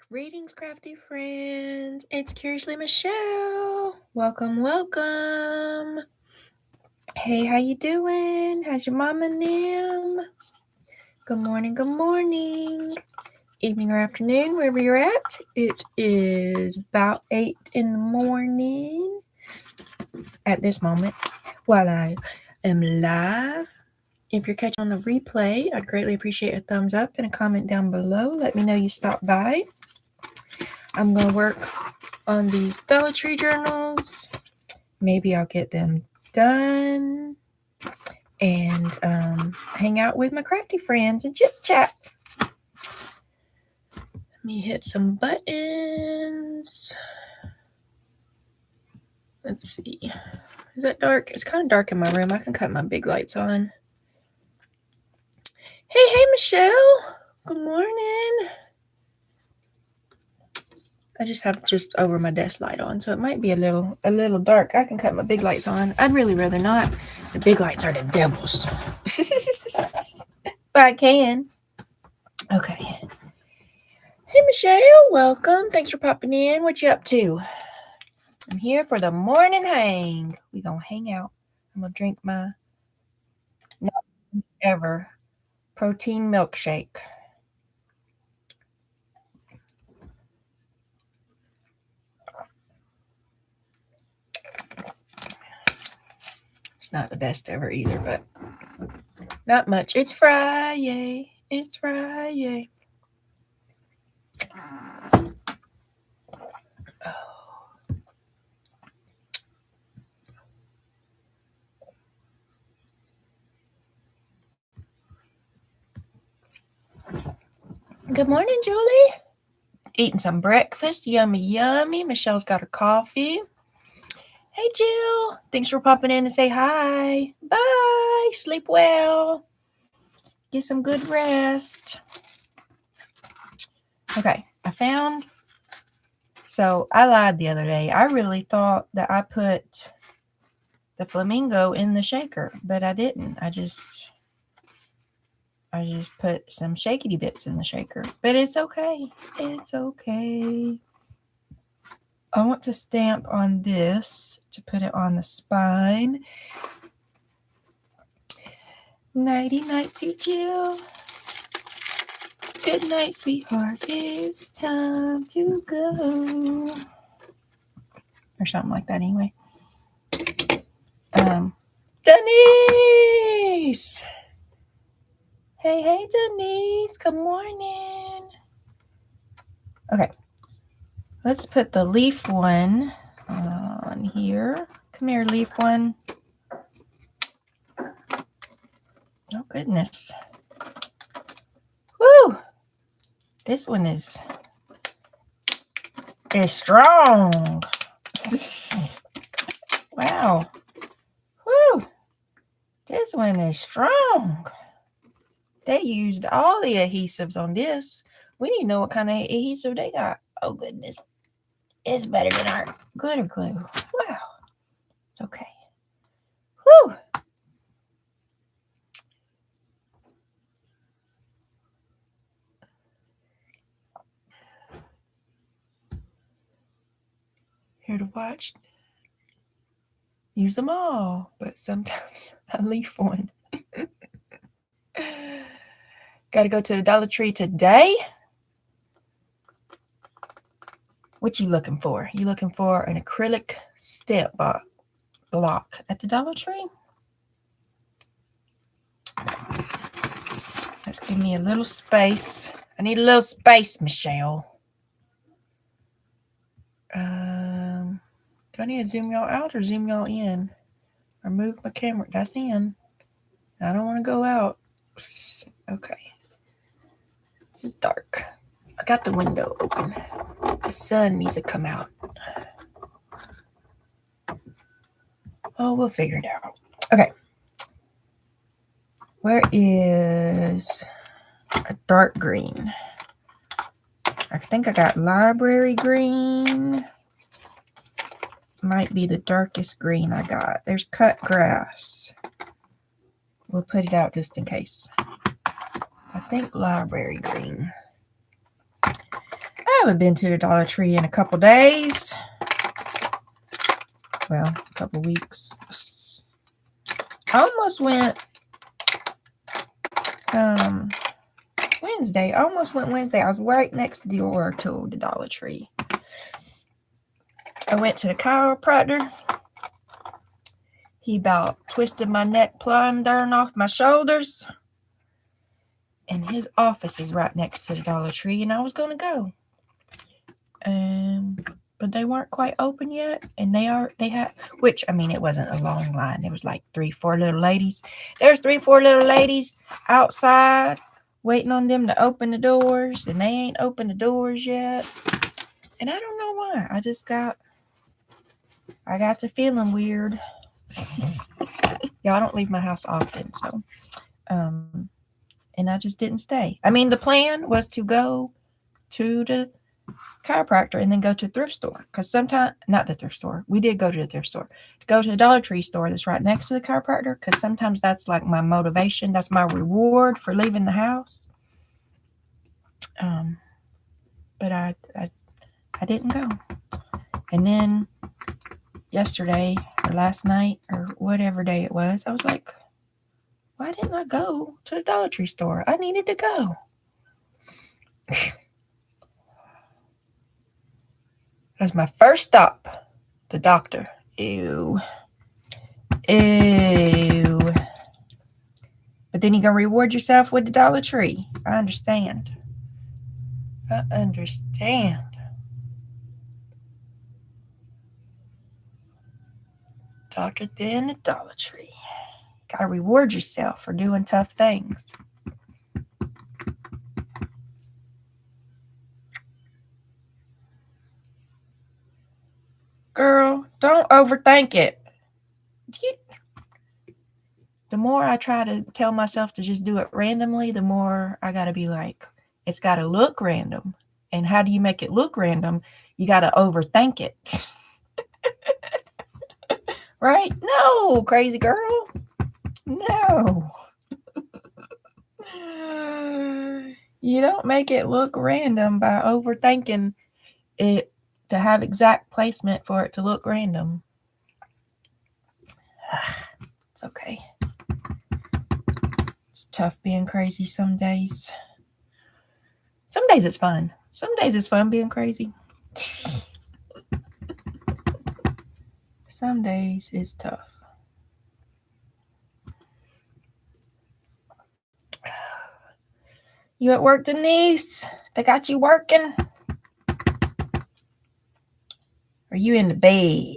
Greetings, crafty friends. It's Curiously Michelle. Welcome, welcome. Hey, how you doing? How's your mama and them? Good morning, good morning. Evening or afternoon, wherever you're at. It is about 8 in the morning at this moment while I am live. If you're catching on the replay, I'd greatly appreciate a thumbs up and a comment down below. Let me know you stopped by. I'm going to work on these Dollar Tree journals. Maybe I'll get them done and hang out with my crafty friends and chit chat. Let me hit some buttons. Let's see. Is that dark? It's kind of dark in my room. I can cut my big lights on. Hey, Michelle. Good morning. I just have over my desk light on, so it might be a little dark. I can cut my big lights on. I'd really rather not. The big lights are the devils. But I can. Okay. Hey, Michelle. Welcome. Thanks for popping in. What you up to? I'm here for the morning hang. We gonna hang out. I'm gonna drink my not ever protein milkshake. It's not the best ever either, but not much. It's Friday. It's Friday. Good morning, Julie. Eating some breakfast. Yummy, yummy. Michelle's got her coffee. Hey, Jill. Thanks for popping in to say hi. Bye. Sleep well. Get some good rest. Okay, so I lied the other day. I really thought that I put the flamingo in the shaker, but I didn't. I just put some shakety bits in the shaker, but it's okay. It's okay. I want to stamp on this to put it on the spine. Nighty night to Jill. Good night, sweetheart. It's time to go. Or something like that anyway. Denise! Hey, Denise. Good morning. Okay. Let's put the leaf one on here. Come here, leaf one. Oh, goodness. Woo! This one is strong. Wow. Woo! This one is strong. They used all the adhesives on this. We need to know what kind of adhesive they got. Oh, goodness. It's better than our glitter glue. Wow. It's okay. Woo! Here to watch. Use them all, but sometimes I leave one. Got to go to the Dollar Tree today. What you looking for? You looking for an acrylic stamp block at the Dollar Tree? Let's give me a little space. I need a little space, Michelle. Do I need to zoom y'all out or zoom y'all in? Or move my camera? That's in. I don't want to go out. Okay. It's dark. I got the window open. The sun needs to come out. Oh, we'll figure it out. Okay. Where is a dark green? I think I got library green. Might be the darkest green I got. There's cut grass. We'll put it out just in case. I think library green. haven't been to the Dollar Tree in a couple days. Well, a couple weeks. I almost went Wednesday. I almost went Wednesday. I was right next door to the Dollar Tree. I went to the chiropractor. He about twisted my neck plundering off my shoulders. And his office is right next to the Dollar Tree, and I was going to go. But they weren't quite open yet, and they had, which, I mean, it wasn't a long line. There was like 3-4 little ladies. There's 3-4 little ladies outside waiting on them to open the doors, and they ain't opened the doors yet. And I don't know why. I got to feeling weird. Y'all don't leave my house often, so and I just didn't stay. I mean, the plan was to go to the chiropractor and then go to the thrift store, because sometimes, not the thrift store, we did go to the thrift store, to go to the Dollar Tree store that's right next to the chiropractor, because sometimes that's like my motivation, that's my reward for leaving the house. But I didn't go. And then yesterday or last night or whatever day it was, I was like, why didn't I go to the Dollar Tree store? I needed to go. That was my first stop. The doctor. Ew. But then you're going to reward yourself with the Dollar Tree. I understand. Doctor then the Dollar Tree. Got to reward yourself for doing tough things. Girl, don't overthink it. The more I try to tell myself to just do it randomly, the more I got to be like, it's got to look random. And how do you make it look random? You got to overthink it. Right? No, crazy girl. No. You don't make it look random by overthinking it to have exact placement for it to look random. It's okay. It's tough being crazy some days. Some days it's fun. Some days it's fun being crazy. Some days it's tough. You at work, Denise? They got you working? Are you in the bed?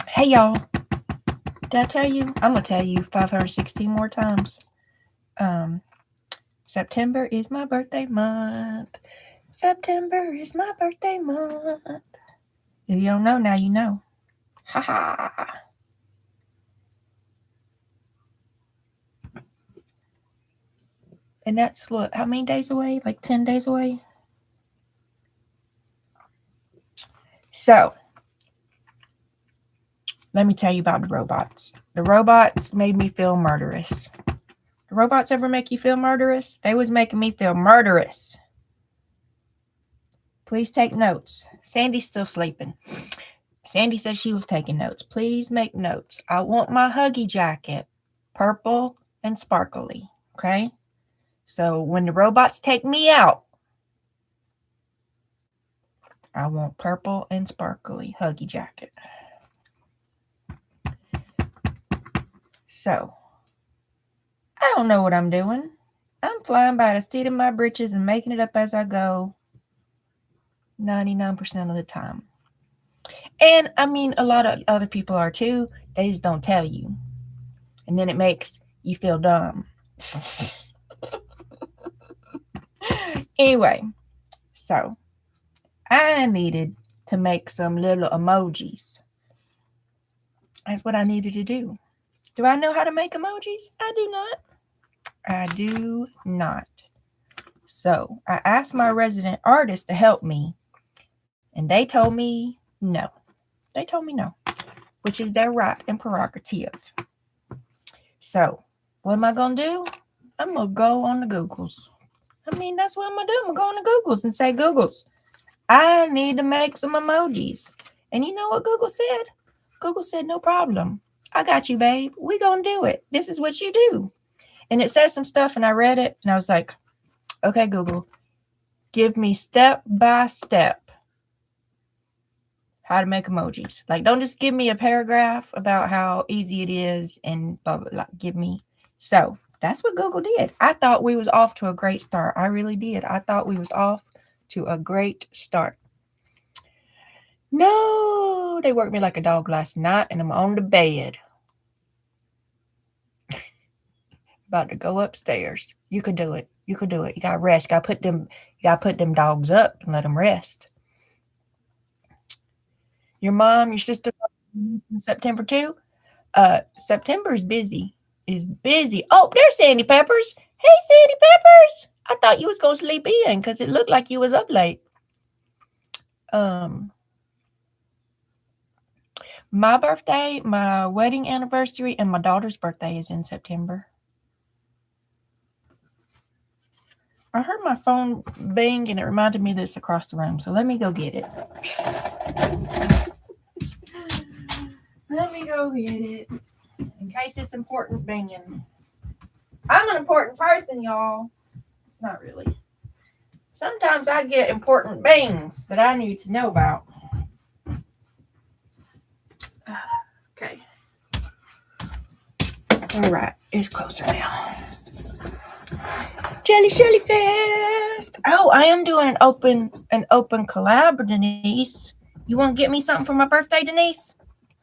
Hey, y'all. Did I tell you? I'm going to tell you 516 more times. September is my birthday month. September is my birthday month. If you don't know, now you know. Ha ha. And that's what, how many days away? Like 10 days away? So, let me tell you about the robots. The robots made me feel murderous. The robots ever make you feel murderous? They was making me feel murderous. Please take notes. Sandy's still sleeping. Sandy said she was taking notes. Please make notes. I want my Huggy jacket purple and sparkly. Okay? So when the robots take me out, I want purple and sparkly Huggy jacket. So, I don't know what I'm doing. I'm flying by the seat of my britches and making it up as I go 99% of the time. And, I mean, a lot of other people are too. They just don't tell you. And then it makes you feel dumb. Anyway, so I needed to make some little emojis. That's what I needed to do. Do I know how to make emojis? I do not. So I asked my resident artist to help me, and they told me no. which is their right and prerogative. So, what am I going to do? I'm going to go on the Googles. I mean, that's what I'm going to do. I'm going to go on the Googles and say, Googles, I need to make some emojis. And you know what Google said? Google said, no problem. I got you, babe. We going to do it. This is what you do. And it says some stuff, and I read it, and I was like, okay, Google, give me step by step how to make emojis. Like, don't just give me a paragraph about how easy it is and blah, blah, blah. Give me. So that's what Google did. I thought we was off to a great start. I really did. I thought we was off to a great start. No, they worked me like a dog last night, and I'm on the bed. About to go upstairs. You could do it. You could do it. You gotta rest. You gotta put them dogs up and let them rest. Your mom, your sister in September too? September is busy. Oh, there's Sandy Peppers. Hey, Sandy Peppers. I thought you was gonna sleep in because it looked like you was up late. My birthday, my wedding anniversary, and my daughter's birthday is in September. I heard my phone bing and it reminded me that it's across the room. So let me go get it. Let me go get it. In case it's important binging. I'm an important person, y'all. Not really. Sometimes I get important bings that I need to know about. Okay. All right. It's closer now. Jelly Fest. Oh, I am doing an open collab, Denise. You want to get me something for my birthday, Denise?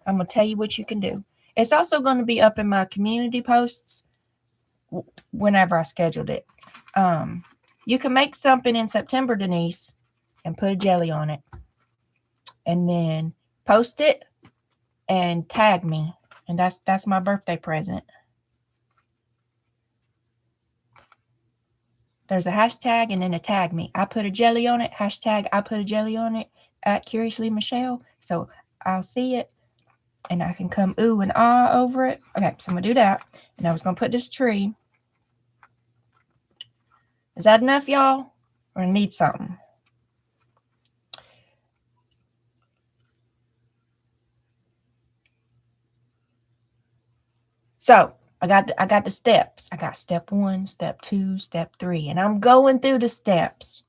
I'm going to tell you what you can do. It's also going to be up in my community posts whenever I scheduled it. You can make something in September, Denise, and put a jelly on it. And then post it and tag me. And that's my birthday present. There's a hashtag and then a tag me. I put a jelly on it. Hashtag I put a jelly on it at Curiously Michelle. So I'll see it and I can come ooh and ah over it. Okay, so I'm going to do that. And I was going to put this tree. Is that enough, y'all? Or I need something? So I got the steps. I got step 1, step 2, step 3, and I'm going through the steps.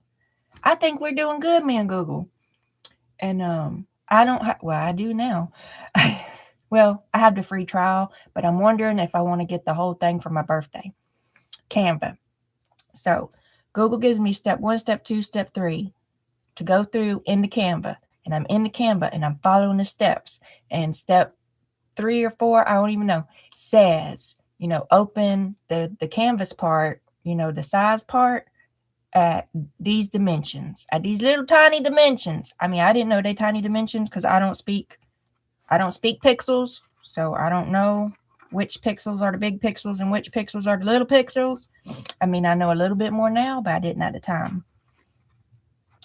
I think we're doing good, man, Google. And I don't I do now. Well, I have the free trial, but I'm wondering if I want to get the whole thing for my birthday. Canva. So Google gives me step 1, step 2, step 3 to go through in the Canva. And I'm in the Canva and I'm following the steps. And step 3 or 4, I don't even know, says, open the canvas part, the size part at these dimensions, at these little tiny dimensions. I mean, I didn't know they tiny dimensions because I don't speak pixels. So I don't know which pixels are the big pixels and which pixels are the little pixels. I mean, I know a little bit more now, but I didn't at the time.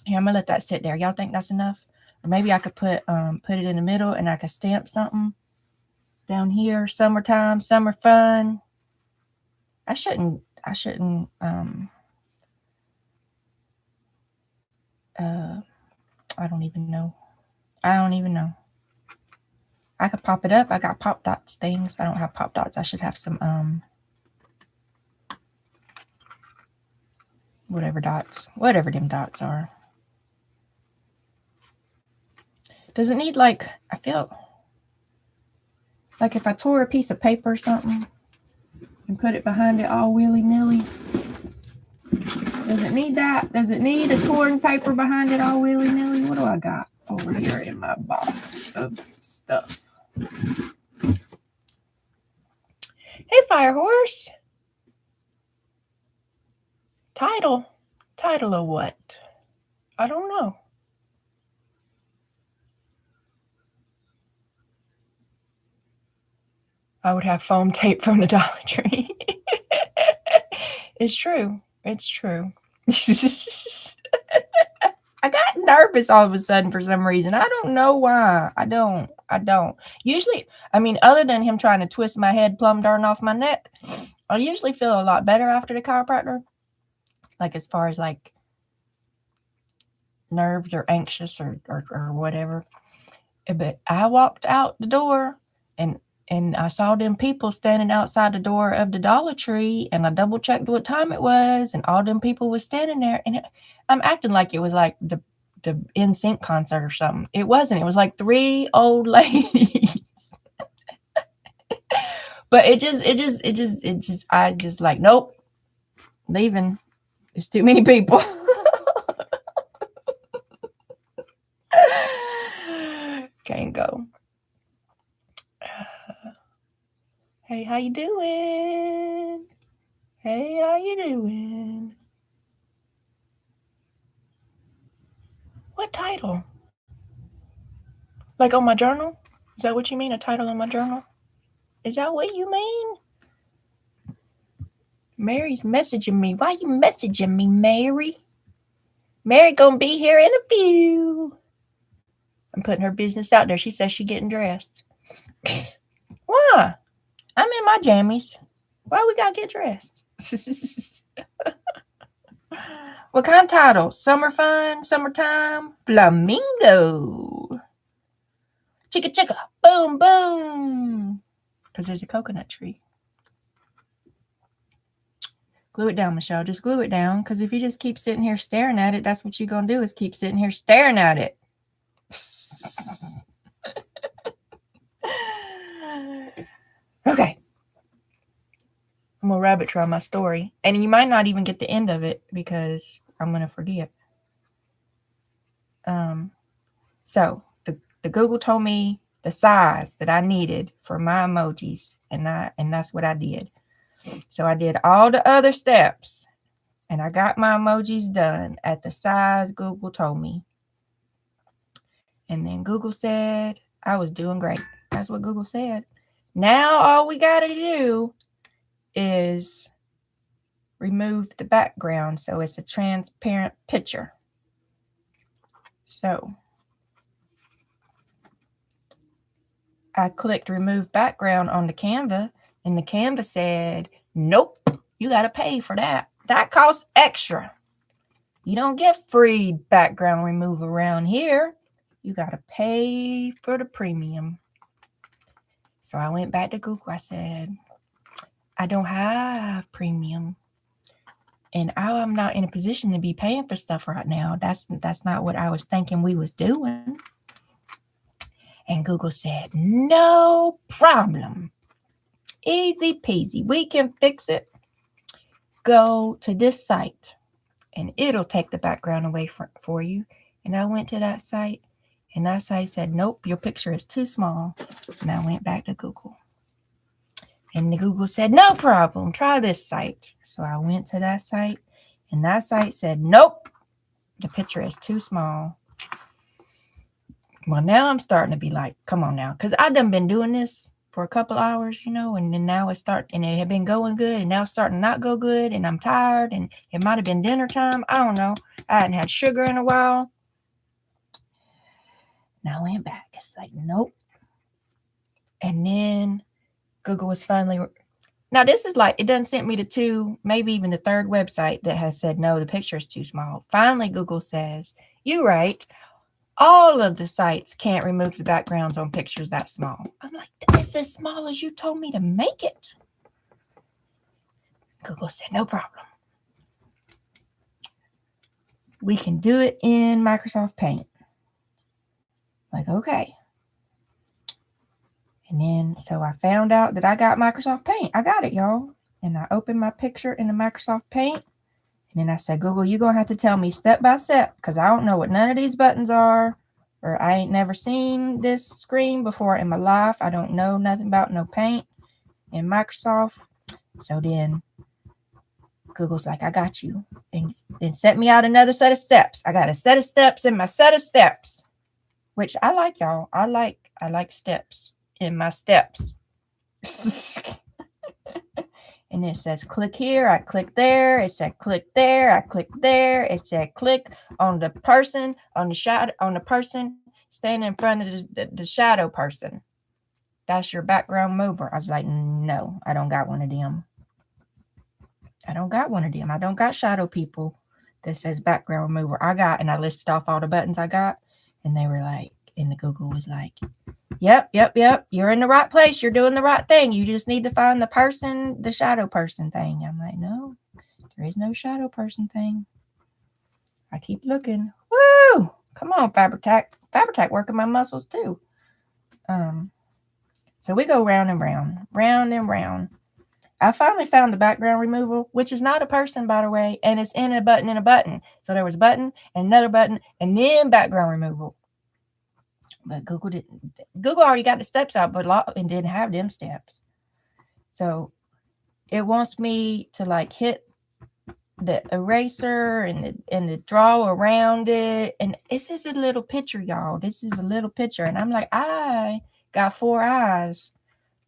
Here, I'm gonna let that sit there. Y'all think that's enough? Or maybe I could put it in the middle and I could stamp something down here. Summertime, summer fun. I shouldn't I don't even know. I could pop it up. I got pop dots things. I don't have pop dots. I should have some whatever them dots are. Does it need I feel like if I tore a piece of paper or something and put it behind it all willy-nilly, does it need that? Does it need a torn paper behind it all willy-nilly? What do I got over here in my box of stuff? Hey, Fire Horse. Title of what? I don't know. I would have foam tape from the Dollar Tree. It's true. I got nervous all of a sudden for some reason. I don't know why. I don't. I don't. Usually, I mean, other than him trying to twist my head plumb darn off my neck, I usually feel a lot better after the chiropractor. Like as far as like nerves or anxious or whatever. But I walked out the door and I saw them people standing outside the door of the Dollar Tree, and I double checked what time it was, and all them people was standing there, and I'm acting like it was like the NSYNC concert or something. It wasn't. It was like 3 old ladies. But I just like, nope, leaving. There's too many people. Can't go. Hey, how you doing? Hey, how you doing? What title? Like on my journal? Is that what you mean? A title on my journal? Is that what you mean? Mary's messaging me. Why you messaging me, Mary? Mary gonna be here in a few. I'm putting her business out there. She says she's getting dressed. Why? I'm in my jammies. Why we gotta get dressed? What kind of title? Summer fun? Summertime? Flamingo. Chicka chicka. Boom boom. Because there's a coconut tree. Glue it down, Michelle. Just glue it down. Because if you just keep sitting here staring at it, that's what you're going to do is keep sitting here staring at it. Okay. I'm going to rabbit trail my story. And you might not even get the end of it because I'm going to forget. So the Google told me the size that I needed for my emojis. And that's what I did. So I did all the other steps. And I got my emojis done at the size Google told me. And then Google said I was doing great. That's what Google said. Now all we got to do is remove the background so it's a transparent picture. So I clicked remove background on the Canva, and the Canva said, nope, you got to pay for that. That costs extra. You don't get free background remove around here. You got to pay for the premium. So I went back to Google. I said, I don't have premium. And I'm not in a position to be paying for stuff right now. That's not what I was thinking we was doing. And Google said, no problem. Easy peasy. We can fix it. Go to this site and it'll take the background away for you. And I went to that site, and that site said, nope, your picture is too small. And I went back to Google. And the Google said, no problem, try this site. So I went to that site, and that site said, nope, the picture is too small. Well, now I'm starting to be like, come on now. Because I've done been doing this for a couple hours, and then now and it had been going good, and now it's starting to not go good, and I'm tired, and it might have been dinner time. I don't know. I hadn't had sugar in a while. Now I went back. It's like, nope. And then Google was finally... Now, this is like, it done sent me to 2, maybe even the 3rd website that has said, no, the picture is too small. Finally, Google says, you're right. All of the sites can't remove the backgrounds on pictures that small. I'm like, it's as small as you told me to make it. Google said, no problem. We can do it in Microsoft Paint. Like, okay. And then, so I found out that I got Microsoft Paint. I got it, y'all. And I opened my picture in the Microsoft Paint. And then I said, Google, you're going to have to tell me step by step, because I don't know what none of these buttons are, or I ain't never seen this screen before in my life. I don't know nothing about no Paint in Microsoft. So then Google's like, I got you. And set me out another set of steps. I got a set of steps in my set of steps, which I like, y'all. I like steps in my steps. And it says click here, I click there. It said click there, I click there. It said click on the person, on the shot, on the person standing in front of the shadow person. That's your background mover. I was like, no, I don't got one of them. I don't got shadow people that says background remover. And I listed off all the buttons I got. And they were like, and the Google was like, yep. You're in the right place. You're doing the right thing. You just need to find the shadow person thing. I'm like, no, there is no shadow person thing. I keep looking. Woo! Come on, Fabri-Tac. Fabri-Tac working my muscles too. So we go round and round. I finally found the background removal, which is not a person, by the way, and it's in a button. So there was a button and another button and then background removal. But Google already got the steps out, but it didn't have them steps. So it wants me to like hit the eraser and the draw around it. And this is a little picture, y'all. This is a little picture. And I'm like, I got 4 eyes,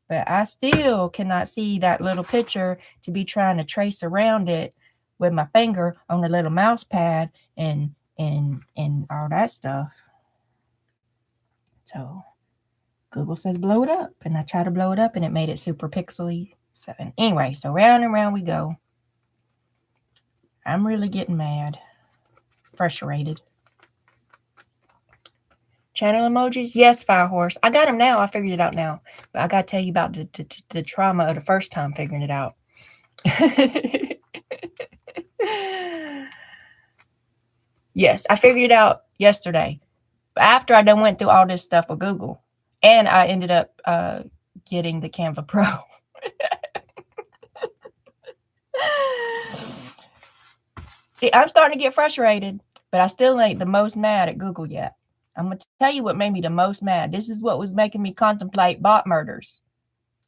but I still cannot see that little picture to be trying to trace around it with my finger on the little mouse pad and all that stuff. So Google says blow it up, and I try to blow it up, and it made it super pixely. So anyway, so round and round we go. I'm really getting mad, frustrated. Channel emojis, yes, Fire Horse. I got them now. I figured it out now, but I got to tell you about the trauma of the first time figuring it out. Yes, I figured it out yesterday. But after I done went through all this stuff with Google, and I ended up getting the Canva Pro. See, I'm starting to get frustrated, but I still ain't the most mad at Google yet. I'm going to tell you what made me the most mad. This is what was making me contemplate bot murders,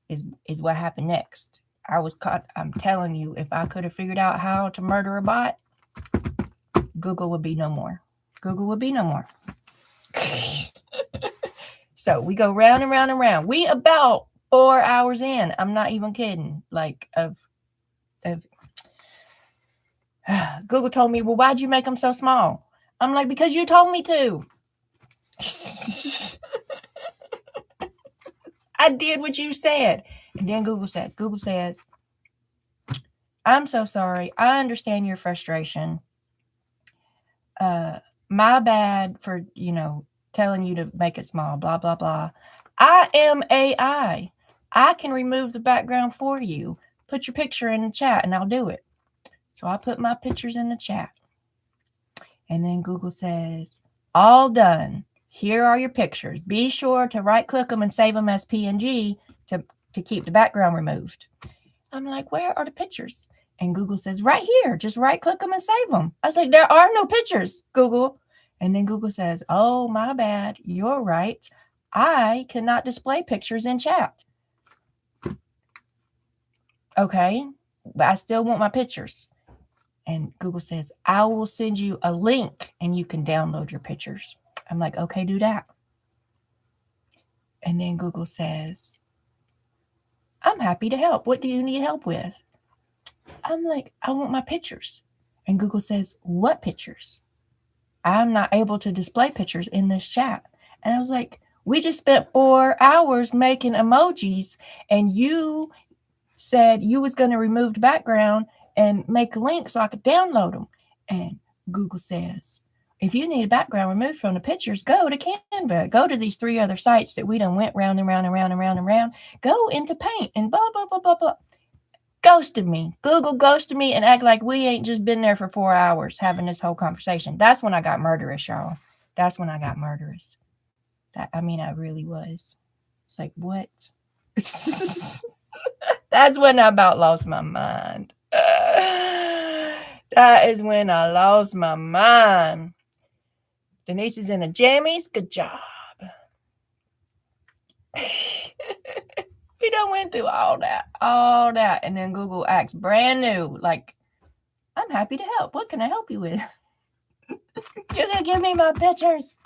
is what happened next. I'm telling you, if I could have figured out how to murder a bot, Google would be no more. So we go round and round and round. We about 4 hours in. I'm not even kidding. Like Google told me, well, why'd you make them so small? I'm like, because you told me to. I did what you said. And then Google says, I'm so sorry. I understand your frustration. My bad for, telling you to make it small, blah, blah, blah. I am AI. I can remove the background for you. Put your picture in the chat and I'll do it. So I put my pictures in the chat. And then Google says, all done. Here are your pictures. Be sure to right click them and save them as PNG to keep the background removed. I'm like, where are the pictures? And Google says, right here. Just right click them and save them. I was like, there are no pictures, Google. And then Google says, oh, my bad. You're right. I cannot display pictures in chat. Okay, but I still want my pictures. And Google says, I will send you a link and you can download your pictures. I'm like, okay, do that. And then Google says, I'm happy to help. What do you need help with? I'm like, I want my pictures. And Google says, what pictures? I'm not able to display pictures in this chat. And I was like, we just spent 4 hours making emojis and you said you was going to remove the background and make a link so I could download them. And Google says, if you need a background removed from the pictures, go to Canva. Go to these 3 other sites that we done went round and round and round and round and round. Go into Paint and blah, blah, blah, blah, blah. Ghosted me. Google ghosted me and act like we ain't just been there for 4 hours having this whole conversation. That's when I got murderous, y'all. That's when I got murderous. I really was. It's like, what? That's when I about lost my mind. That is when I lost my mind. Denise is in the jammies. Good job. We done went through all that. And then Google acts brand new. Like, I'm happy to help. What can I help you with? You're going to give me my pictures.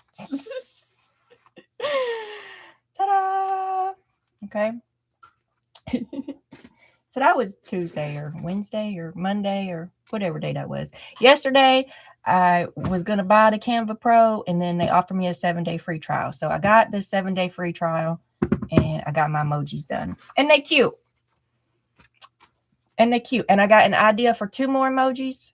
Ta-da. Okay. So that was Tuesday or Wednesday or Monday or whatever day that was. Yesterday, I was going to buy the Canva Pro, and then they offered me a 7-day free trial. So I got this 7-day free trial, and I got my emojis done. And they cute. And I got an idea for 2 more emojis.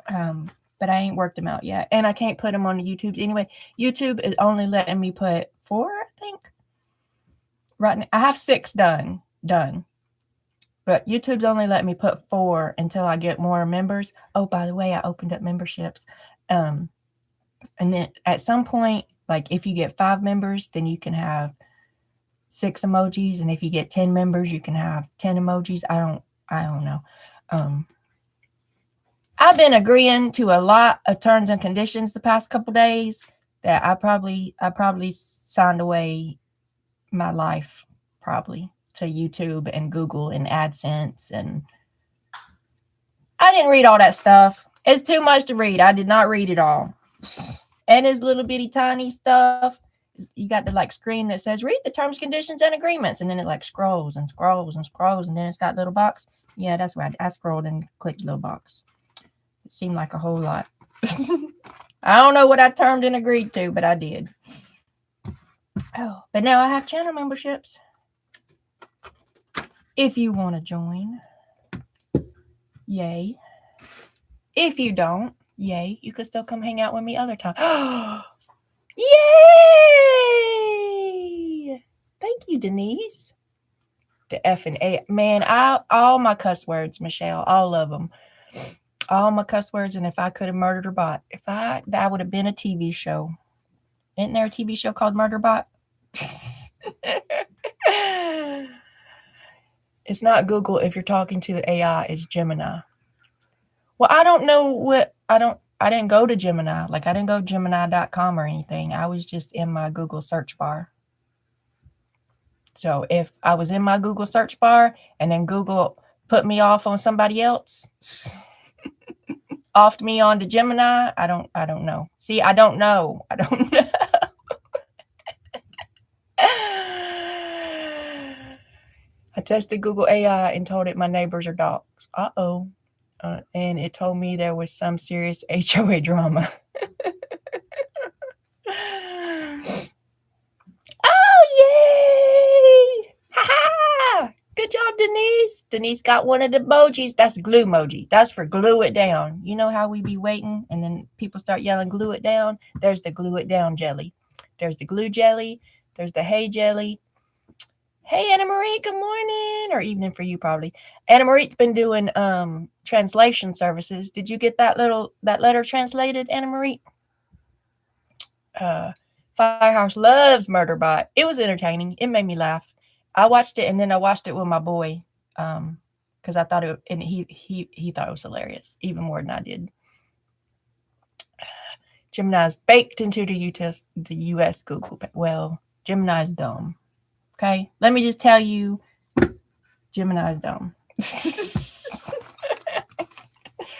But I ain't worked them out yet. And I can't put them on the YouTube. Anyway, YouTube is only letting me put 4, I think. Right now, I have 6 done. But YouTube's only letting me put 4 until I get more members. Oh, by the way, I opened up memberships. And then at some point, like if you get 5 members, then you can have 6 emojis. And if you get 10 members, you can have 10 emojis. I don't know. I've been agreeing to a lot of terms and conditions the past couple days that I probably signed away my life probably to YouTube and Google and AdSense, and I didn't read all that stuff. It's too much to read. I did not read it all. And it's little bitty tiny stuff. You got the like screen that says read the terms, conditions, and agreements, and then it like scrolls and scrolls and scrolls, and then it's got a little box. Yeah, that's right. I scrolled and clicked the little box. It seemed like a whole lot. I don't know what I termed and agreed to, but I did. Oh, but now I have channel memberships. If you want to join, yay. If you don't, yay. You could still come hang out with me other time. Yay! Thank you, Denise. The F and A. Man, all my cuss words, Michelle, all of them. All my cuss words, and if I could have murdered her bot, that would have been a TV show. Isn't there a TV show called Murder Bot? It's not Google if you're talking to the AI, it's Gemini. Well, I don't know what, I didn't go to Gemini. Like, I didn't go to Gemini.com or anything. I was just in my Google search bar. So if I was in my Google search bar and then Google put me off on somebody else, offed me onto Gemini, I don't know. See, I don't know. I tested Google AI and told it my neighbors are dogs. And it told me there was some serious HOA drama. Oh, yay! Ha-ha! Good job, Denise. Denise got one of the emojis. That's glue emoji. That's for glue it down. You know how we be waiting and then people start yelling glue it down? There's the glue it down jelly. There's the glue jelly. There's the hey jelly. Hey, Anna Marie, good morning, or evening for you probably. Anna Marie's been doing translation services. Did you get that letter translated, Anna Marie? Firehouse loves Murderbot. It was entertaining. It made me laugh. I watched it, and then I watched it with my boy because I thought it, and he thought it was hilarious, even more than I did. Gemini's baked into the U.S. Google. Well, Gemini's dumb. Okay, let me just tell you, Gemini's dumb.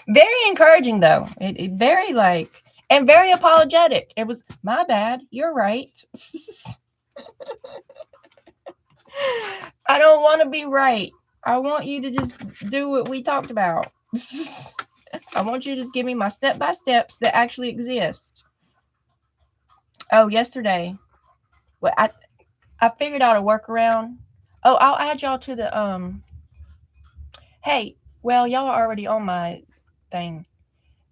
Very encouraging, though. It very and very apologetic. It was my bad. You're right. I don't want to be right. I want you to just do what we talked about. I want you to just give me my step-by-steps that actually exist. Oh, yesterday. Well, I figured out a workaround. Oh, I'll add y'all to the hey, well, y'all are already on my thing.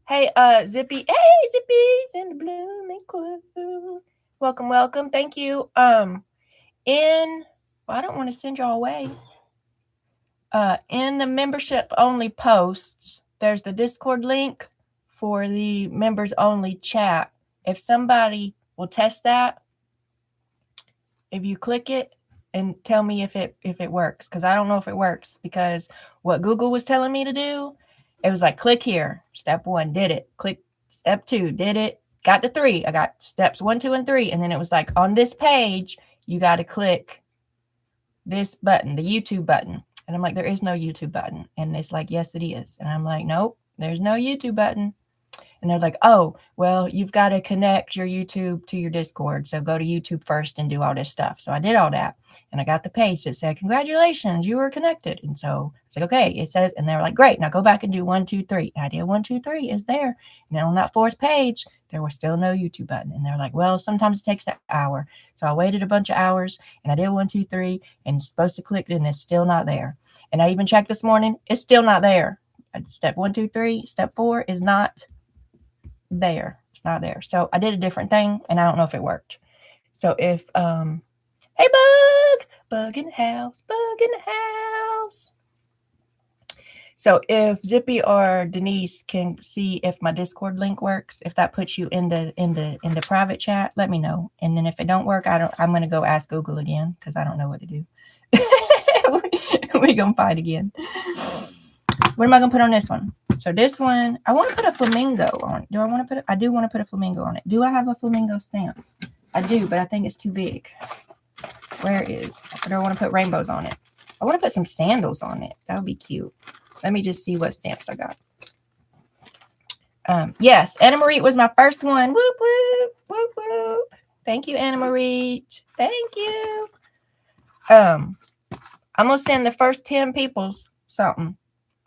Hey, Zippy. Hey, Zippy's in the blooming clue. Welcome. Thank you. Well, I don't want to send y'all away. In the membership only posts, there's the Discord link for the members only chat. If somebody will test that, if you click it and tell me if it works, because I don't know if it works, because what Google was telling me to do, it was like, click here. Step 1, did it. Click step 2, did it. Got to 3. I got steps 1, 2, and 3. And then it was like, on this page, you got to click this button, the YouTube button. And I'm like, there is no YouTube button. And it's like, yes, it is. And I'm like, nope, there's no YouTube button. And they're like, oh, well, you've got to connect your YouTube to your Discord. So go to YouTube first and do all this stuff. So I did all that. And I got the page that said, congratulations, you were connected. And so It's like, okay, it says, and they were like, great, now go back and do 1, 2, 3. And I did 1, 2, 3 is there. And then on that 4th page, there was still no YouTube button. And they're like, well, sometimes it takes an hour. So I waited a bunch of hours and I did 1, 2, 3 and it's supposed to click it and it's still not there. And I even checked this morning, it's still not there. Step 1, 2, 3, step 4 is not there. It's not there. So I did a different thing and I don't know if it worked. So if, hey, bug in the house, bug in the house. So if Zippy or Denise can see if my Discord link works, if that puts you in the private chat, let me know. And then if it don't work, I'm gonna go ask Google again because I don't know what to do. We're gonna fight again. What am I gonna put on this one? So this one, I want to put a flamingo on. Do I want to put it? I do want to put a flamingo on it. Do I have a flamingo stamp? I do, but I think it's too big. Where is? I don't want to put rainbows on it. I want to put some sandals on it. That would be cute. Let me just see what stamps I got. Yes, Anna Marie was my first one. Whoop, whoop, whoop, whoop. Thank you, Anna Marie. Thank you. I'm going to send the first 10 peoples something.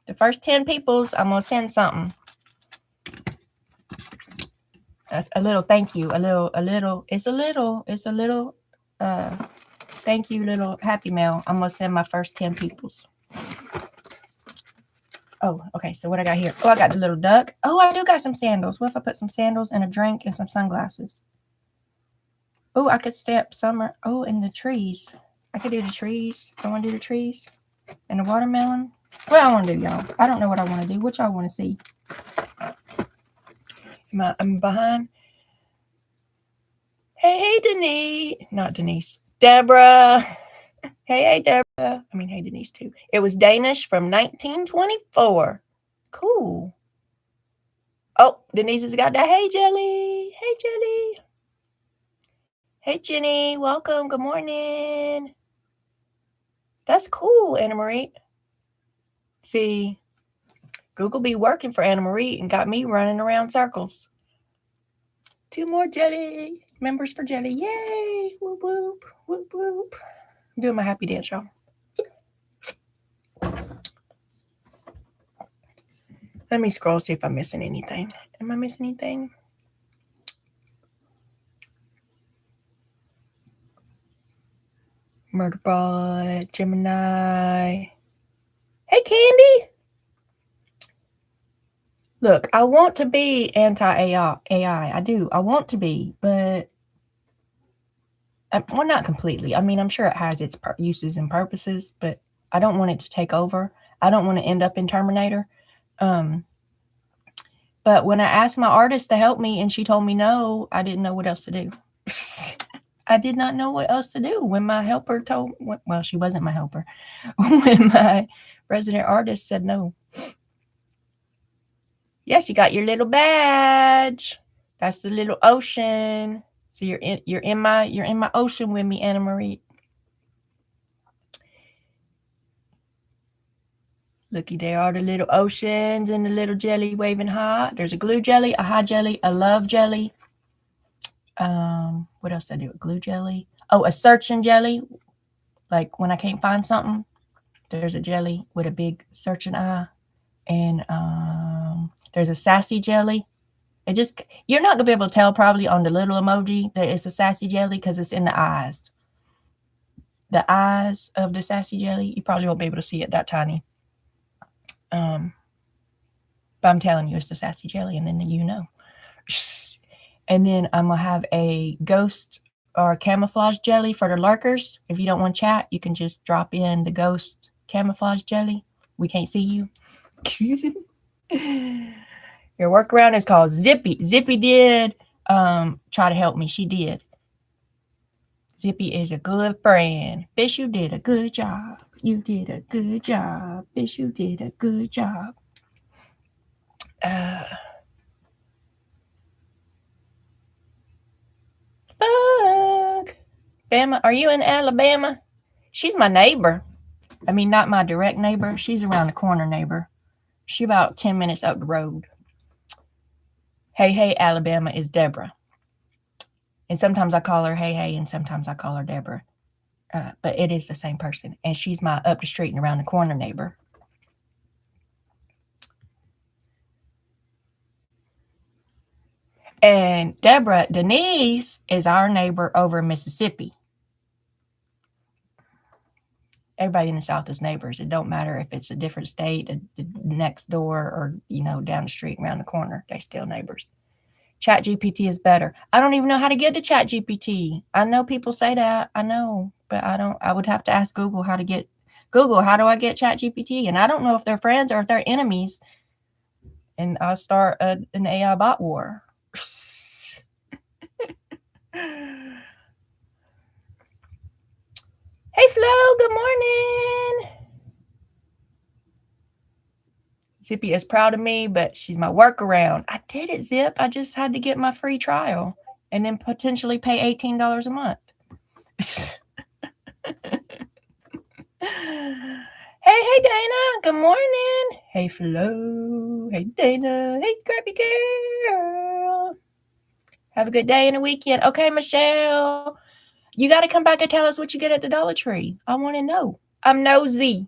The first 10 peoples, I'm going to send something. That's a little thank you. It's a little thank you, little happy mail. I'm going to send my first 10 peoples. Oh, okay. So what I got here? Oh, I got the little duck. Oh, I do got some sandals. What if I put some sandals and a drink and some sunglasses? Oh, I could stamp summer. Oh, and the trees. I could do the trees. I want to do the trees and the watermelon. What I want to do, y'all? I don't know what I want to do. What y'all want to see? I'm behind. Hey, Denise. Not Denise. Deborah. Hey, Deborah. I mean, hey, Denise, too. It was Danish from 1924. Cool. Oh, Denise has got that. Hey, Jelly. Hey, Jelly. Hey, Jenny. Welcome. Good morning. That's cool, Anna Marie. See, Google be working for Anna Marie and got me running around circles. 2 more Jelly. Members for Jelly. Yay. Whoop, whoop. Whoop, whoop. I'm doing my happy dance, y'all. Let me scroll, see if I'm missing anything. Am I missing anything? Murderbot, Gemini. Hey, Candy. Look, I want to be anti-AI. I do. I want to be, but well, not completely. I mean, I'm sure it has its uses and purposes, but I don't want it to take over. I don't want to end up in Terminator. But when I asked my artist to help me and she told me no, I didn't know what else to do. I did not know what else to do when my helper told, well, she wasn't my helper, when my resident artist said no. Yes, you got your little badge. That's the little ocean. So you're in my ocean with me, Anna Marie. Looky, there are the little oceans and the little jelly waving high. There's a glue jelly, a high jelly, a love jelly. What else did I do? A glue jelly. Oh, a searching jelly. Like when I can't find something, there's a jelly with a big searching eye. And there's a sassy jelly. You're not gonna be able to tell probably on the little emoji that it's a sassy jelly because it's in the eyes. The eyes of the sassy jelly, you probably won't be able to see it that tiny. But I'm telling you, it's the sassy jelly, and then you know. And then I'm gonna have a ghost or camouflage jelly for the lurkers. If you don't want to chat, you can just drop in the ghost camouflage jelly. We can't see you. Your workaround is called Zippy. Zippy did try to help me. She did. Zippy is a good friend. Fish, you did a good job. You did a good job. Fish, you did a good job. Bug. Bama, are you in Alabama? She's my neighbor. I mean, not my direct neighbor. She's around the corner neighbor. She's about 10 minutes up the road. Hey, Alabama is Deborah. And sometimes I call her Hey, and sometimes I call her Deborah. But it is the same person. And she's my up the street and around the corner neighbor. And Denise is our neighbor over in Mississippi. Everybody in the South is neighbors. It don't matter if it's a different state, next door, or, down the street, around the corner. They still neighbors. ChatGPT is better. I don't even know how to get to ChatGPT. I know people say that. I know, but I don't. I would have to ask Google how to get. Google, how do I get ChatGPT? And I don't know if they're friends or if they're enemies. And I'll start an AI bot war. Hey, Flo, good morning. Zippy is proud of me, but she's my workaround. I did it, Zip. I just had to get my free trial and then potentially pay $18 a month. Hey, Dana. Good morning. Hey, Flo. Hey, Dana. Hey, Scrappy Girl. Have a good day and a weekend. Okay, Michelle. You got to come back and tell us what you get at the Dollar Tree. I want to know. I'm nosy.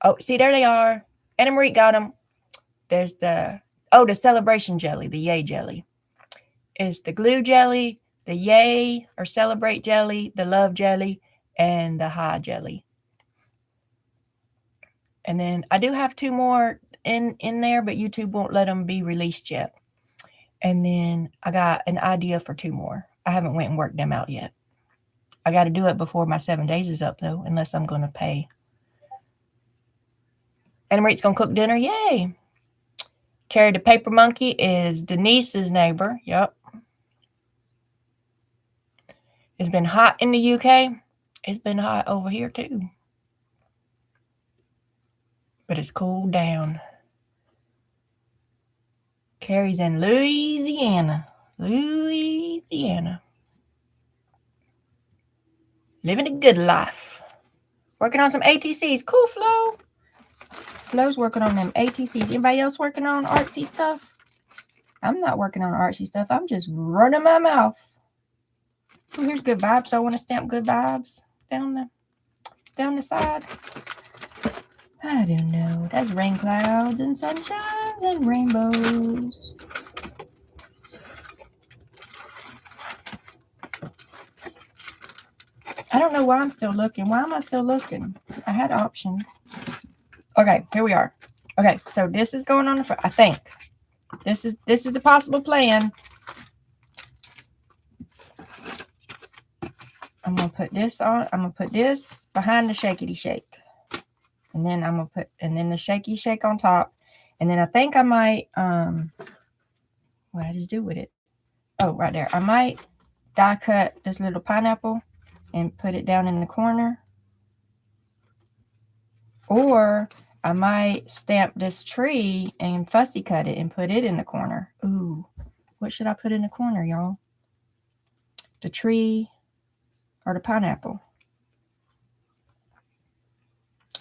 Oh, see, there they are. Anna Marie got them. There's the celebration jelly, the yay jelly. It's the glue jelly, the yay or celebrate jelly, the love jelly, and the high jelly. And then I do have 2 more in there, but YouTube won't let them be released yet. And then I got an idea for 2 more. I haven't went and worked them out yet. I got to do it before my 7 days is up, though, unless I'm going to pay. Anna Marie's going to cook dinner. Yay. Carrie the Paper Monkey is Denise's neighbor. Yep. It's been hot in the UK. It's been hot over here, too. But it's cooled down. Carrie's in Louisiana. Living a good life. Working on some ATCs. Cool, Flo. Flo's working on them ATCs. Anybody else working on artsy stuff? I'm not working on artsy stuff. I'm just running my mouth. Oh, here's good vibes. So I want to stamp good vibes down the side. I don't know. That's rain clouds and sunshines and rainbows. I don't know why I'm still looking. Why am I still looking? I had options. Okay, here we are. Okay, so this is going on the front. I think this is the possible plan. I'm gonna put this on. I'm gonna put this behind the shakety shake, and then I'm gonna put the shaky shake on top, and then I think I might what did I just do with it? Oh, right there. I might die cut this little pineapple and put it down in the corner. Or I might stamp this tree and fussy cut it and put it in the corner. Ooh, what should I put in the corner, y'all? The tree or the pineapple?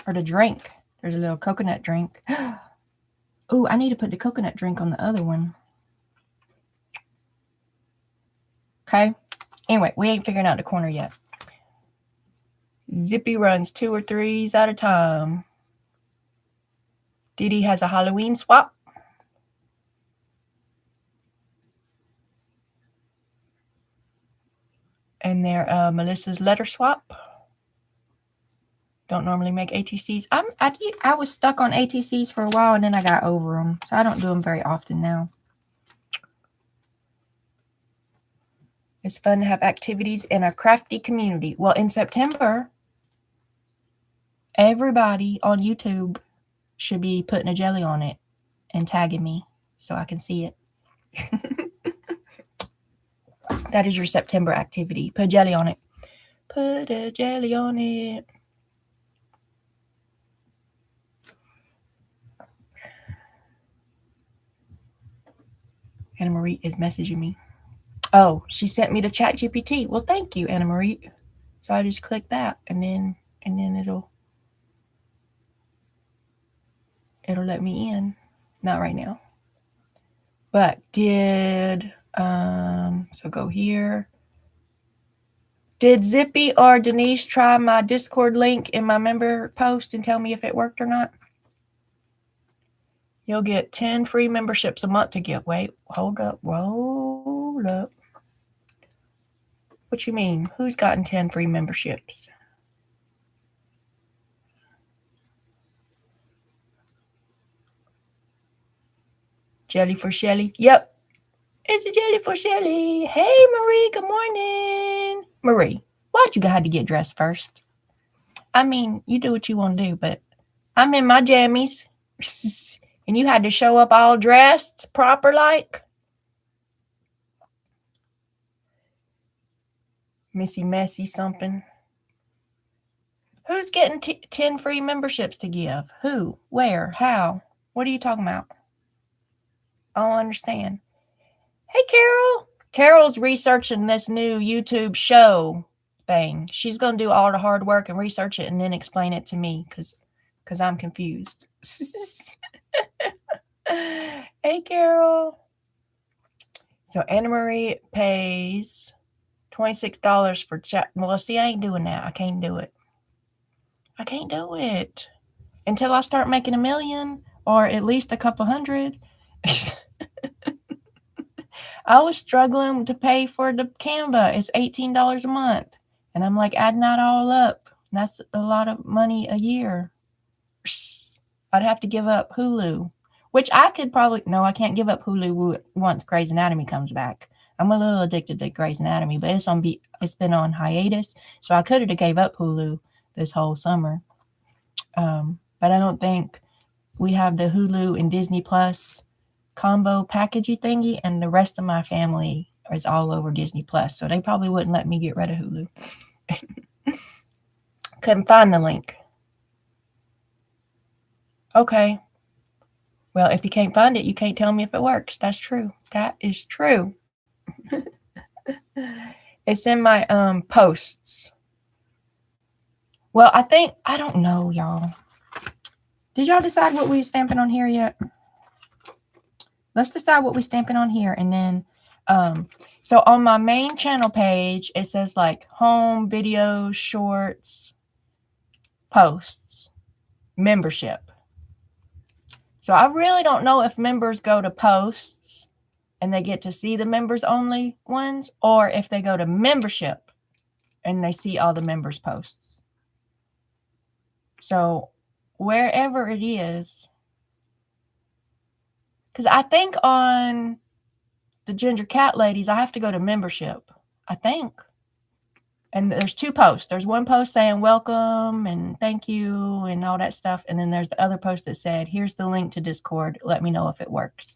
Or the drink. There's a little coconut drink. Ooh, I need to put the coconut drink on the other one. Okay. Anyway, we ain't figuring out the corner yet. Zippy runs 2 or 3s at a time. Didi has a Halloween swap. And there, Melissa's letter swap. Don't normally make ATCs. I was stuck on ATCs for a while, and then I got over them. So I don't do them very often now. It's fun to have activities in a crafty community. Well, in September, everybody on YouTube should be putting a jelly on it and tagging me so I can see it. That is your September activity. Put a jelly on it. Put a jelly on it. Anna Marie is messaging me. Oh, she sent me the ChatGPT. Well, thank you, Anna Marie. So I just click that, and then it'll let me in. Not right now. But so go here. Did Zippy or Denise try my Discord link in my member post and tell me if it worked or not? You'll get 10 free memberships a month to give. Wait, hold up, roll up. What you mean? Who's gotten 10 free memberships? Jelly for Shelly? Yep. It's a Jelly for Shelly. Hey, Marie, good morning. Marie, why'd you have to get dressed first? I mean, you do what you want to do, but I'm in my jammies. And you had to show up all dressed, proper like? Missy Messy something. Who's getting 10 free memberships to give? Who? Where? How? What are you talking about? I don't understand. Hey, Carol. Carol's researching this new YouTube show thing. She's going to do all the hard work and research it and then explain it to me because I'm confused. Hey, Carol. So Anna Marie pays $26 for chat. Well, see, I ain't doing that. I can't do it. I can't do it until I start making $1 million or at least a couple hundred. I was struggling to pay for the Canva. It's $18 a month. And I'm like adding that all up. That's a lot of money a year. I'd have to give up Hulu, which I could probably, no, I can't give up Hulu once Grey's Anatomy comes back. I'm a little addicted to Grey's Anatomy, but it's been on hiatus. So I could have gave up Hulu this whole summer. But I don't think we have the Hulu and Disney Plus combo packagey thingy, and the rest of my family is all over Disney Plus, so they probably wouldn't let me get rid of Hulu. Couldn't find the link. Okay. Well, if you can't find it, you can't tell me if it works. That's true. That is true. It's in my posts. Well, I don't know, y'all. Did y'all decide what we stamping on here yet? Let's decide what we stamping on here, and then so on my main channel page, it says like home, videos, shorts, posts, membership. So I really don't know if members go to posts and they get to see the members only ones, or if they go to membership and they see all the members posts. So wherever it is, because I think on the Ginger Cat Ladies, I have to go to membership, I think. And there's 2 posts. There's one post saying welcome and thank you and all that stuff. And then there's the other post that said, here's the link to Discord. Let me know if it works.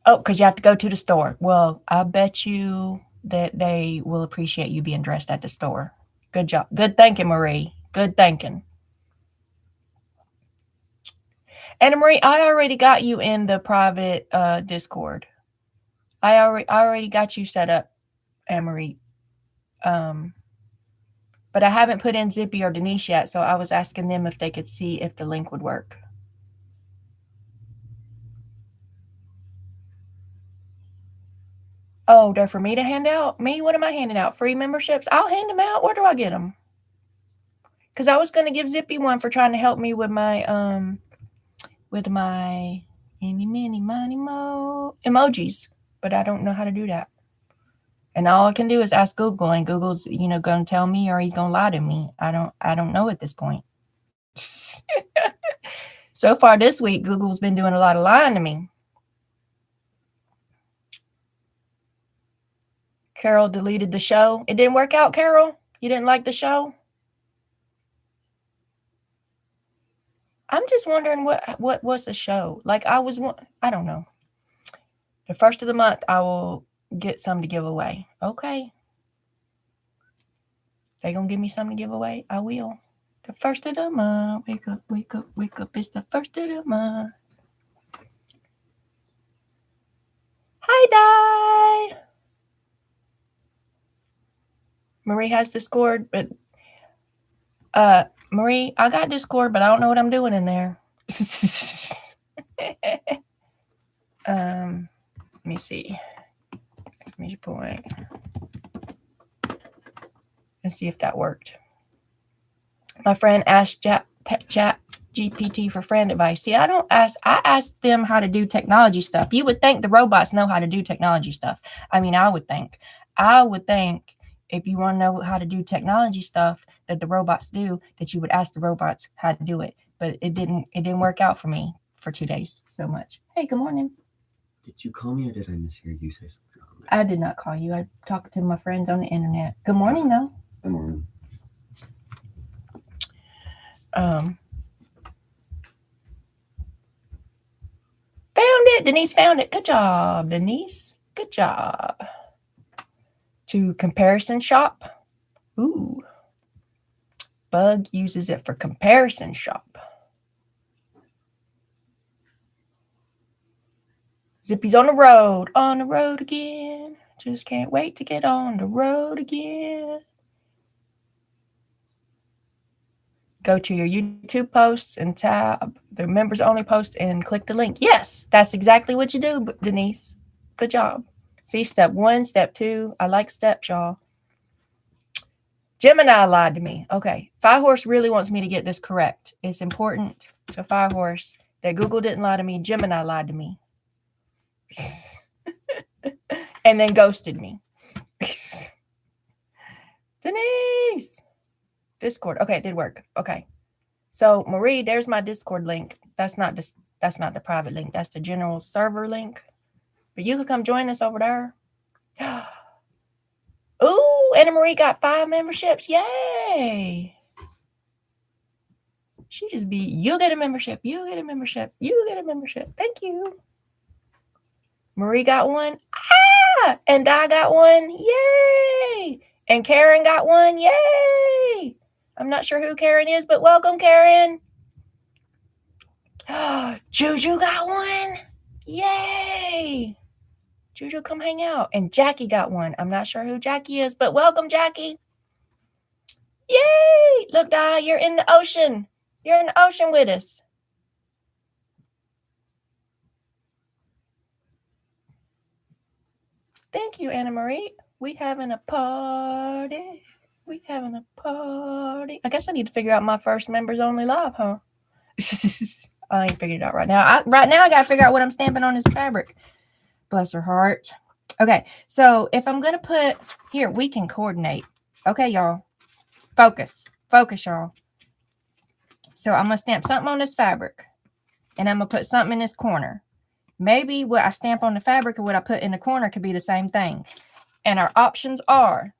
Oh, because you have to go to the store. Well, I bet you that they will appreciate you being dressed at the store. Good job. Good thinking, Marie. Good thinking. Anna Marie, I already got you in the private Discord. I already got you set up, Anna Marie. But I haven't put in Zippy or Denise yet, so I was asking them if they could see if the link would work. Oh, they're for me to hand out? Me? What am I handing out? Free memberships? I'll hand them out. Where do I get them? Because I was going to give Zippy one for trying to help me with my eeny, meeny, miny, mo emojis, but I don't know how to do that. And all I can do is ask Google, and Google's, going to tell me, or he's going to lie to me. I don't know at this point. So far this week, Google's been doing a lot of lying to me. Carol deleted the show. It didn't work out, Carol? You didn't like the show? I'm just wondering what was the show? Like I don't know. The first of the month, I will get some to give away. Okay. They gonna give me something to give away? I will. The first of the month. Wake up, wake up, wake up. It's the first of the month. Hi, Di. Marie has Discord, but Marie, I got Discord, but I don't know what I'm doing in there. Let me see. Exclamation point. Let's see if that worked. My friend asked Chat GPT for friend advice. See, I ask them how to do technology stuff. You would think the robots know how to do technology stuff. I mean, I would think if you want to know how to do technology stuff that the robots do, that you would ask the robots how to do it. But it didn't work out for me for 2 days so much. Hey, good morning. Did you call me or did I mishear you say something? I did not call you. I talked to my friends on the internet. Good morning, though. Good morning. Found it. Denise found it. Good job, Denise. Good job. To comparison shop. Ooh. Bug uses it for comparison shop. Zippy's on the road. On the road again. Just can't wait to get on the road again. Go to your YouTube posts and tab the members only post and click the link. Yes, that's exactly what you do, Denise. Good job. See, step 1, step 2. I like steps, y'all. Gemini lied to me. Okay. Firehorse really wants me to get this correct. It's important to Firehorse that Google didn't lie to me. Gemini lied to me. And then ghosted me. Denise. Discord. Okay, it did work. Okay. So Marie, there's my Discord link. That's not the private link. That's the general server link. But you could come join us over there. Ooh, Anna Marie got 5 memberships. Yay. You get a membership. You get a membership. You get a membership. Thank you. Marie got 1. And I got 1. Yay. And Karen got 1. Yay. I'm not sure who Karen is, but welcome, Karen. Juju got 1. Yay. Juju, come hang out. And Jackie got 1. I'm not sure who Jackie is, but welcome, Jackie. Yay. Look, Di, you're in the ocean. You're in the ocean with us. Thank you, Anna Marie. We having a party. We having a party. I guess I need to figure out my first members only live, huh? I ain't figured it out right now. I got to figure out what I'm stamping on this fabric. Bless her heart. Okay, so if I'm going to put here, we can coordinate. Okay, y'all. Focus, y'all. So I'm going to stamp something on this fabric. And I'm going to put something in this corner. Maybe what I stamp on the fabric and what I put in the corner could be the same thing. And our options are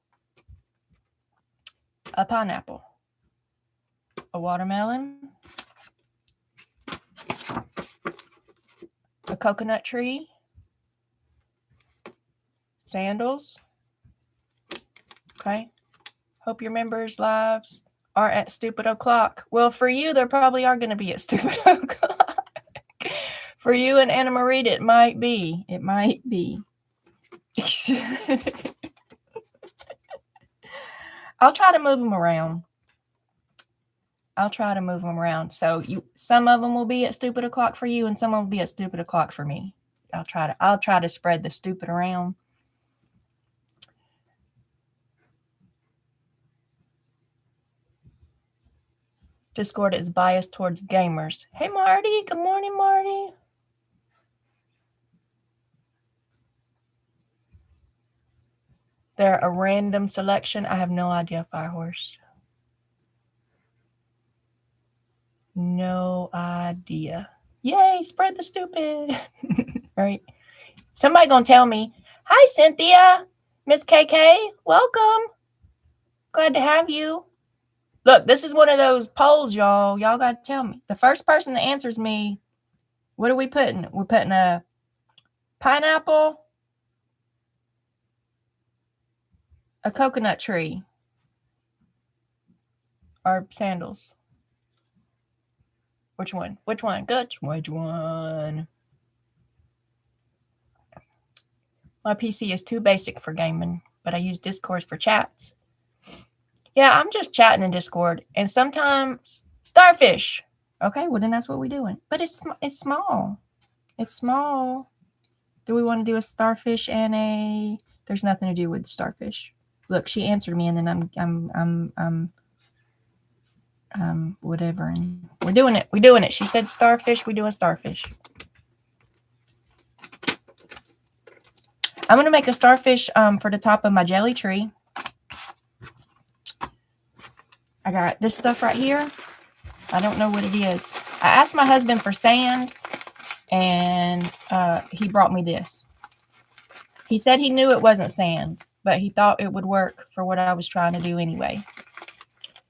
a pineapple, a watermelon, a coconut tree, sandals. Okay. Hope your members' lives are at stupid o'clock. Well, for you, there probably are going to be at stupid o'clock. For you and Anna Marie, it might be. It might be. I'll try to move them around. So some of them will be at stupid o'clock for you, and some will be at stupid o'clock for me. I'll try to spread the stupid around. Discord is biased towards gamers. Hey, Marty. Good morning, Marty. They're a random selection. I have no idea, Firehorse. No idea. Yay, spread the stupid. Right? Somebody gonna tell me, hi, Cynthia. Miss KK, welcome. Glad to have you. Look, this is one of those polls, y'all. Y'all got to tell me. The first person that answers me, what are we putting? We're putting a pineapple, a coconut tree, or sandals. Which one? Good. Which one? My PC is too basic for gaming, but I use Discord for chats. Yeah, I'm just chatting in Discord, and sometimes starfish. Okay, well then that's what we're doing. But it's small. It's small. Do we want to do a starfish and a? There's nothing to do with starfish. Look, she answered me, and then I'm whatever, and we're doing it. We're doing it. She said starfish. We doing starfish. I'm gonna make a starfish for the top of my jelly tree. I got this stuff right here. I don't know what it is. I asked my husband for sand, and he brought me this. He said he knew it wasn't sand, but he thought it would work for what I was trying to do anyway.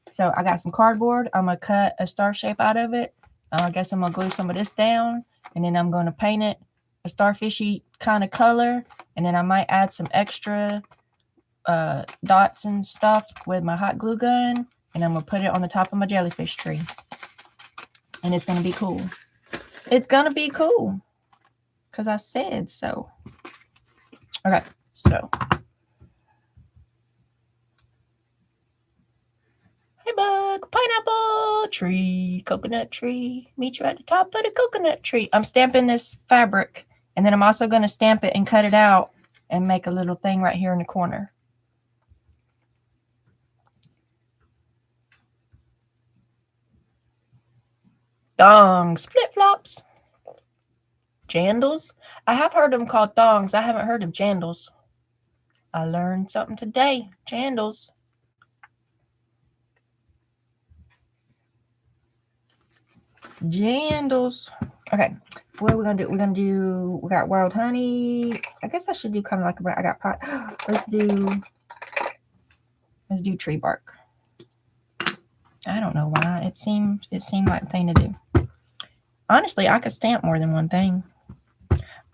So I got some cardboard. I'm going to cut a star shape out of it. I guess I'm going to glue some of this down, and then I'm going to paint it a starfishy kind of color, and then I might add some extra dots and stuff with my hot glue gun, and I'm going to put it on the top of my jellyfish tree. And it's going to be cool. It's going to be cool because I said so. Okay, so. Hey, bug, pineapple tree, coconut tree. Meet you at the top of the coconut tree. I'm stamping this fabric, and then I'm also going to stamp it and cut it out and make a little thing right here in the corner. Thongs, flip-flops, jandals. I have heard them called thongs. I haven't heard of jandals. I learned something today. Jandals. Jandals. Okay, what are we gonna do? We're gonna do. We got wild honey. I guess I should do kind of like I got pot. Let's do tree bark. I don't know why. It seemed like the thing to do. Honestly, I could stamp more than one thing.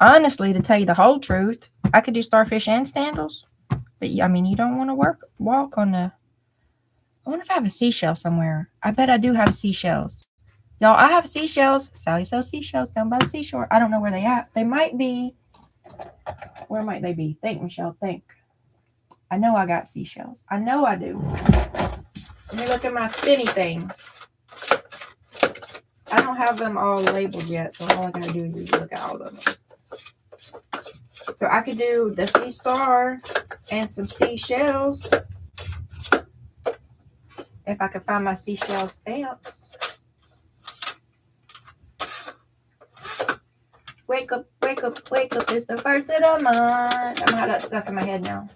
Honestly, to tell you the whole truth, I could do starfish and sandals. But I mean, you don't want to walk on the. I wonder if I have a seashell somewhere. I bet I do have seashells. Y'all, I have seashells. Sally sells seashells down by the seashore. I don't know where they at. They might be. Where might they be? Think, Michelle. Think. I know I got seashells. I know I do. Let me look at my spinny thing. I don't have them all labeled yet, so all I gotta do is look at all of them. So I could do the sea star and some seashells. If I can find my seashell stamps. Wake up, wake up, wake up. It's the first of the month. I'm gonna have that stuck in my head now.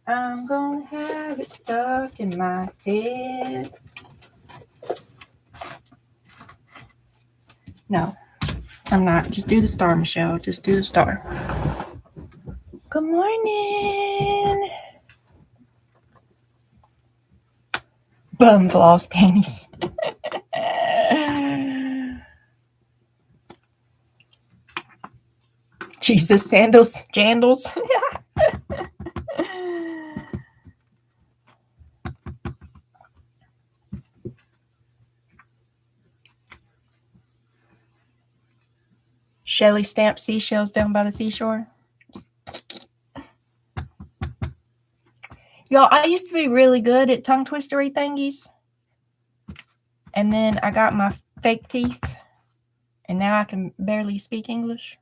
I'm gonna have it stuck in my head. No, I'm not. Just do the star, Michelle. Just do the star. Good morning. Bum floss panties. Jesus, sandals, jandals. Shelly stamped seashells down by the seashore. Y'all, I used to be really good at tongue twistery thingies. And then I got my fake teeth. And now I can barely speak English.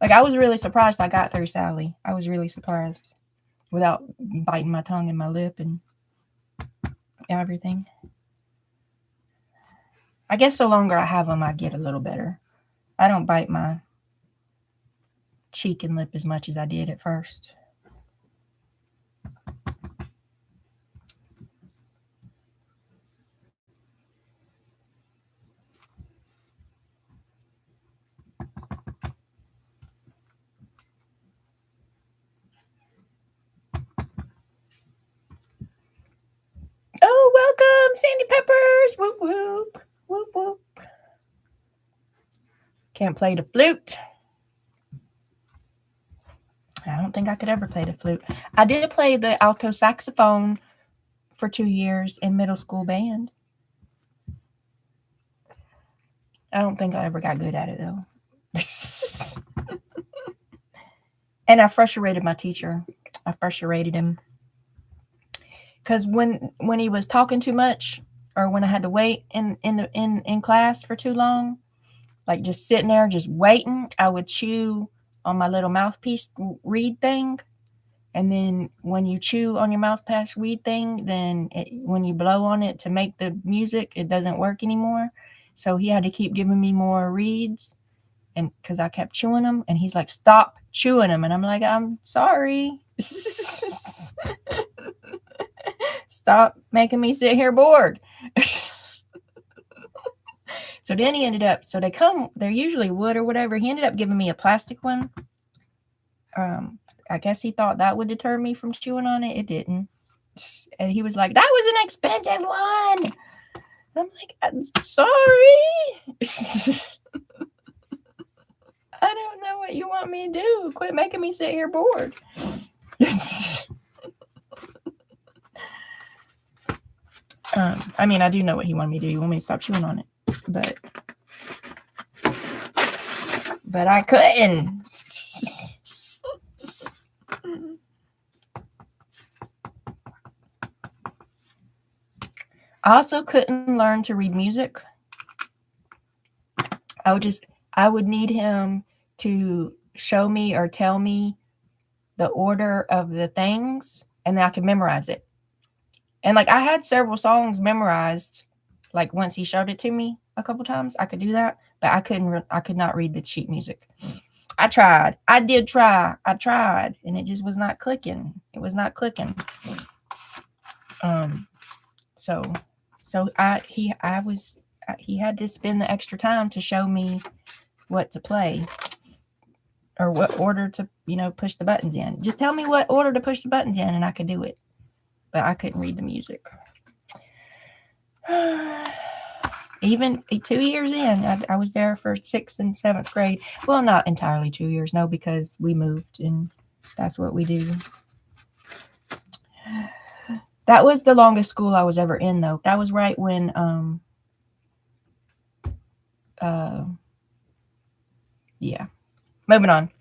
Like, I was really surprised I got through Sally. I was really surprised. Without biting my tongue and my lip and everything. I guess the longer I have them, I get a little better. I don't bite my cheek and lip as much as I did at first. Oh, welcome, Sandy Peppers. Whoop, whoop. Whoop, whoop. Can't play the flute. I don't think I could ever play the flute. I did play the alto saxophone for 2 years in middle school band. I don't think I ever got good at it, though. And I frustrated my teacher. I frustrated him. Because when he was talking too much, or when I had to wait in class for too long, like just sitting there, just waiting, I would chew on my little mouthpiece reed thing, And then when you chew on your mouth pass weed thing, then when you blow on it to make the music, it doesn't work anymore. So he had to keep giving me more reeds, and because I kept chewing them, and he's like, "Stop chewing them," and I'm like, "I'm sorry." Stop making me sit here bored. So then he ended up, so they're usually wood or whatever. He ended up giving me a plastic one. I guess he thought that would deter me from chewing on it. It didn't. And he was like, "That was an expensive one." I'm like, "I'm sorry." I don't know what you want me to do. Quit making me sit here bored. I mean, I do know what he wanted me to do. He wanted me to stop chewing on it. But I couldn't. I also couldn't learn to read music. I would need him to show me or tell me the order of the things, and then I could memorize it. And like I had several songs memorized. Like once he showed it to me a couple times, I could do that, but I could not read the sheet music. I tried. I did try. I tried, and it just was not clicking. It was not clicking. He had to spend the extra time to show me what to play or what order to, push the buttons in. Just tell me what order to push the buttons in and I could do it. But I couldn't read the music. Even 2 years in, I was there for 6th and 7th grade. Well, not entirely 2 years, no, because we moved and that's what we do. That was the longest school I was ever in, though. That was right when, yeah. Moving on.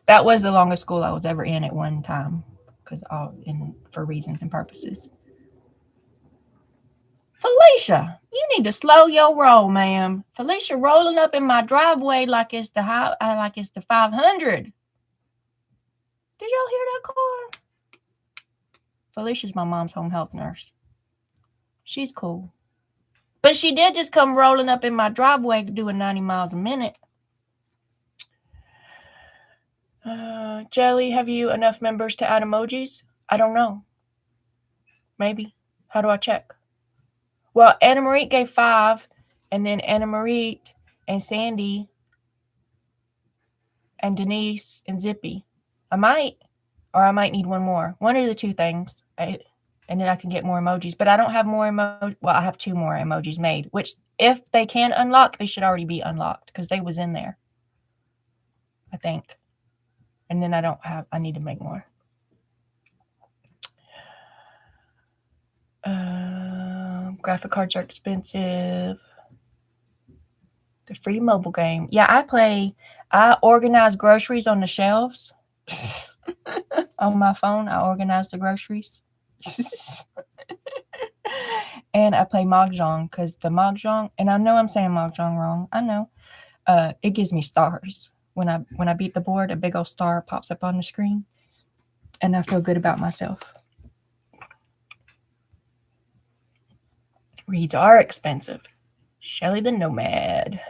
That was the longest school I was ever in at one time, for reasons and purposes. Felicia, you need to slow your roll, ma'am. Felicia rolling up in my driveway like it's the 500. Did y'all hear that car? Felicia's my mom's home health nurse. She's cool. But she did just come rolling up in my driveway doing 90 miles a minute. Jelly, have you enough members to add emojis? I don't know. Maybe. How do I check? Well, Anna Marie gave 5, and then Anna Marie and Sandy and Denise and Zippy. I might need one more. One of the two things. And then I can get more emojis. But I don't have more emojis. Well, I have 2 more emojis made, which if they can unlock, they should already be unlocked because they was in there, I think. And then I need to make more. Graphic cards are expensive. The free mobile game. Yeah, I organize groceries on the shelves. On my phone, I organize the groceries. And I play Mahjong because the Mahjong, and I know I'm saying Mahjong wrong. I know. It gives me stars. When I beat the board, a big old star pops up on the screen. And I feel good about myself. Reads are expensive. Shelly the Nomad.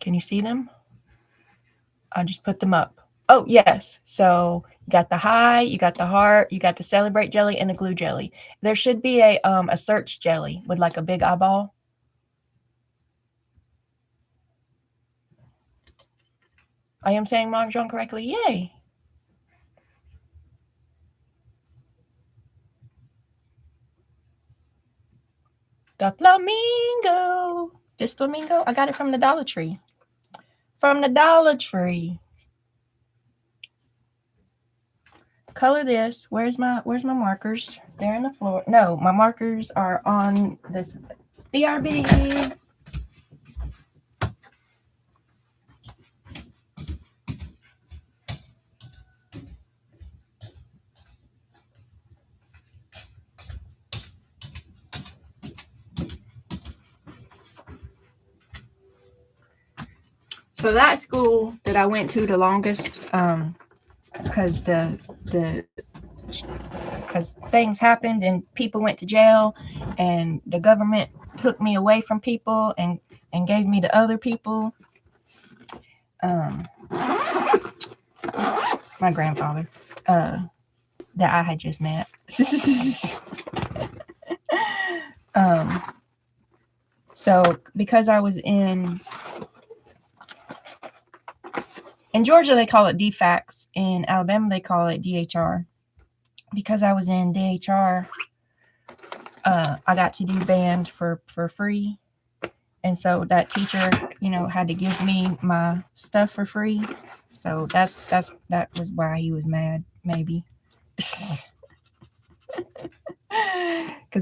Can you see them? I just put them up. Oh, yes. So you got the high, you got the heart, you got the celebrate jelly, and the glue jelly. There should be a search jelly with like a big eyeball. I am saying Mahjong correctly. Yay. The flamingo. This flamingo, I got it from the Dollar Tree. Color this. Where's my markers? They're in the floor. No, my markers are on this BRB. So that school that I went to the longest, because because things happened and people went to jail, and the government took me away from people and gave me to other people. My grandfather, that I had just met. So because I was in Georgia, they call it DFACS. In Alabama, they call it DHR. Because I was in DHR, I got to do band for free. And so that teacher, had to give me my stuff for free. So that was why he was mad, maybe. Because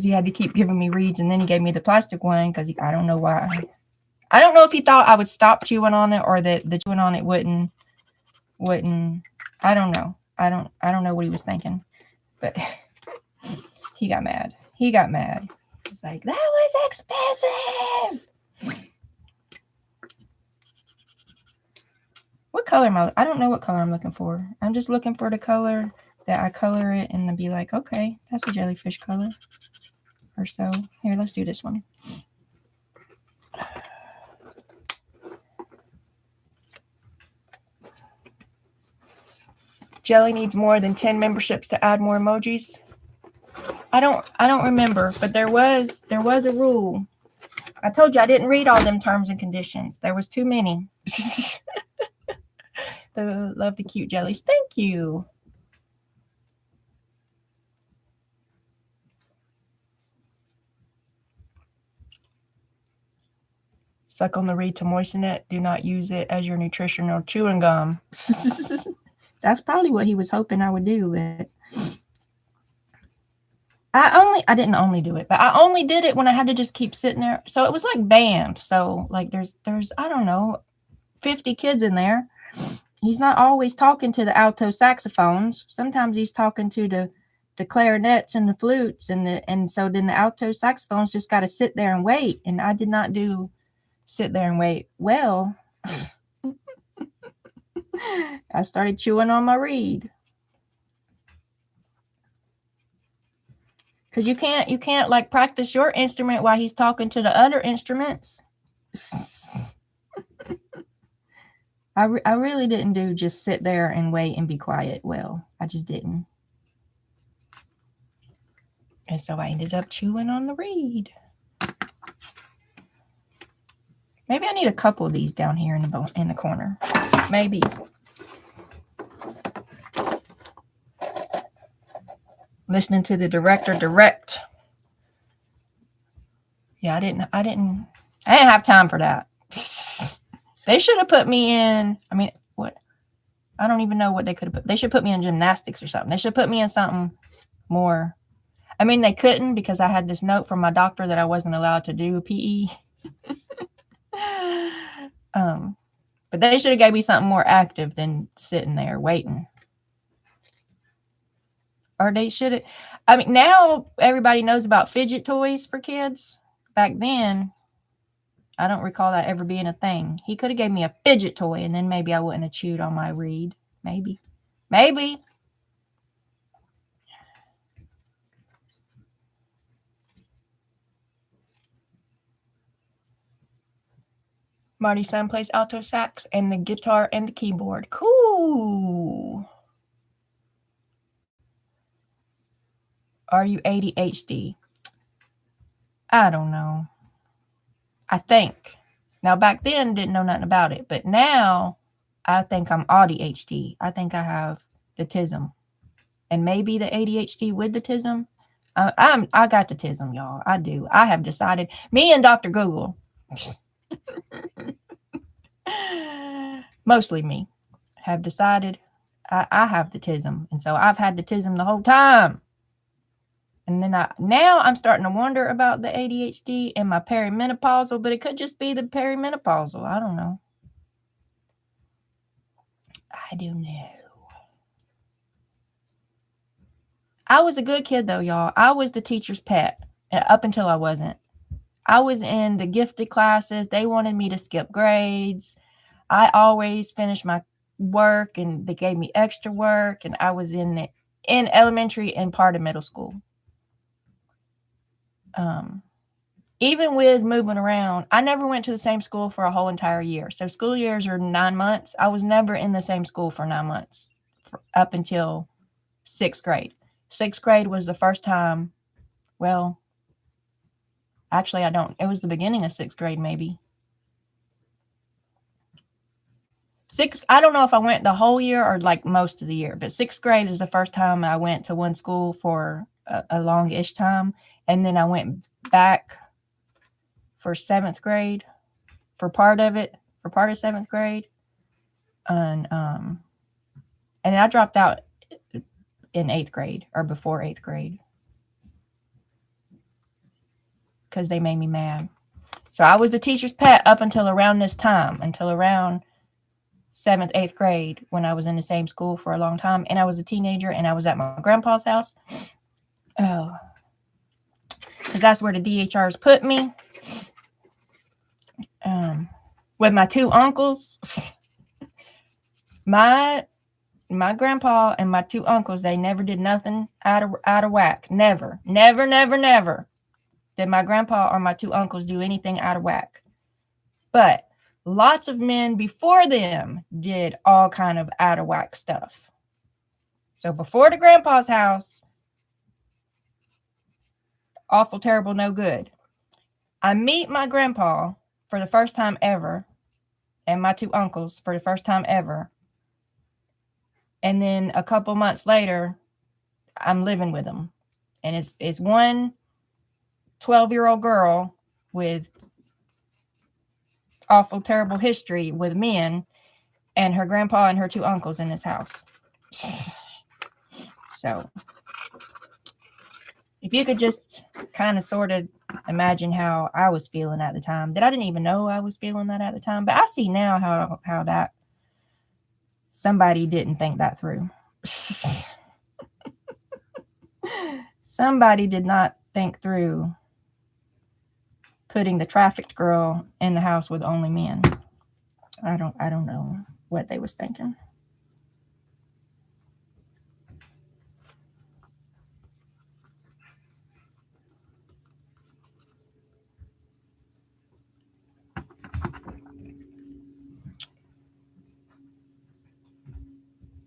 he had to keep giving me reeds, and then he gave me the plastic one because I don't know why. I don't know if he thought I would stop chewing on it or that the chewing on it wouldn't. I don't know. I don't know what he was thinking, but he got mad. He was like, "That was expensive." What color am I don't know what color I'm looking for. I'm just looking for the color that I color it and then be like, okay, that's a jellyfish color or so. Here, let's do this one. Jelly needs more than 10 memberships to add more emojis. I don't remember, but there was a rule. I told you I didn't read all them terms and conditions. There was too many. Love the cute jellies. Thank you. Suck on the reed to moisten it. Do not use it as your nutritional chewing gum. That's probably what he was hoping I would do. But I didn't only do it, but I only did it when I had to just keep sitting there. So it was like band. So like there's I don't know, 50 kids in there. He's not always talking to the alto saxophones. Sometimes he's talking to the clarinets and the flutes, and so then the alto saxophones just got to sit there and wait. And I did not do sit there and wait well. I started chewing on my reed. Because you can't like practice your instrument while he's talking to the other instruments. I really didn't do just sit there and wait and be quiet. Well, I just didn't. And so I ended up chewing on the reed. Maybe I need a couple of these down here in the corner. Maybe. Listening to the director direct. Yeah, I didn't have time for that. They should have put me in, what? I don't even know what they could have put. They should put me in gymnastics or something. They should put me in something more. They couldn't because I had this note from my doctor that I wasn't allowed to do PE. But they should have gave me something more active than sitting there waiting. Or they should have. Now everybody knows about fidget toys for kids. Back then, I don't recall that ever being a thing. He could have gave me a fidget toy, and then maybe I wouldn't have chewed on my reed. Maybe. Marty's son plays alto sax and the guitar and the keyboard. Cool. Are you ADHD? I don't know. I think. Now, back then, didn't know nothing about it. But now, I think I'm ADHD. I think I have the tism. And maybe the ADHD with the tism. I got the tism, y'all. I do. I have decided. Me and Dr. Google. Mostly me. Have decided I have the tism. And so I've had the tism the whole time. And then now I'm starting to wonder about the ADHD and my perimenopausal, but it could just be the perimenopausal. I don't know. I was a good kid though, y'all. I was the teacher's pet up until I wasn't. I was in the gifted classes. They wanted me to skip grades. I always finished my work, and they gave me extra work, and I was in elementary and part of middle school. Even with moving around, I never went to the same school for a whole entire year. So school years are 9 months. I was never in the same school for 9 months up until 6th grade. 6th grade was the first time. Well, actually, I don't. It was the beginning of 6th grade, maybe. I don't know if I went the whole year or like most of the year, but 6th grade is the first time I went to one school for a longish time. And then I went back for 7th grade for part of 7th grade. And I dropped out in 8th grade or before 8th grade because they made me mad. So I was the teacher's pet up until around this time, until around 7th, 8th grade, when I was in the same school for a long time, and I was a teenager, and I was at my grandpa's house. Oh, because that's where the DHRs put me. With my 2 uncles, my grandpa and my 2 uncles, they never did nothing out of whack. Never did my grandpa or my 2 uncles do anything out of whack. But lots of men before them did all kind of out of whack stuff. So before the grandpa's house, awful, terrible, no good. I meet my grandpa for the first time ever, and my 2 uncles for the first time ever. And then a couple months later, I'm living with them. And it's one 12-year-old girl with awful, terrible history with men, and her grandpa and her 2 uncles in this house. So if you could just kind of sort of imagine how I was feeling at the time, that I didn't even know I was feeling that at the time, but I see now how that somebody didn't think that through. Somebody did not think through putting the trafficked girl in the house with only men. I don't know what they was thinking.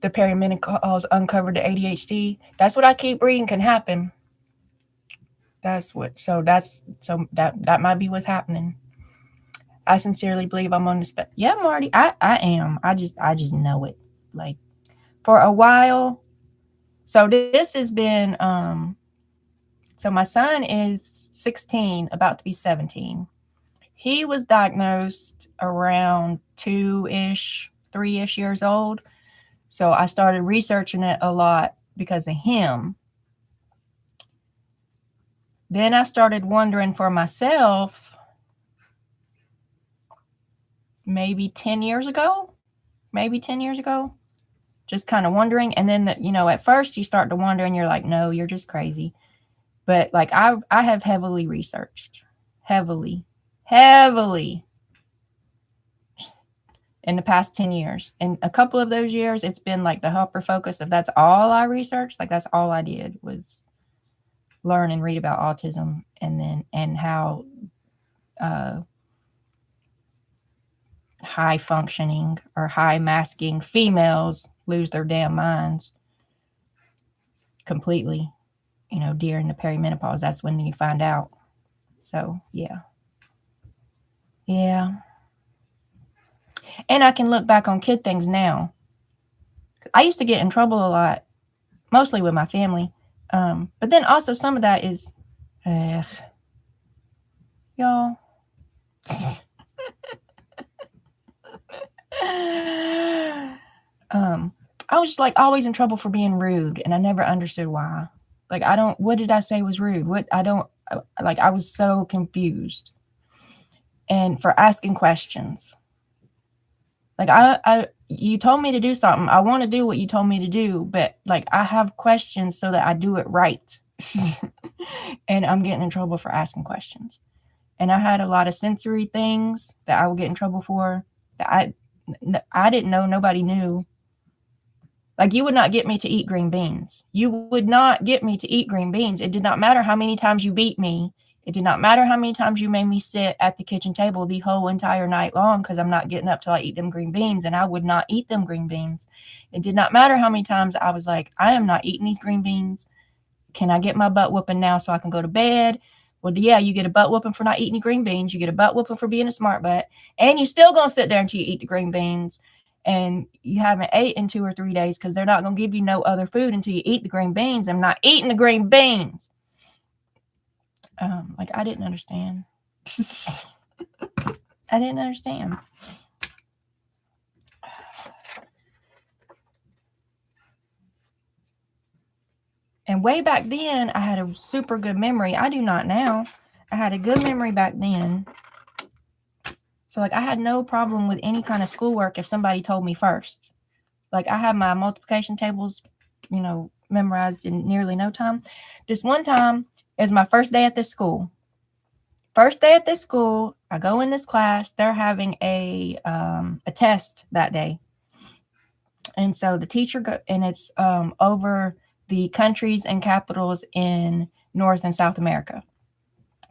The perimenopause uncovered the ADHD. That's what I keep reading can happen. That might be what's happening. I sincerely believe I'm on the spectrum. Yeah, Marty, I am. I just know it. Like, for a while. So this has been, so my son is 16, about to be 17. He was diagnosed around 2-ish, 3-ish years old. So I started researching it a lot because of him. Then I started wondering for myself, maybe 10 years ago, just kind of wondering. And then, at first you start to wonder and you're like, no, you're just crazy. But like I have heavily researched, heavily in the past 10 years. And a couple of those years, it's been like the hyper focus of that's all I researched. Like that's all I did was learn and read about autism and how high functioning or high masking females lose their damn minds completely, during the perimenopause. That's when you find out. So, yeah. And I can look back on kid things now. I used to get in trouble a lot, mostly with my family. But then also some of that is, y'all. I was just like always in trouble for being rude, and I never understood why. Like, what did I say was rude? I was so confused. And for asking questions. Like you told me to do something. I want to do what you told me to do, but like I have questions so that I do it right. And I'm getting in trouble for asking questions. And I had a lot of sensory things that I would get in trouble for that I didn't know. Nobody knew. Like, you would not get me to eat green beans. You would not get me to eat green beans. It did not matter how many times you beat me. It did not matter how many times you made me sit at the kitchen table the whole entire night long, because I'm not getting up till I eat them green beans, and I would not eat them green beans. It did not matter how many times I was like, I am not eating these green beans. Can I get my butt whooping now so I can go to bed? Well, yeah, you get a butt whooping for not eating green beans. You get a butt whooping for being a smart butt. And you still going to sit there until you eat the green beans. And you haven't ate in 2 or 3 days because they're not going to give you no other food until you eat the green beans. I'm not eating the green beans. Like, I didn't understand. I didn't understand. And way back then, I had a super good memory. I do not now. I had a good memory back then. So, like, I had no problem with any kind of schoolwork if somebody told me first. Like, I had my multiplication tables, memorized in nearly no time. This one time is my first day at this school. First day at this school, I go in this class. They're having a test that day. And so the teacher, and it's over the countries and capitals in North and South America.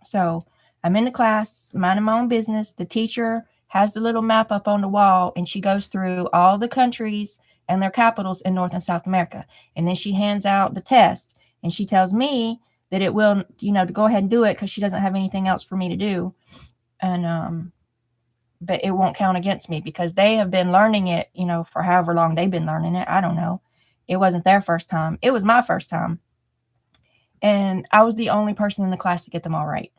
So I'm in the class, minding my own business. The teacher has the little map up on the wall, and she goes through all the countries and their capitals in North and South America. And then she hands out the test, and she tells me that it will, to go ahead and do it because she doesn't have anything else for me to do. And, but it won't count against me because they have been learning it, for however long they've been learning it. I don't know. It wasn't their first time. It was my first time. And I was the only person in the class to get them all right.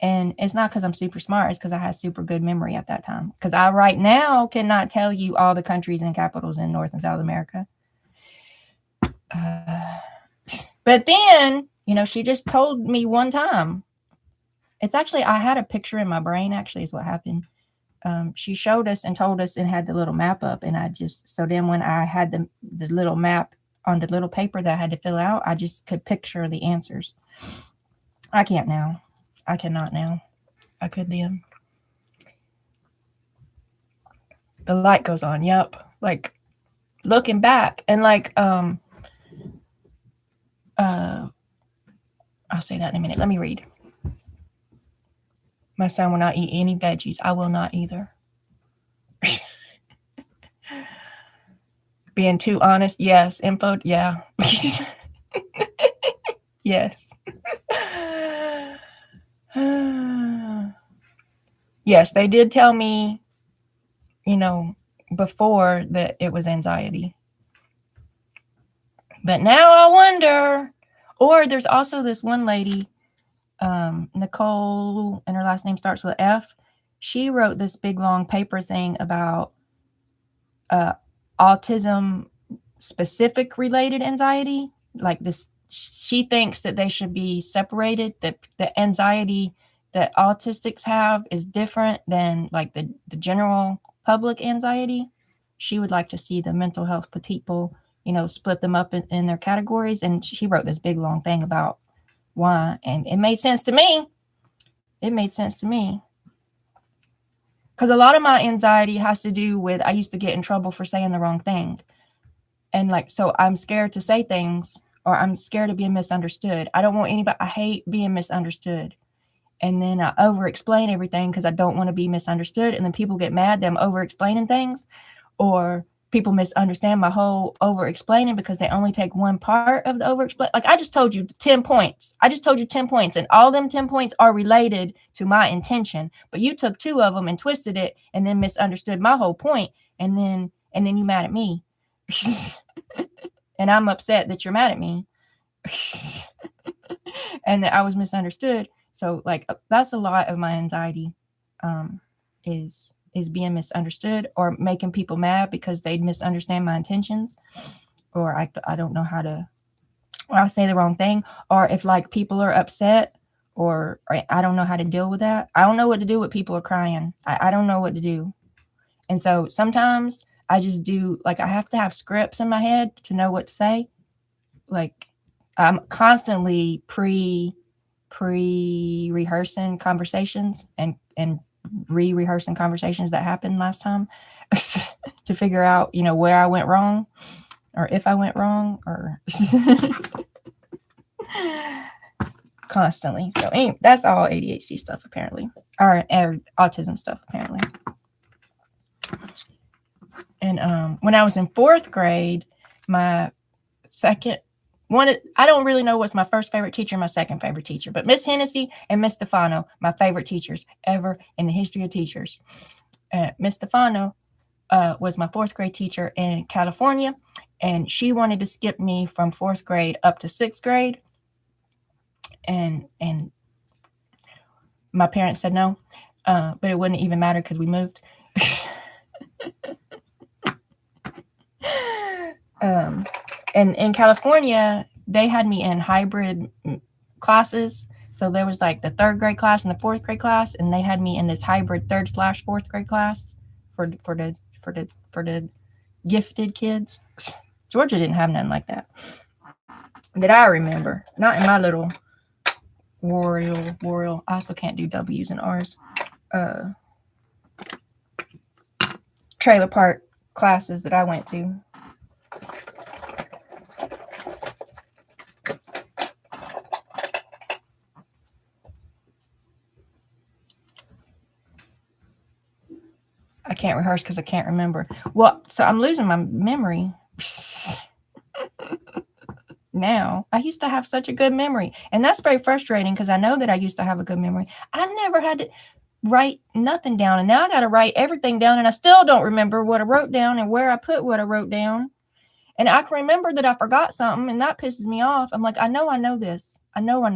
And it's not because I'm super smart. It's because I had super good memory at that time. Because I right now cannot tell you all the countries and capitals in North and South America. But then, she just told me one time. It's actually, I had a picture in my brain, actually, is what happened. She showed us and told us and had the little map up. And so then when I had the little map on the little paper that I had to fill out, I just could picture the answers. I can't now. I cannot now. I could then. The light goes on. Yep. Like, looking back and like, I'll say that in a minute. Let me read. My son will not eat any veggies. I will not either. Being too honest. Yes. Info. Yeah. Yes. Yes, they did tell me, before that it was anxiety. But now I wonder. Or there's also this one lady, Nicole, and her last name starts with F. She wrote this big long paper thing about autism specific related anxiety. Like this, she thinks that they should be separated, that the anxiety that autistics have is different than like the general public anxiety. She would like to see the mental health people, split them up in their categories. And she wrote this big long thing about why. And it made sense to me. It made sense to me. Because a lot of my anxiety has to do with, I used to get in trouble for saying the wrong thing. And like, so I'm scared to say things, or I'm scared of being misunderstood. I don't want anybody, I hate being misunderstood. And then I over-explain everything because I don't want to be misunderstood. And then people get mad that I'm over-explaining things, or people misunderstand my whole over-explaining because they only take one part of the over-explain. Like, I just told you 10 points. And all them 10 points are related to my intention. But you took 2 of them and twisted it and then misunderstood my whole point. And then you mad at me. And I'm upset that you're mad at me. And that I was misunderstood. So like, that's a lot of my anxiety, is being misunderstood or making people mad because they misunderstand my intentions, or I don't know how to, or I say the wrong thing, or if like people are upset, or I don't know how to deal with that. I don't know what to do with people are crying. I don't know what to do. And so sometimes I just do, like, I have to have scripts in my head to know what to say. Like, I'm constantly pre-rehearsing conversations and rehearsing conversations that happened last time to figure out, where I went wrong or if I went wrong or constantly. So anyway, that's all ADHD stuff apparently, or autism stuff apparently. And when I was in 4th grade, my second one, I don't really know what's my first favorite teacher and my second favorite teacher, but Miss Hennessy and Miss Stefano, my favorite teachers ever in the history of teachers. Miss Stefano was my 4th grade teacher in California, and she wanted to skip me from 4th grade up to 6th grade. And my parents said no, but it wouldn't even matter because we moved. And in California, they had me in hybrid classes. So there was like the 3rd grade class and the 4th grade class, and they had me in this hybrid 3rd/4th grade class for the gifted kids. Georgia didn't have nothing like that I remember. Not in my little rural. I also can't do W's and R's. Trailer park classes that I went to. I can't rehearse because I can't remember. Well, so I'm losing my memory now. I used to have such a good memory, and that's very frustrating because I know that I used to have a good memory. I never had to write nothing down, and now I got to write everything down, and I still don't remember what I wrote down and where I put what I wrote down. And I can remember that I forgot something, and that pisses me off. I'm like, I know this. I know,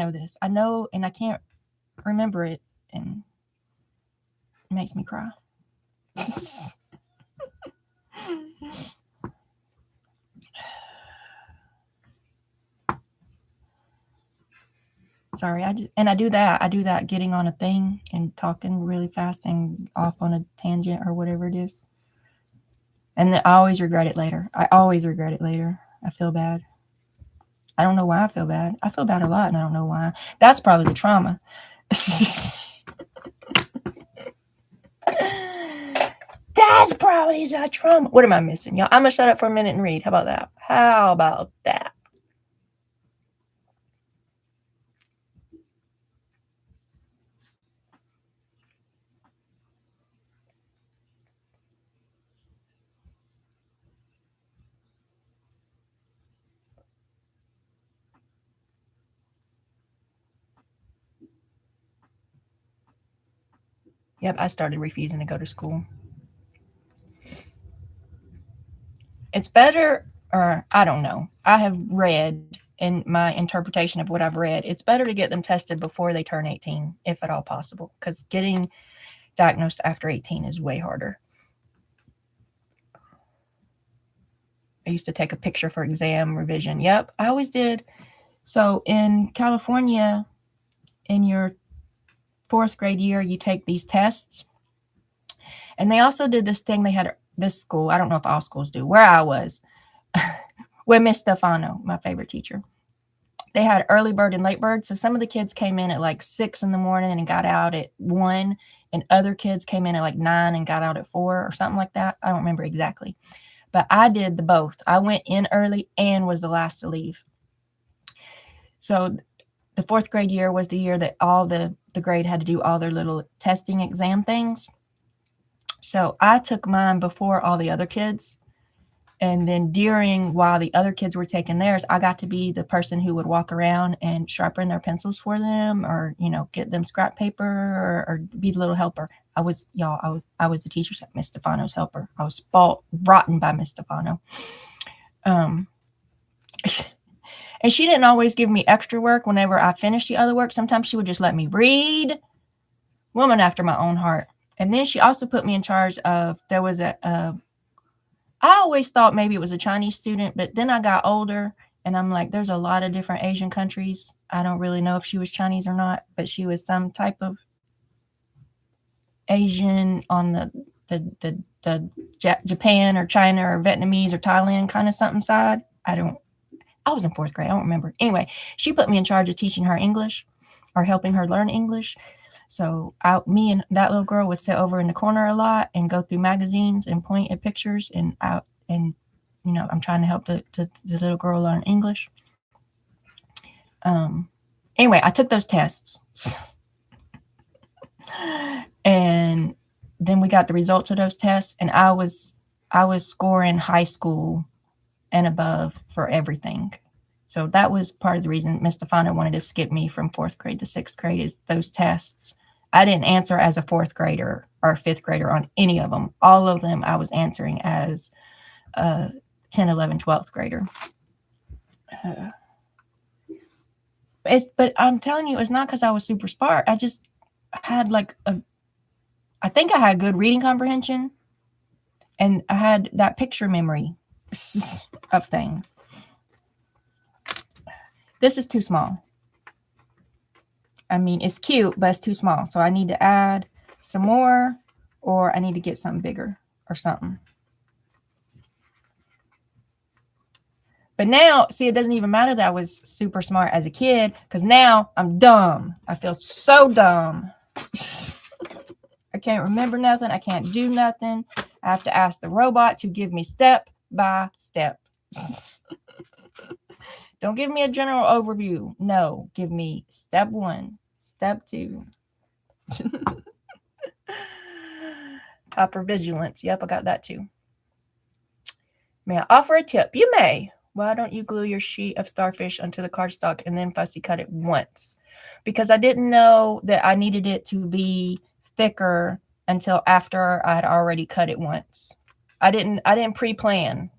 and I can't remember it, and it makes me cry. Sorry, I do that getting on a thing and talking really fast and off on a tangent or whatever it is. And I always regret it later. I feel bad. I don't know why I feel bad. I feel bad a lot, and I don't know why. That's probably the trauma. That's probably the trauma. What am I missing, y'all? I'm going to shut up for a minute and read. How about that? Yep, I started refusing to go to school. It's better, or I don't know. I have read, in my interpretation of what I've read, it's better to get them tested before they turn 18, if at all possible, because getting diagnosed after 18 is way harder. I used to take a picture for exam revision. Yep, I always did. So in California, in your 4th grade year, you take these tests. And they also did this thing. They had this school. I don't know if all schools do. Where I was, with Miss Stefano, my favorite teacher. They had early bird and late bird. So some of the kids came in at like 6 in the morning and got out at 1. And other kids came in at like 9 and got out at 4 or something like that. I don't remember exactly. But I did the both. I went in early and was the last to leave. So the 4th grade year was the year that all the grade had to do all their little testing exam things. So I took mine before all the other kids. And then while the other kids were taking theirs, I got to be the person who would walk around and sharpen their pencils for them, or, get them scrap paper, or be the little helper. I was the teacher, Miss Stefano's helper. I was spoiled rotten by Miss Stefano. And she didn't always give me extra work whenever I finished the other work. Sometimes she would just let me read. Woman after my own heart. And then she also put me in charge of, there was I always thought maybe it was a Chinese student, but then I got older and I'm like, there's a lot of different Asian countries. I don't really know if she was Chinese or not, but she was some type of Asian on the Japan or China or Vietnamese or Thailand kind of something side. I was in 4th grade. I don't remember. Anyway, she put me in charge of teaching her English or helping her learn English. So me and that little girl would sit over in the corner a lot and go through magazines and point at pictures and I'm trying to help the little girl learn English. Anyway, I took those tests and then we got the results of those tests, and I was scoring high school and above for everything. So that was part of the reason Miss Stefano wanted to skip me from 4th grade to 6th grade, is those tests. I didn't answer as a 4th grader or a 5th grader on any of them. All of them I was answering as a 10, 11, 12th grader. But I'm telling you, it's not because I was super smart. I just had I think I had good reading comprehension, and I had that picture memory of things. This is too small. I mean, it's cute, but it's too small. So I need to add some more, or I need to get something bigger or something. But now, see, it doesn't even matter that I was super smart as a kid, because now I'm dumb. I feel so dumb. I can't remember nothing. I can't do nothing. I have to ask the robot to give me step by step. Don't give me a general overview. No, give me step 1, step 2. Hypervigilance. Yep, I got that too. May I offer a tip? You may. Why don't you glue your sheet of starfish onto the cardstock and then fussy cut it once? Because I didn't know that I needed it to be thicker until after I had already cut it once. I didn't pre-plan.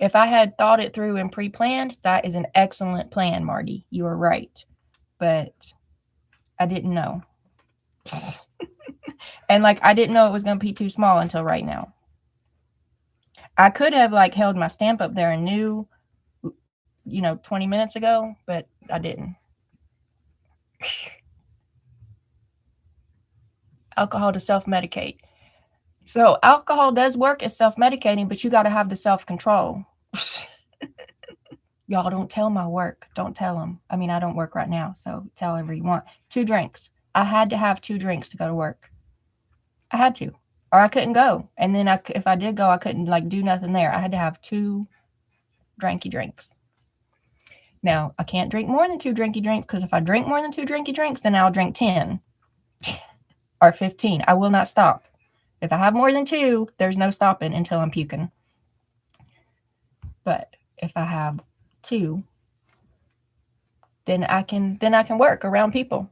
If I had thought it through and pre-planned, that is an excellent plan, Marty. You are right. But I didn't know. And I didn't know it was going to be too small until right now. I could have held my stamp up there and knew, 20 minutes ago, but I didn't. Alcohol to self-medicate. So alcohol does work as self-medicating, but you got to have the self-control. Y'all don't tell my work. Don't tell them. I mean, I don't work right now, so tell whatever you want. 2 drinks. I had to have 2 drinks to go to work. I had to, or I couldn't go. And then if I did go, I couldn't do nothing there. I had to have 2 drinky drinks. Now, I can't drink more than 2 drinky drinks, because if I drink more than 2 drinky drinks, then I'll drink 10 or 15. I will not stop. If I have more than 2, there's no stopping until I'm puking. But if I have 2, then I can work around people.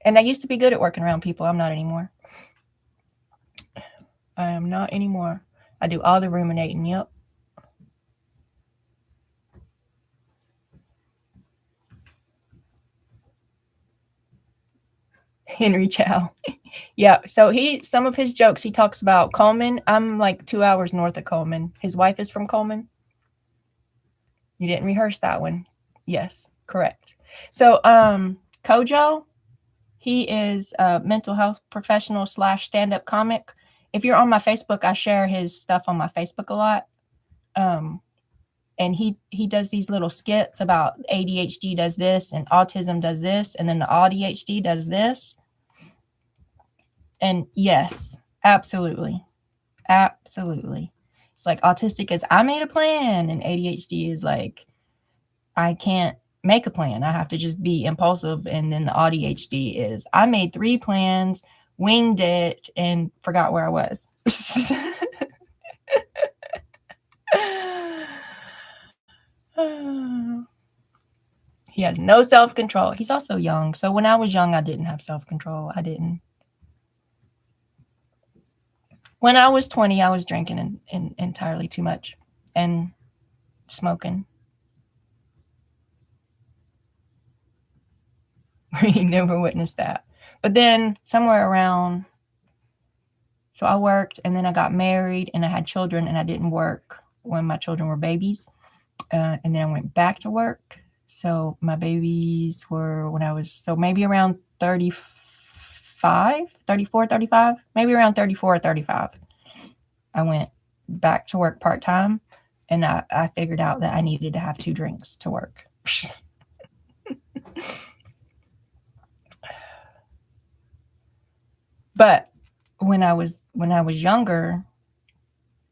And I used to be good at working around people. I'm not anymore. I am not anymore. I do all the ruminating. Yep. Henry Chow. Yeah. So some of his jokes, he talks about Coleman. I'm 2 hours north of Coleman. His wife is from Coleman. You didn't rehearse that one. Yes, correct. So Kojo, he is a mental health professional / stand-up comic. If you're on my Facebook, I share his stuff on my Facebook a lot. And he does these little skits about ADHD does this and autism does this, and then the ADHD does this. And yes, absolutely. Absolutely. It's autistic is I made a plan, and ADHD is I can't make a plan. I have to just be impulsive. And then the ADHD is I made 3 plans, winged it, and forgot where I was. He has no self-control. He's also young. So when I was young, I didn't have self-control. I didn't. When I was 20, I was drinking entirely too much and smoking. We never witnessed that. But then somewhere around, so I worked, and then I got married, and I had children, and I didn't work when my children were babies. And then I went back to work. So my babies were when I was, so maybe around 34, 35, maybe around 34 or 35. I went back to work part-time, and I figured out that I needed to have 2 drinks to work. But when I was younger,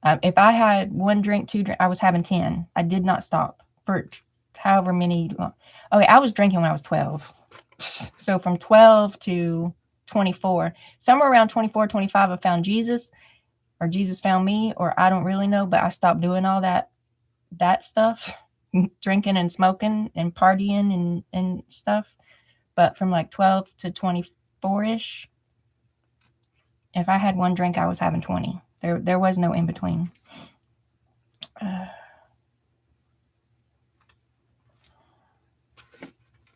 if I had one drink, two drink, I was having 10. I did not stop for however many long. Okay, I was drinking when I was 12. So from 12 to 24, somewhere around 24, 25, I found Jesus, or Jesus found me, or I don't really know, but I stopped doing all that stuff, drinking and smoking and partying and stuff. But from like 12 to 24-ish, if I had one drink, I was having 20. There was no in between. And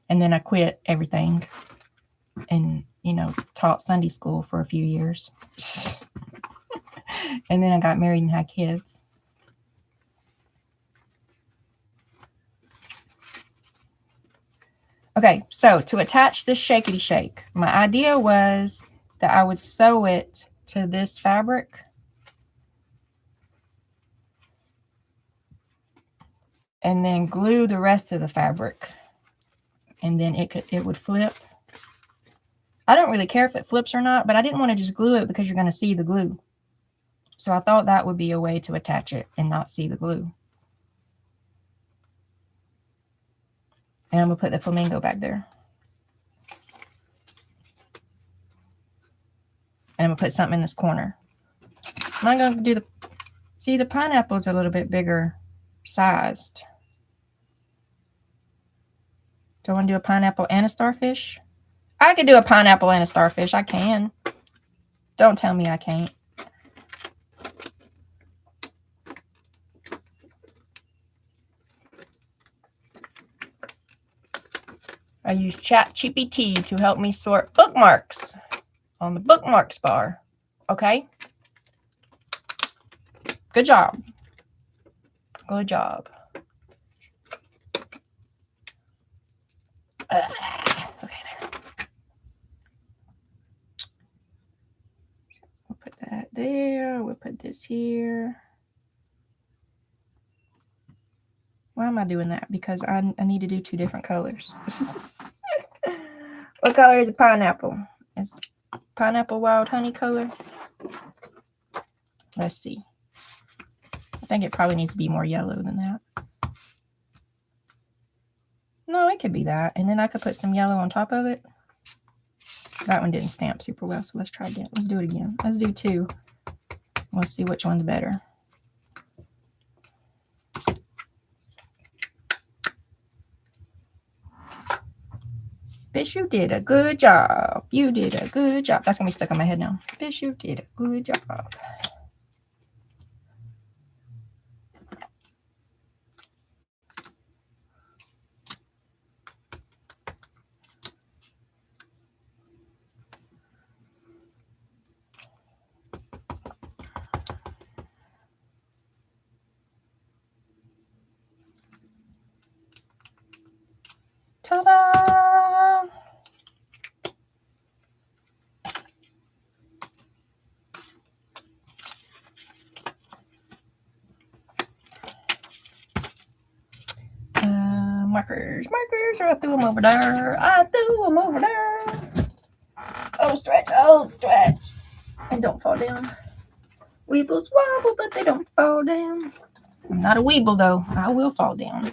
then I quit everything and, taught Sunday school for a few years. And then I got married and had kids. Okay, so to attach this shakety shake, my idea was that I would sew it to this fabric. And then glue the rest of the fabric. And then it would flip. I don't really care if it flips or not, but I didn't want to just glue it because you're going to see the glue. So I thought that would be a way to attach it and not see the glue. And I'm going to put the flamingo back there. And I'm going to put something in this corner. I'm going to do the pineapple's a little bit bigger sized. Do I want to do a pineapple and a starfish? I could do a pineapple and a starfish. I can. Don't tell me I can't. I use ChatGPT to help me sort bookmarks on the bookmarks bar. Okay? Good job. Good job. Okay, there. We'll put that there. We'll put this here. Why am I doing that? Because I need to do two different colors. What color is a pineapple? Is pineapple wild honey color? Let's see. I think it probably needs to be more yellow than that. No, it could be that. And then I could put some yellow on top of it. That one didn't stamp super well, so let's try again. Let's do it again. Let's do two. We'll see which one's better. Bitch, you did a good job. You did a good job. That's going to be stuck on my head now. Bitch, you did a good job. Ta-da! Markers. Or I threw them over there. Oh, stretch. And don't fall down. Weebles wobble, but they don't fall down. I'm not a weeble, though. I will fall down.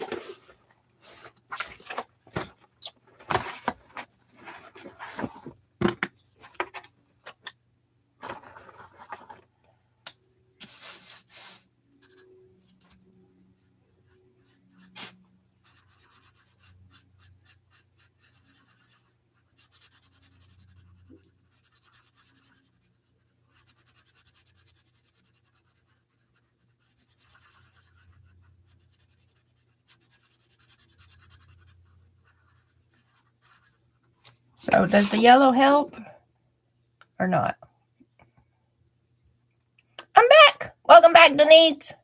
So does the yellow help or not? I'm back. Welcome back, Denise.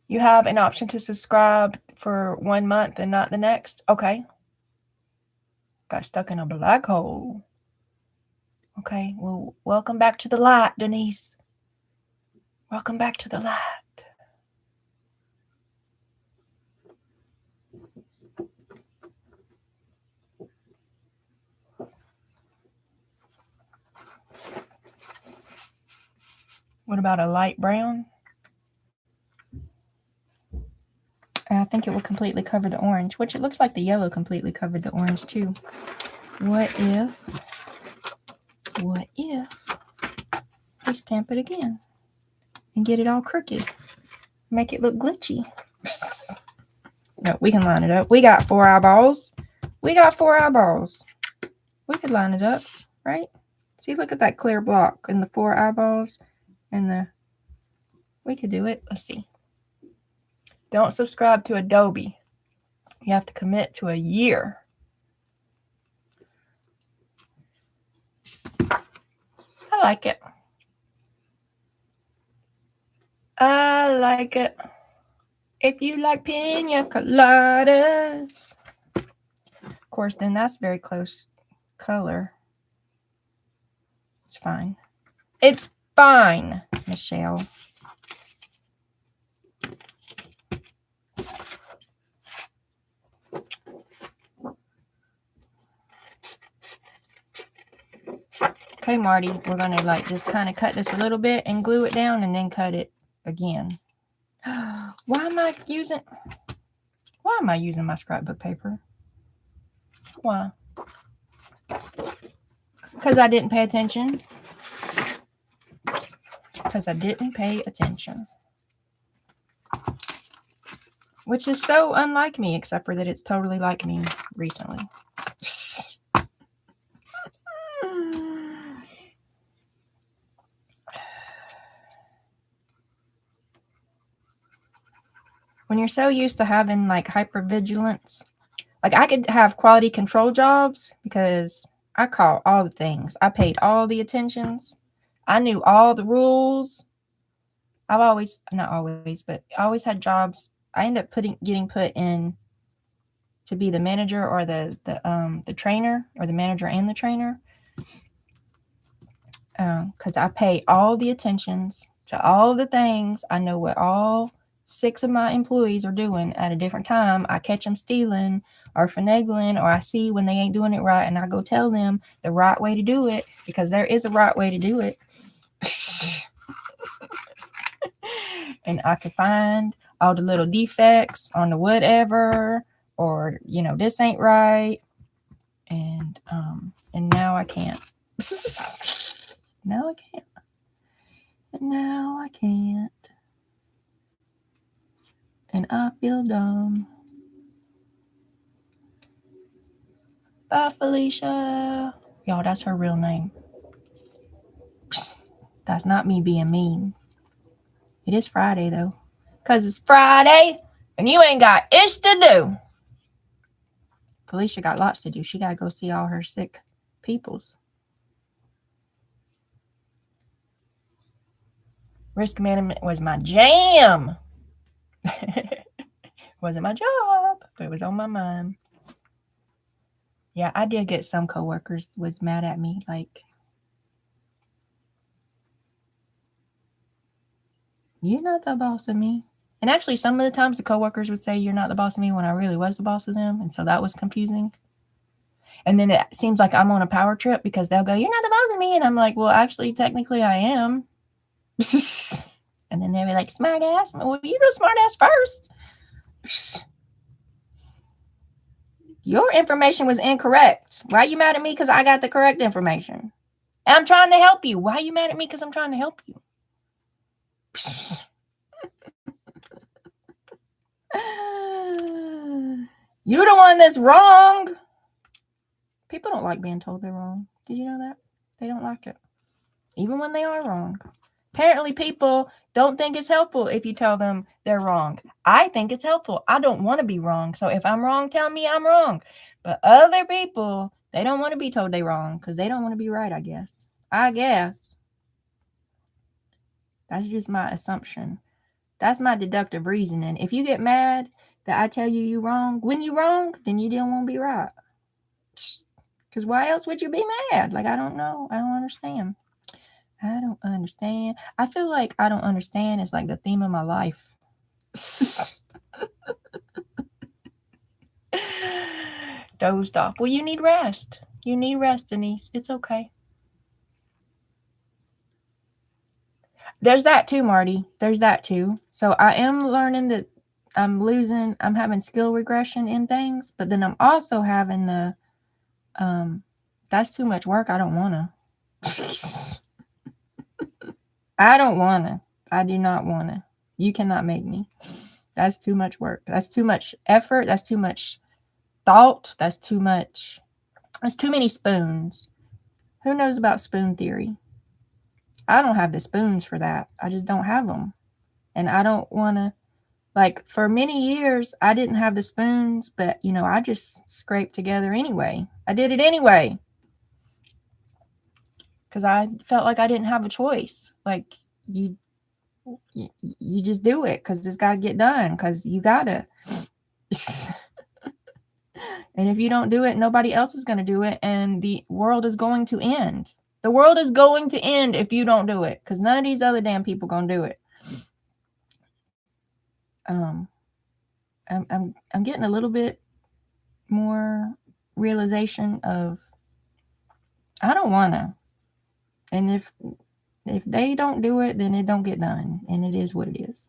You have an option to subscribe for 1 month and not the next. Okay. Got stuck in a black hole. Okay. Well, welcome back to the light, Denise. Welcome back to the light. about a light brown? And I think it will completely cover the orange, which it looks like the yellow completely covered the orange too. What if we stamp it again and get it all crooked? Make it look glitchy. No, we can line it up. We got 4 eyeballs. We could line it up, right? See, look at that clear block and the 4 eyeballs and we could do it. Let's see. Don't subscribe to Adobe. You have to commit to a year. I like it. If you like pina coladas. Of course, then that's very close color. It's fine. It's fine, Michelle. Okay, Marty, we're going to just kind of cut this a little bit and glue it down and then cut it again. Why am I using my scrapbook paper? Why? Because I didn't pay attention. Which is so unlike me, except for that it's totally like me recently. When you're so used to having hypervigilance, I could have quality control jobs because I caught all the things. I paid all the attentions. I knew all the rules. I always had jobs. I ended up getting put in to be the manager or the trainer, or the manager and the trainer. Because I pay all the attentions to all the things. I know what all 6 of my employees are doing at a different time. I catch them stealing or finagling, or I see when they ain't doing it right, and I go tell them the right way to do it, because there is a right way to do it. And I could find all the little defects on the whatever, or this ain't right, and now I can't. Now I can't. And I feel dumb. Bye, Felicia. Y'all, that's her real name. That's not me being mean. It is Friday, though. Because it's Friday, and you ain't got ish to do. Felicia got lots to do. She got to go see all her sick peoples. Risk management was my jam. Wasn't my job, but it was on my mind. Yeah, I did get some coworkers was mad at me, you're not the boss of me. And actually, some of the times the coworkers would say you're not the boss of me when I really was the boss of them, and so that was confusing. And then it seems like I'm on a power trip because they'll go, "You're not the boss of me," and I'm like, "Well, actually, technically, I am." And then they'll be like, "Smart ass." Well, you're a smart ass first. Your information was incorrect. Why are you mad at me? Because I got the correct information. And I'm trying to help you. Why are you mad at me? Because I'm trying to help you. You're the one that's wrong. People don't like being told they're wrong. Did you know that? They don't like it. Even when they are wrong. Apparently, people don't think it's helpful if you tell them they're wrong. I think it's helpful. I don't want to be wrong. So if I'm wrong, tell me I'm wrong. But other people, they don't want to be told they're wrong because they don't want to be right, I guess. That's just my assumption. That's my deductive reasoning. If you get mad that I tell you you're wrong, when you're wrong, then you don't want to be right. Because why else would you be mad? I don't know. I don't understand. I feel like I don't understand is the theme of my life. Dozed off. Well, you need rest. You need rest, Denise. It's okay. There's that too, Marty. There's that too. So I am learning that I'm having skill regression in things, but then I'm also having the, that's too much work. I don't want to. I don't want to. I do not want to. You cannot make me. That's too much work. That's too much effort. That's too much thought. That's too many spoons. Who knows about spoon theory? I don't have the spoons for that. I just don't have them. And I don't want to, like, for many years, I didn't have the spoons, but, I just scraped together anyway. I did it anyway. Because I felt like I didn't have a choice. Like, you just do it because it's got to get done because you got to. And if you don't do it, nobody else is going to do it. And the world is going to end. The world is going to end if you don't do it because none of these other damn people going to do it. I'm getting a little bit more realization of I don't want to. And if they don't do it, then it don't get done. And it is what it is.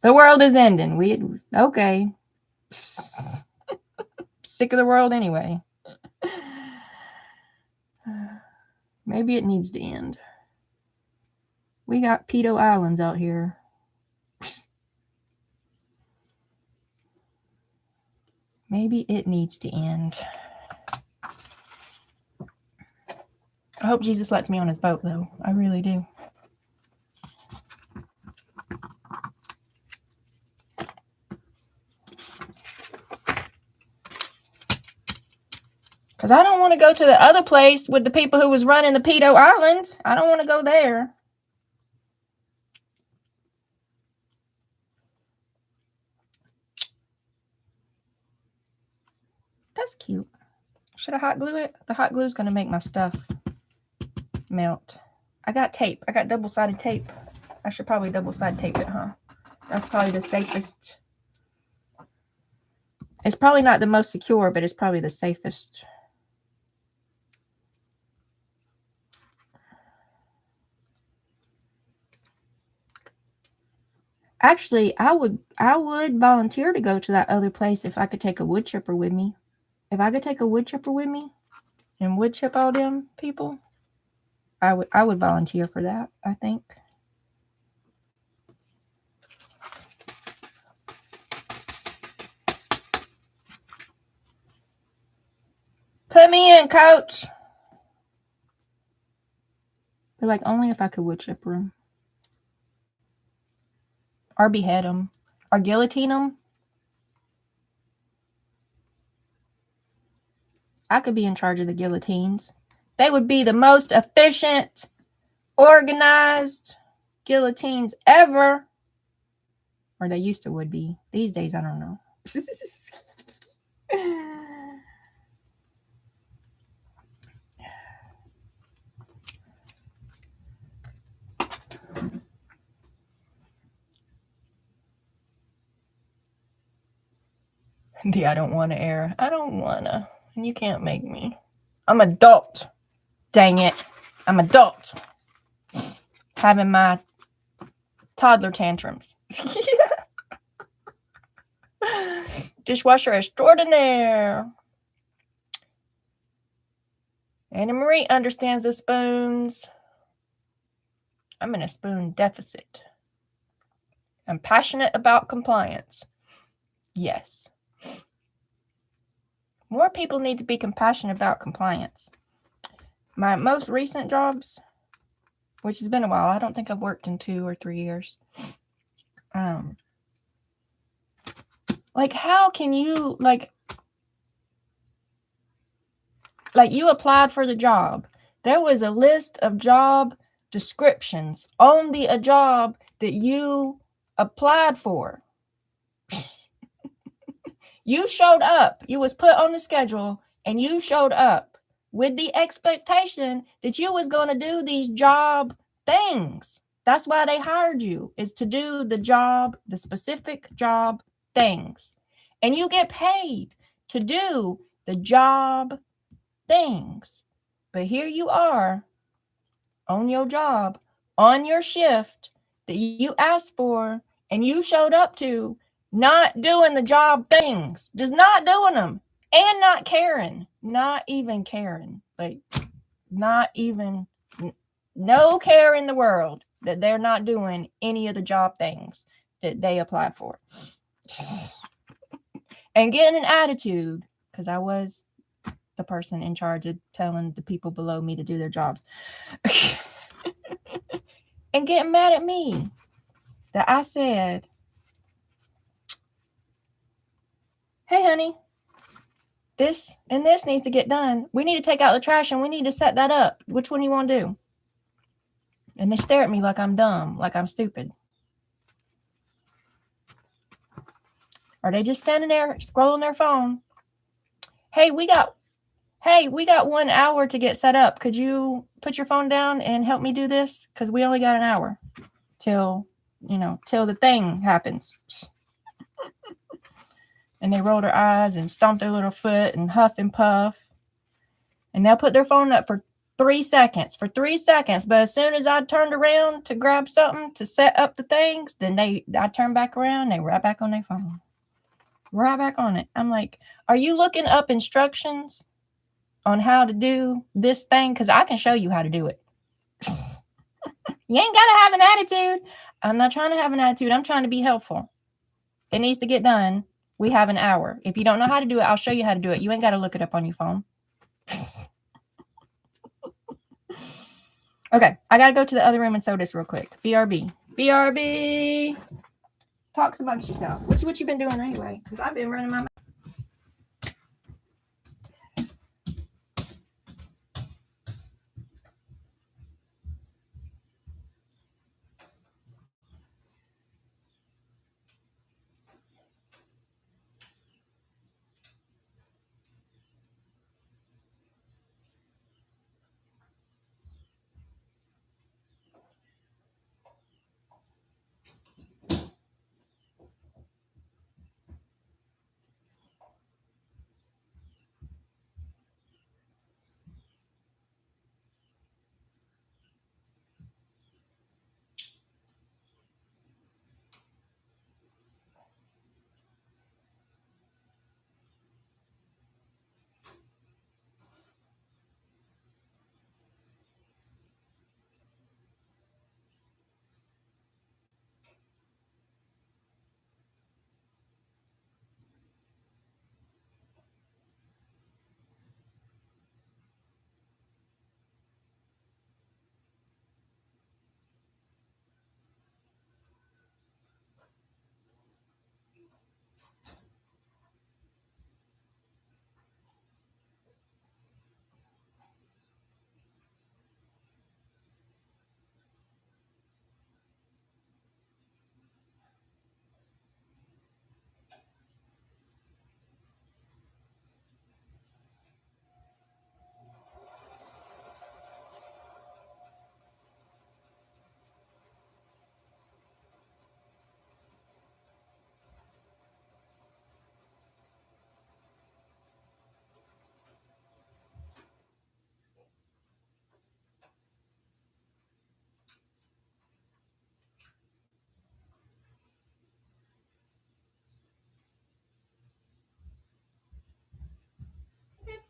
The world is ending. Okay. Sick of the world anyway. Maybe it needs to end. We got pedo islands out here. Maybe it needs to end. I hope Jesus lets me on his boat, though. I really do. Because I don't want to go to the other place with the people who was running the pedo island. I don't want to go there. That's cute. Should I hot glue it? The hot glue is going to make my stuff melt. I got tape. I got double-sided tape. I should probably double-sided tape it, huh? That's probably the safest. It's probably not the most secure, but it's probably the safest. Actually, I would volunteer to go to that other place if I could take a wood chipper with me. If I could take a wood chipper with me and wood chip all them people, I would volunteer for that, I think. Put me in, coach. But like only if I could wood chipper them. Or behead them. Or guillotine them. I could be in charge of the guillotines. They would be the most efficient, organized guillotines ever. Or they used to would be. These days, I don't know. I don't want to air. I don't want to. And you can't make me. I'm adult. Dang it. I'm adult. Having my toddler tantrums. Dishwasher extraordinaire. Anna Marie understands the spoons. I'm in a spoon deficit. I'm passionate about compliance. Yes. More people need to be compassionate about compliance. My most recent jobs, which has been a while, I don't think I've worked in 2 or 3 years. Like, how can you, like you applied for the job. There was a list of job descriptions on the job that you applied for. You showed up. You was put on the schedule and you showed up with the expectation that you was going to do these job things. That's why they hired you, is to do the job, the specific job things. And you get paid to do the job things. But here you are on your job, on your shift that you asked for and you showed up to, not doing the job things, just not doing them, and not caring, not even caring, like not even, no care in the world that they're not doing any of the job things that they applied for. And getting an attitude, because I was the person in charge of telling the people below me to do their jobs. And getting mad at me that I said, hey, honey, this and this needs to get done. We need to take out the trash and we need to set that up. Which one do you want to do? And they stare at me like I'm dumb, like I'm stupid. Are they just standing there scrolling their phone? Hey, we got 1 hour to get set up. Could you put your phone down and help me do this? Because we only got an hour till the thing happens. And they roll their eyes and stomp their little foot and huff and puff. And they'll put their phone up for 3 seconds. But as soon as I turned around to grab something to set up the things, then I turn back around, they right back on their phone. Right back on it. I'm like, are you looking up instructions on how to do this thing? Because I can show you how to do it. You ain't got to have an attitude. I'm not trying to have an attitude. I'm trying to be helpful. It needs to get done. We have an hour. If you don't know how to do it, I'll show you how to do it. You ain't got to look it up on your phone. Okay, I got to go to the other room and sew this real quick. BRB. BRB. Talks amongst yourself. What you been doing anyway? Because I've been running my mouth.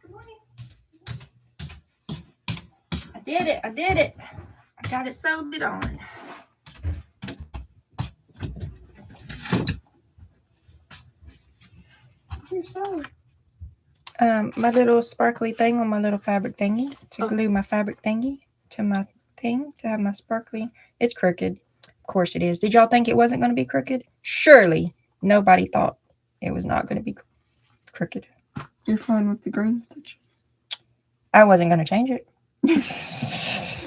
Good morning. I did it. I got it sewed it on. You're sewed. My little sparkly thing on my little fabric thingy to glue my fabric thingy to my thing to have my sparkly. It's crooked. Of course it is. Did y'all think it wasn't going to be crooked? Surely nobody thought it was not going to be crooked. You're fine with the green stitch? I wasn't going to change it.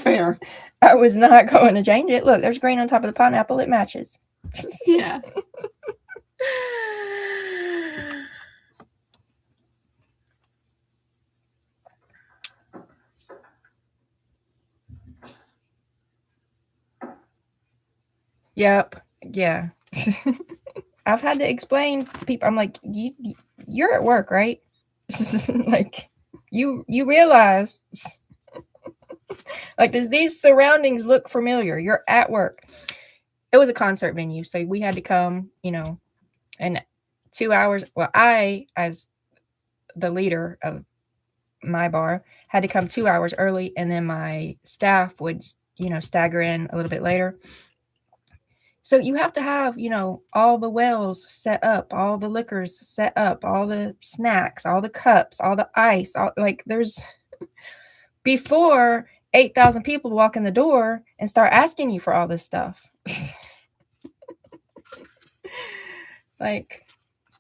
Fair. I was not going to change it. Look, there's green on top of the pineapple. It matches. Yeah. Yep. Yeah. I've had to explain to people. I'm like, you're at work, right? Like, you realize Like, does these surroundings look familiar? You're at work. It was a concert venue, so we had to come, and 2 hours. Well, I, as the leader of my bar, had to come 2 hours early, and then my staff would, stagger in a little bit later. So you have to have, all the wells set up, all the liquors set up, all the snacks, all the cups, all the ice, there's before 8,000 people walk in the door and start asking you for all this stuff. Like,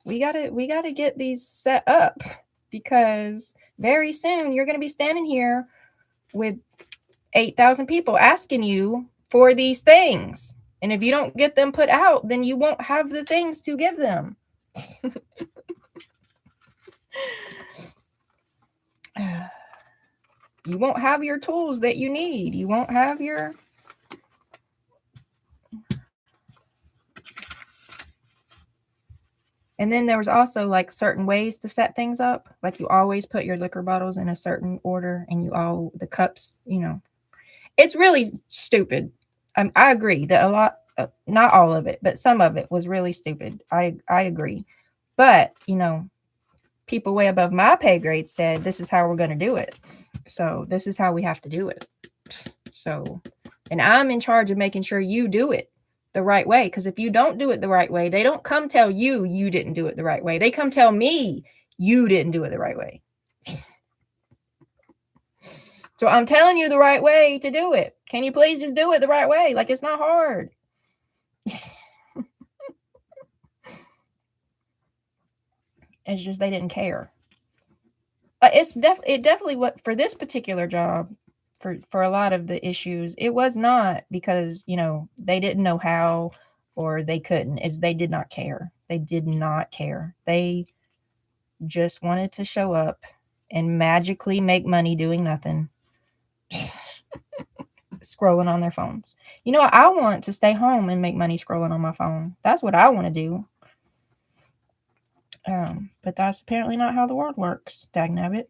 we gotta get these set up, because very soon you're gonna be standing here with 8,000 people asking you for these things. And if you don't get them put out, then you won't have the things to give them. You won't have your tools that you need. You won't have your... And then there was also like certain ways to set things up. Like, you always put your liquor bottles in a certain order, and the cups, it's really stupid. I agree that a lot, not all of it, but some of it was really stupid. I agree. But, people way above my pay grade said, this is how we're going to do it. So this is how we have to do it. So, and I'm in charge of making sure you do it the right way. Because if you don't do it the right way, they don't come tell you didn't do it the right way. They come tell me you didn't do it the right way. So I'm telling you the right way to do it. Can you please just do it the right way? Like, it's not hard. It's just they didn't care. It definitely what for this particular job, for a lot of the issues, it was not because they didn't know how or they couldn't. They did not care. They did not care. They just wanted to show up and magically make money doing nothing. Scrolling on their phones. I want to stay home and make money scrolling on my phone. That's what I want to do. But that's apparently not how the world works. Dagnabbit.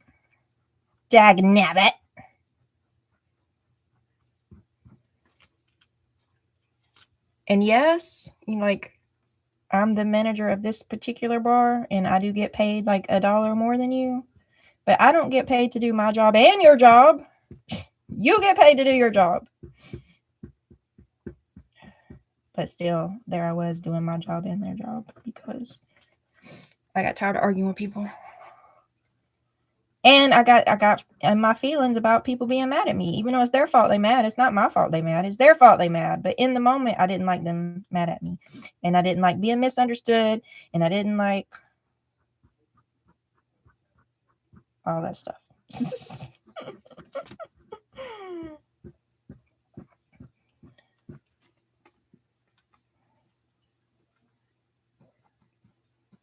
And yes, I'm the manager of this particular bar, and I do get paid like $1 more than you, but I don't get paid to do my job and your job. You get paid to do your job. But still, there I was doing my job and their job because I got tired of arguing with people. And I got my feelings about people being mad at me, even though it's their fault they mad. It's not my fault they mad. It's their fault they mad. But in the moment, I didn't like them mad at me. And I didn't like being misunderstood. And I didn't like all that stuff.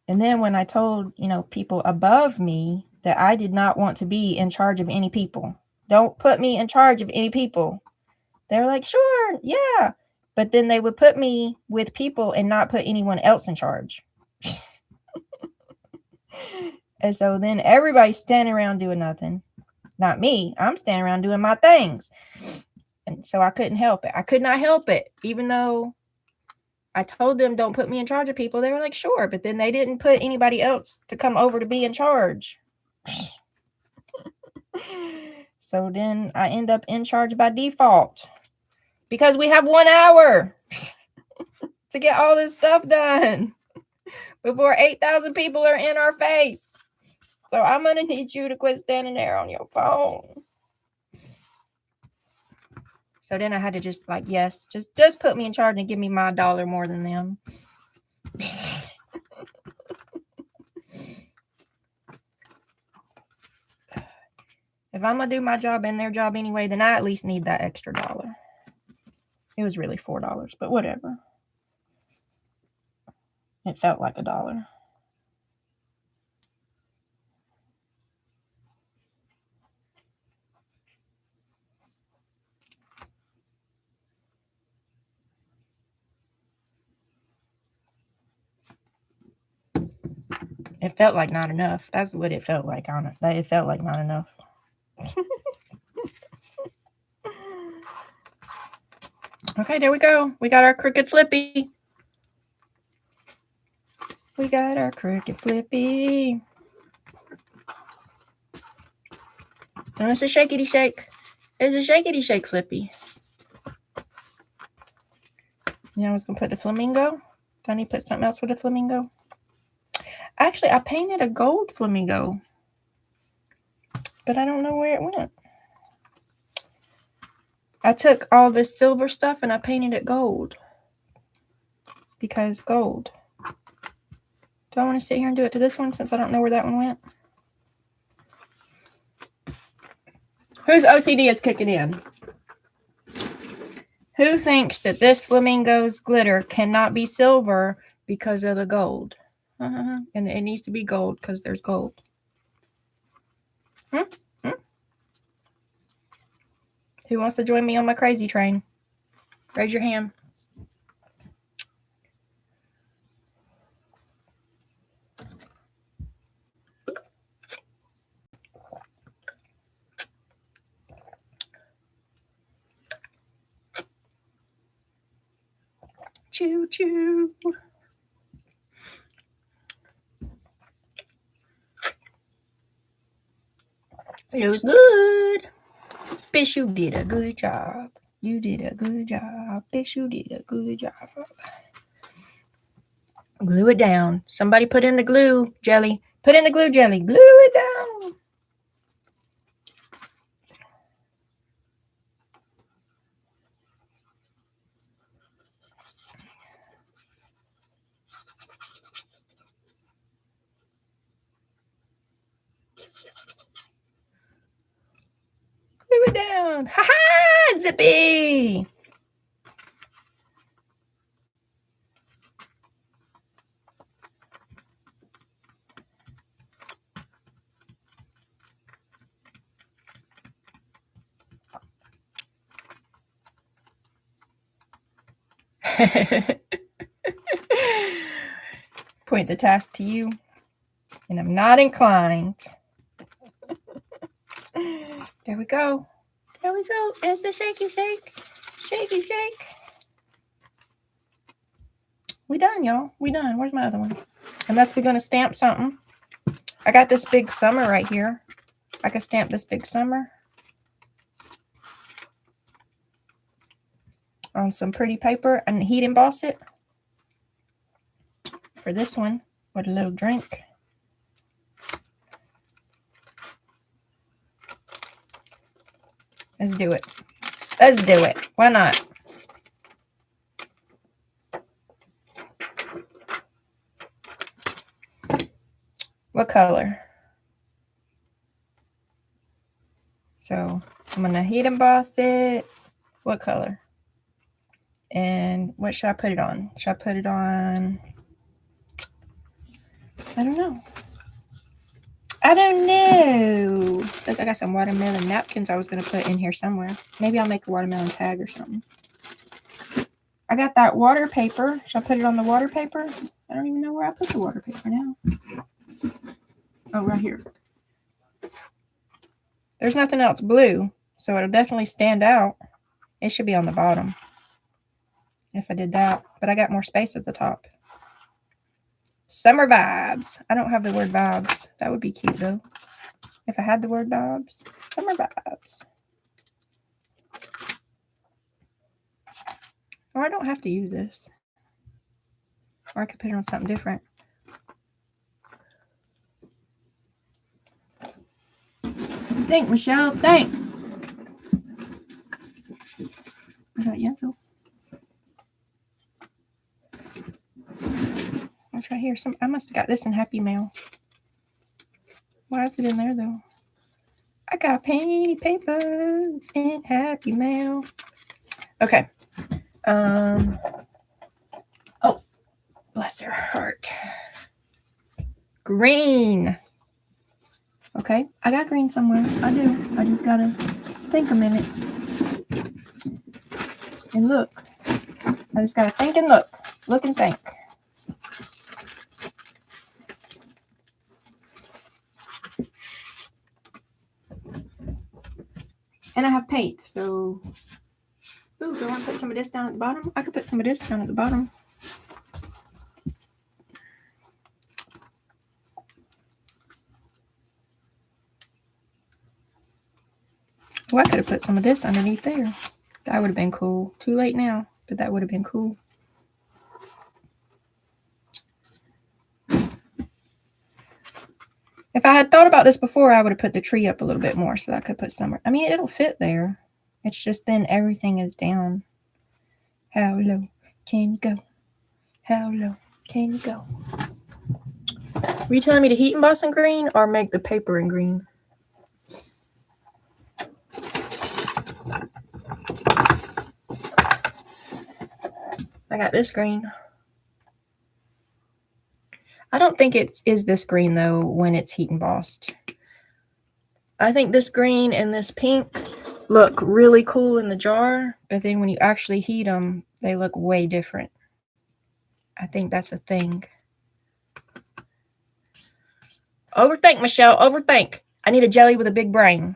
And then when I told, people above me that I did not want to be in charge of any people. Don't put me in charge of any people. They were like, sure, yeah. But then they would put me with people and not put anyone else in charge. And so then everybody's standing around doing nothing. Not me. I'm standing around doing my things. And so I couldn't help it. I could not help it. Even though I told them don't put me in charge of people, they were like, sure. But then they didn't put anybody else to come over to be in charge. So then I end up in charge by default. Because we have 1 hour to get all this stuff done before 8,000 people are in our face. So I'm going to need you to quit standing there on your phone. So then I had to just yes, just put me in charge and give me my $1 more than them. If I'm going to do my job and their job anyway, then I at least need that extra $1. It was really $4, but whatever. It felt like $1. It felt like not enough. That's what it felt like. It felt like not enough. Okay, there we go. We got our crooked flippy. We got our crooked flippy. And it's a shakety shake. It's a shakety shake flippy. Now I was going to put the flamingo. Do I need to put something else with the flamingo? Actually, I painted a gold flamingo. But I don't know where it went. I took all this silver stuff and I painted it gold. Because gold. Do I want to sit here and do it to this one since I don't know where that one went? Whose OCD is kicking in? Who thinks that this flamingo's glitter cannot be silver because of the gold? And it needs to be gold because there's gold. Who wants to join me on my crazy train? Raise your hand. Choo choo. It was good. Bitch, you did a good job. You did a good job. Bitch, you did a good job. Glue it down. Somebody put in the glue jelly. Put in the glue jelly. Glue it down. Glue it down. Ha ha! Zippy! Point the task to you, and I'm not inclined. There we go. There we go. It's a shaky shake. Shaky shake. We done, y'all. We done. Where's my other one? Unless we're going to stamp something. I got this big summer right here. I can stamp this big summer on some pretty paper and heat emboss it for this one with a little drink. Let's do it. Let's do it. Why not? What color? So I'm going to heat emboss it. What color? And what should I put it on? Should I put it on? I don't know. I don't know. Look, I got some watermelon napkins I was going to put in here somewhere. Maybe I'll make a watermelon tag or something. I got that water paper. Should I put it on the water paper? I don't even know where I put the water paper now. Oh, right here. There's nothing else blue, so it'll definitely stand out. It should be on the bottom if I did that, but I got more space at the top. Summer vibes. I don't have the word vibes. That would be cute, though. If I had the word vibes. Summer vibes. Or I don't have to use this. Or I could put it on something different. Think, Michelle. Think. I got yellow. It's right here. I must have got this in Happy Mail. Why is it in there, though? I got painted papers in Happy Mail. Okay. Oh, bless her heart. Green. Okay, I got green somewhere. I do. I just gotta think a minute. And look. I just gotta think and look. Look and think. And I have paint, so. Ooh, Ooh, do I want to put some of this down at the bottom? I could put some of this down at the bottom. Well, I could have put some of this underneath there. That would have been cool. Too late now, but that would have been cool. If I had thought about this before, I would have put the tree up a little bit more so that I could put some. I mean, it'll fit there. It's just then everything is down. How low can you go? How low can you go? Were you telling me to heat emboss in green or make the paper in green? I got this green. I don't think it is this green though when it's heat embossed. I think this green and this pink look really cool in the jar, but then when you actually heat them, they look way different. I think that's a thing. Overthink, Michelle, overthink. I need a jelly with a big brain.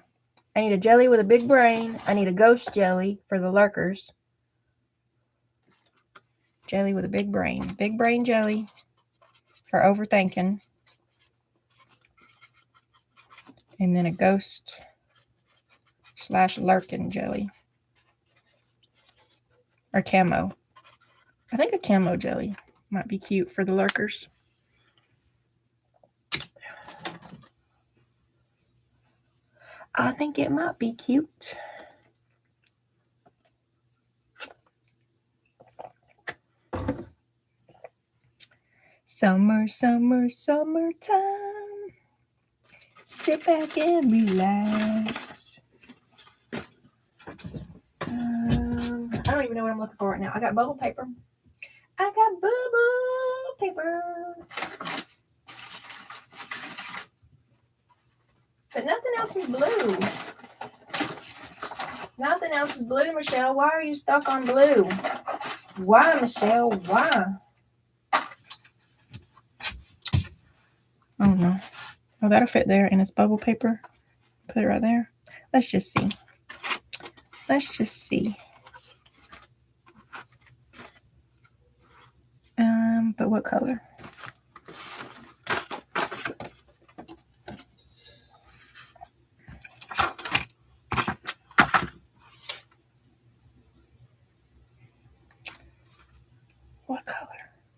I need a jelly with a big brain. I need a ghost jelly for the lurkers. Jelly with a big brain. Big brain jelly for overthinking. And then a ghost / lurking jelly. Or camo. I think a camo jelly might be cute for the lurkers. I think it might be cute. Summer, summer, summertime. Sit back and relax. I don't even know what I'm looking for right now. I got bubble paper. I got bubble paper. But nothing else is blue. Nothing else is blue, Michelle. Why are you stuck on blue? Why, Michelle? Why? Oh, no. Oh, that'll fit there, and it's bubble paper. Put it right there. Let's just see. Let's just see. But what color? What color?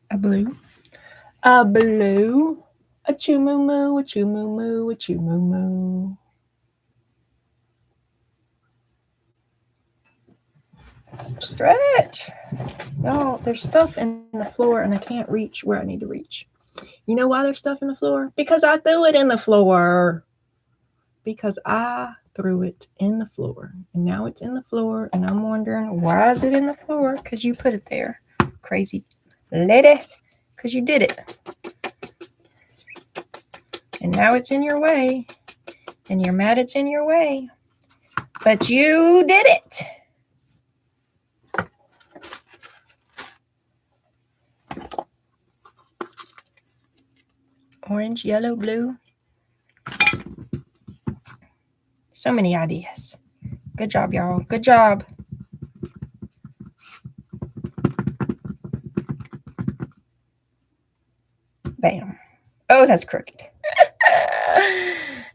A blue. A blue. A choo-moo-moo, a choo-moo-moo, a choo-moo-moo. Stretch. Y'all, there's stuff in the floor and I can't reach where I need to reach. You know why there's stuff in the floor? Because I threw it in the floor. Because I threw it in the floor. And now it's in the floor and I'm wondering, why is it in the floor? Because you put it there. Crazy lady. Because you did it. And now it's in your way. And you're mad it's in your way. But you did it. Orange, yellow, blue. So many ideas. Good job, y'all. Good job. Bam. Oh, that's crooked.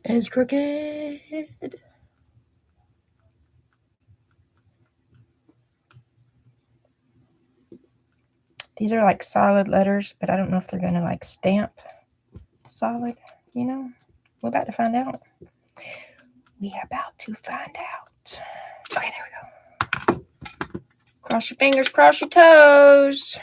It's crooked. These are like solid letters, but I don't know if they're going to like stamp solid, you know? We're about to find out. We are about to find out. Okay, there we go. Cross your fingers, cross your toes.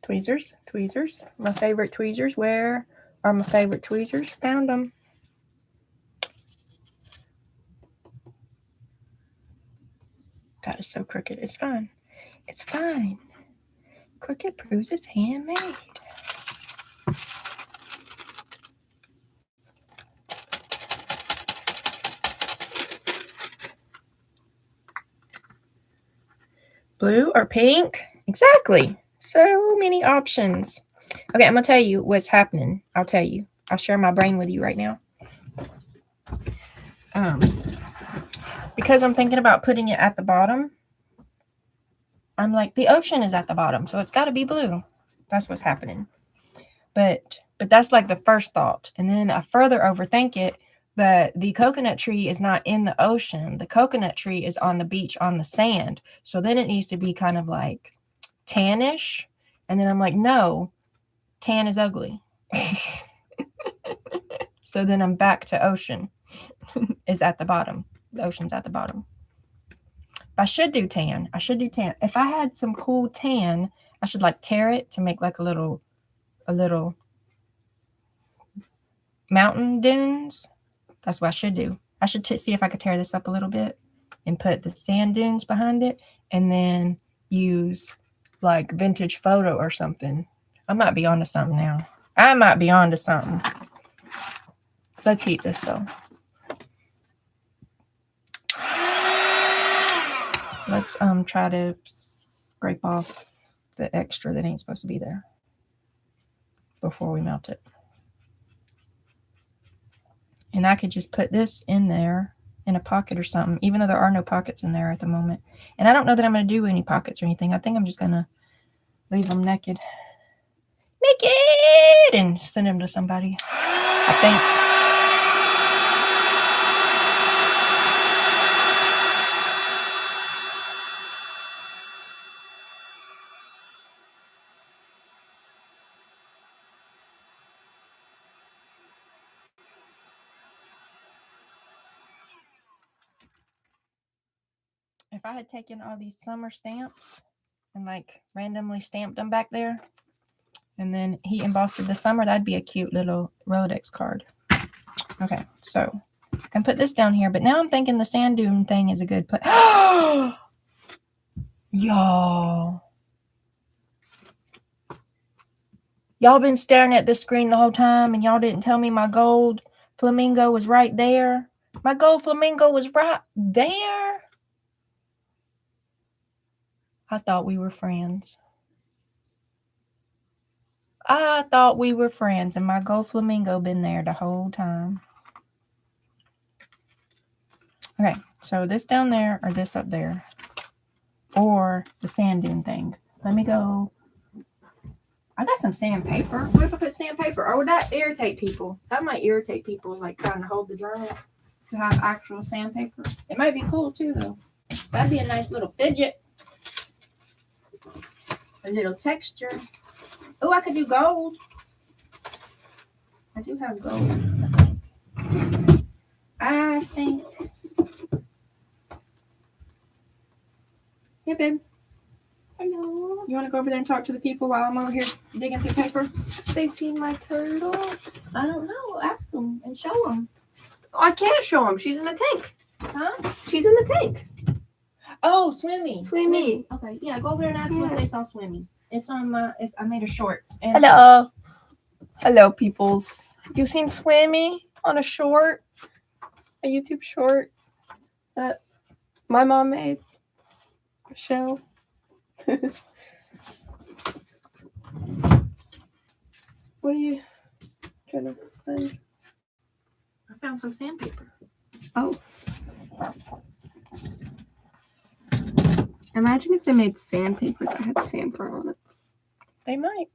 Tweezers, tweezers. My favorite tweezers. Where are my favorite tweezers? Found them. That is so crooked. It's fine. It's fine. Crooked proves it's handmade. Blue or pink? Exactly. So many options. Okay, I'm going to tell you what's happening. I'll tell you. I'll share my brain with you right now. Because I'm thinking about putting it at the bottom, I'm like, the ocean is at the bottom, so it's got to be blue. That's what's happening. But that's like the first thought. And then I further overthink it, but the coconut tree is not in the ocean. The coconut tree is on the beach on the sand. So then it needs to be kind of like tannish. And then I'm like, no, tan is ugly. So then I'm back to ocean is at the bottom. The ocean's at the bottom. I should do tan. If I had some cool tan, I should like tear it to make like a little mountain dunes. That's what I should do. I should see if I could tear this up a little bit and put the sand dunes behind it and then use like vintage photo or something. I might be onto something now. Let's heat this though. Let's try to scrape off the extra that ain't supposed to be there before we melt it. And I could just put this in there in a pocket or something, even though there are no pockets in there at the moment. And I don't know that I'm going to do any pockets or anything. I think I'm just going to leave them naked, and send them to somebody, I think. If I had taken all these summer stamps and like randomly stamped them back there and then he embossed the summer, that'd be a cute little Rolodex card. Okay, so I can put this down here, but now I'm thinking the sand dune thing is a good put. Y'all been staring at this screen the whole time and y'all didn't tell me my gold flamingo was right there. My gold flamingo was right there. I thought we were friends. And my gold flamingo been there the whole time. Okay, so this down there or this up there or the sand dune thing. Let me go. I got some sandpaper. What if I put sandpaper? Or would that irritate people? That might irritate people, like trying to hold the journal to have actual sandpaper. It might be cool too, though. That'd be a nice little fidget. A little texture. Oh, I could do gold. I do have gold, I think. Hey, babe. Hello. You want to go over there and talk to the people while I'm over here digging through paper? They see my turtle? I don't know. Ask them and show them. Oh, I can't show them. She's in the tank. Huh? She's in the tank. Oh, Swimmy. Swimmy. Okay, yeah, go over there and ask them if they saw Swimmy. It's on my, I made a shorts. And Hello. Hello, peoples. You seen Swimmy on a short? A YouTube short that my mom made? Michelle. What are you trying to find? I found some sandpaper. Oh. Imagine if they made sandpaper that had sandpaper on it. They might.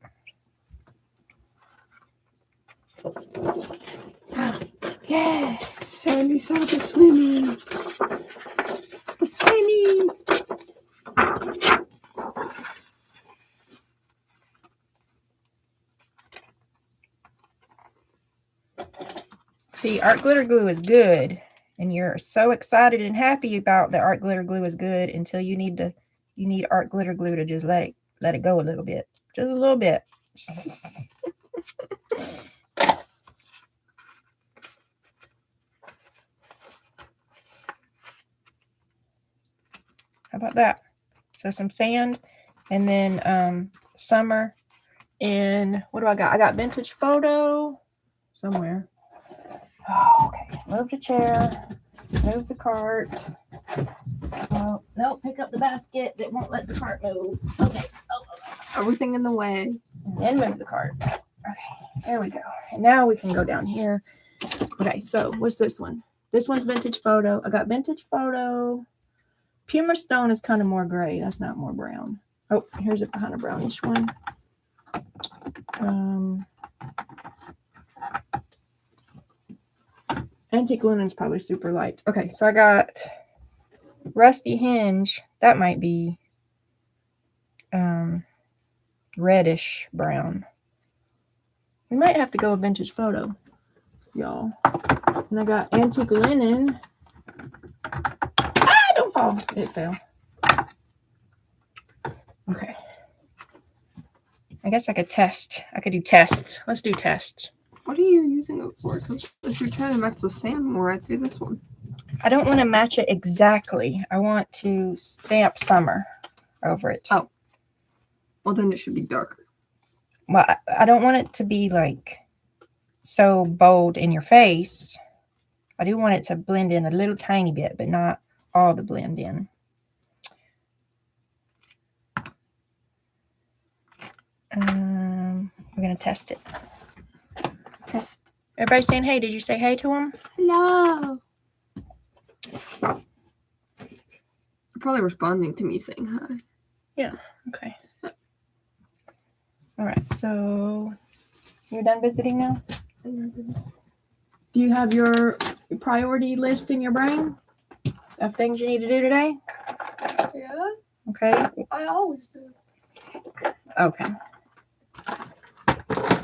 Yeah, Sandy saw the swimming. The swimming. See, art glitter glue is good, and you're so excited and happy about that art glitter glue is good until you need art glitter glue to just let it go a little bit, just a little bit. How about that? So some sand, and then summer, and what do I got? I got vintage photo somewhere. Oh, okay. Move the chair. Move the cart. Oh, no, pick up the basket that won't let the cart move. Okay. Everything in the way. And then move the cart. Okay, there we go. And now we can go down here. Okay, so what's this one? This one's vintage photo. I got vintage photo. Puma Stone is kind of more gray. That's not more brown. Oh, here's a kind of brownish one. Antique Linen's probably super light. Okay, so I got Rusty Hinge. That might be reddish brown. We might have to go with vintage photo, y'all. And I got Antique Linen. Ah, don't fall. It fell. Okay. I guess I could test. I could do tests. Let's do tests. What are you using it for? Because if you're trying to match the salmon more, I'd say this one. I don't want to match it exactly. I want to stamp summer over it. Oh. Well, then it should be darker. Well, I don't want it to be like so bold in your face. I do want it to blend in a little tiny bit, but not all the blend in. We're going to test it. Test. Everybody's saying hey. Did you say hey to them? Hello. They're probably responding to me saying hi. Yeah. Okay. All right. So you're done visiting now? Do you have your priority list in your brain of things you need to do today? Yeah. Okay. I always do. Okay.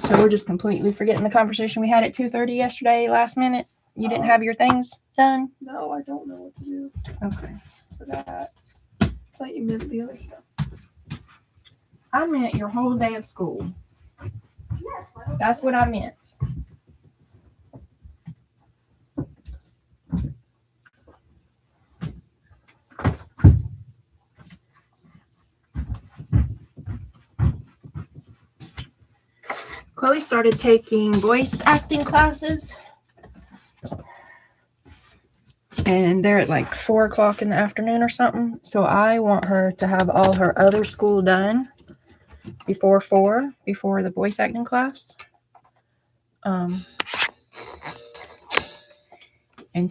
So we're just completely forgetting the conversation we had at 2:30 yesterday, last minute. You didn't have your things done? No, I don't know what to do Okay. for that. I thought you meant the other stuff. I meant your whole day of school. Yes, That's what I meant. Chloe started taking voice acting classes. And they're at like 4 o'clock in the afternoon or something. So I want her to have all her other school done before 4, before the voice acting class. And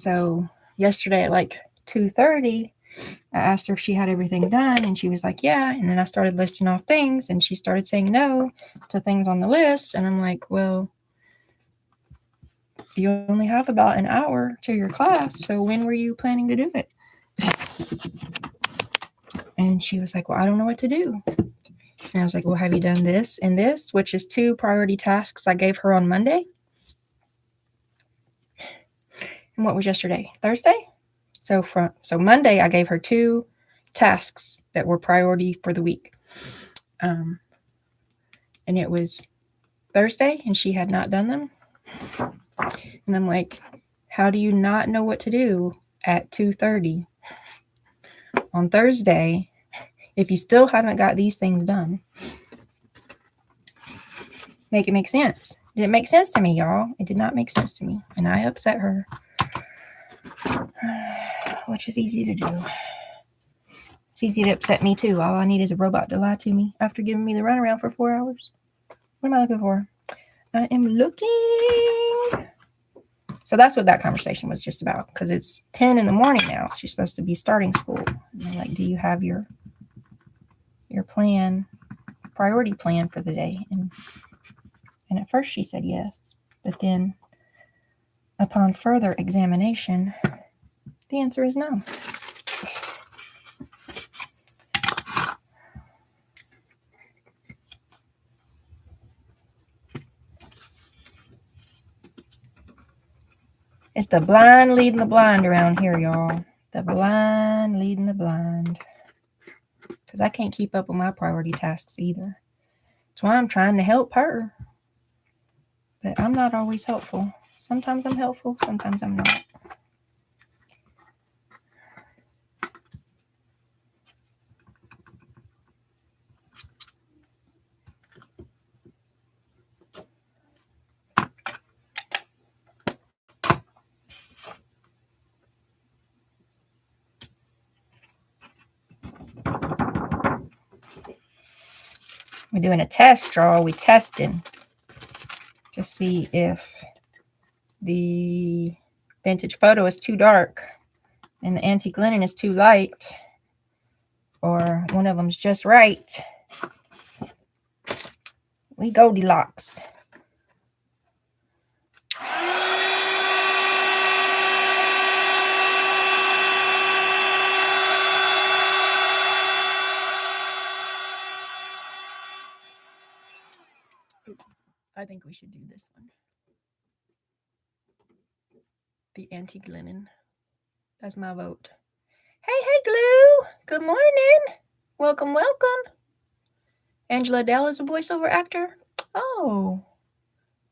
so yesterday at like 2:30, I asked her if she had everything done, and she was like, yeah. And then I started listing off things, and she started saying no to things on the list. And I'm like, well, you only have about an hour to your class, so when were you planning to do it? And she was like, well, I don't know what to do. And I was like, well, have you done this and this, which is 2 priority tasks I gave her on Monday? And what was yesterday? Thursday? So Monday, I gave her 2 tasks that were priority for the week. And it was Thursday, and she had not done them. And I'm like, how do you not know what to do at 2:30 on Thursday if you still haven't got these things done? Make it make sense. Did it make sense to me, y'all? It did not make sense to me. And I upset her, which is easy to do. It's easy to upset me, too. All I need is a robot to lie to me after giving me the runaround for 4 hours. What am I looking for? I am looking. So that's what that conversation was just about, because it's 10 in the morning now. She's supposed to be starting school. And I'm like, do you have your plan, priority plan for the day? And at first she said yes, but then upon further examination, the answer is no. It's the blind leading the blind around here, y'all. The blind leading the blind. Because I can't keep up with my priority tasks either. That's why I'm trying to help her. But I'm not always helpful. Sometimes I'm helpful, sometimes I'm not. We're doing a test, y'all. We testing to see if the vintage photo is too dark and the antique linen is too light, or one of them's just right. We Goldilocks. I think we should do this one. The antique linen. That's my vote. Hey, Glue. Good morning. Welcome, welcome. Angela Dell is a voiceover actor. Oh,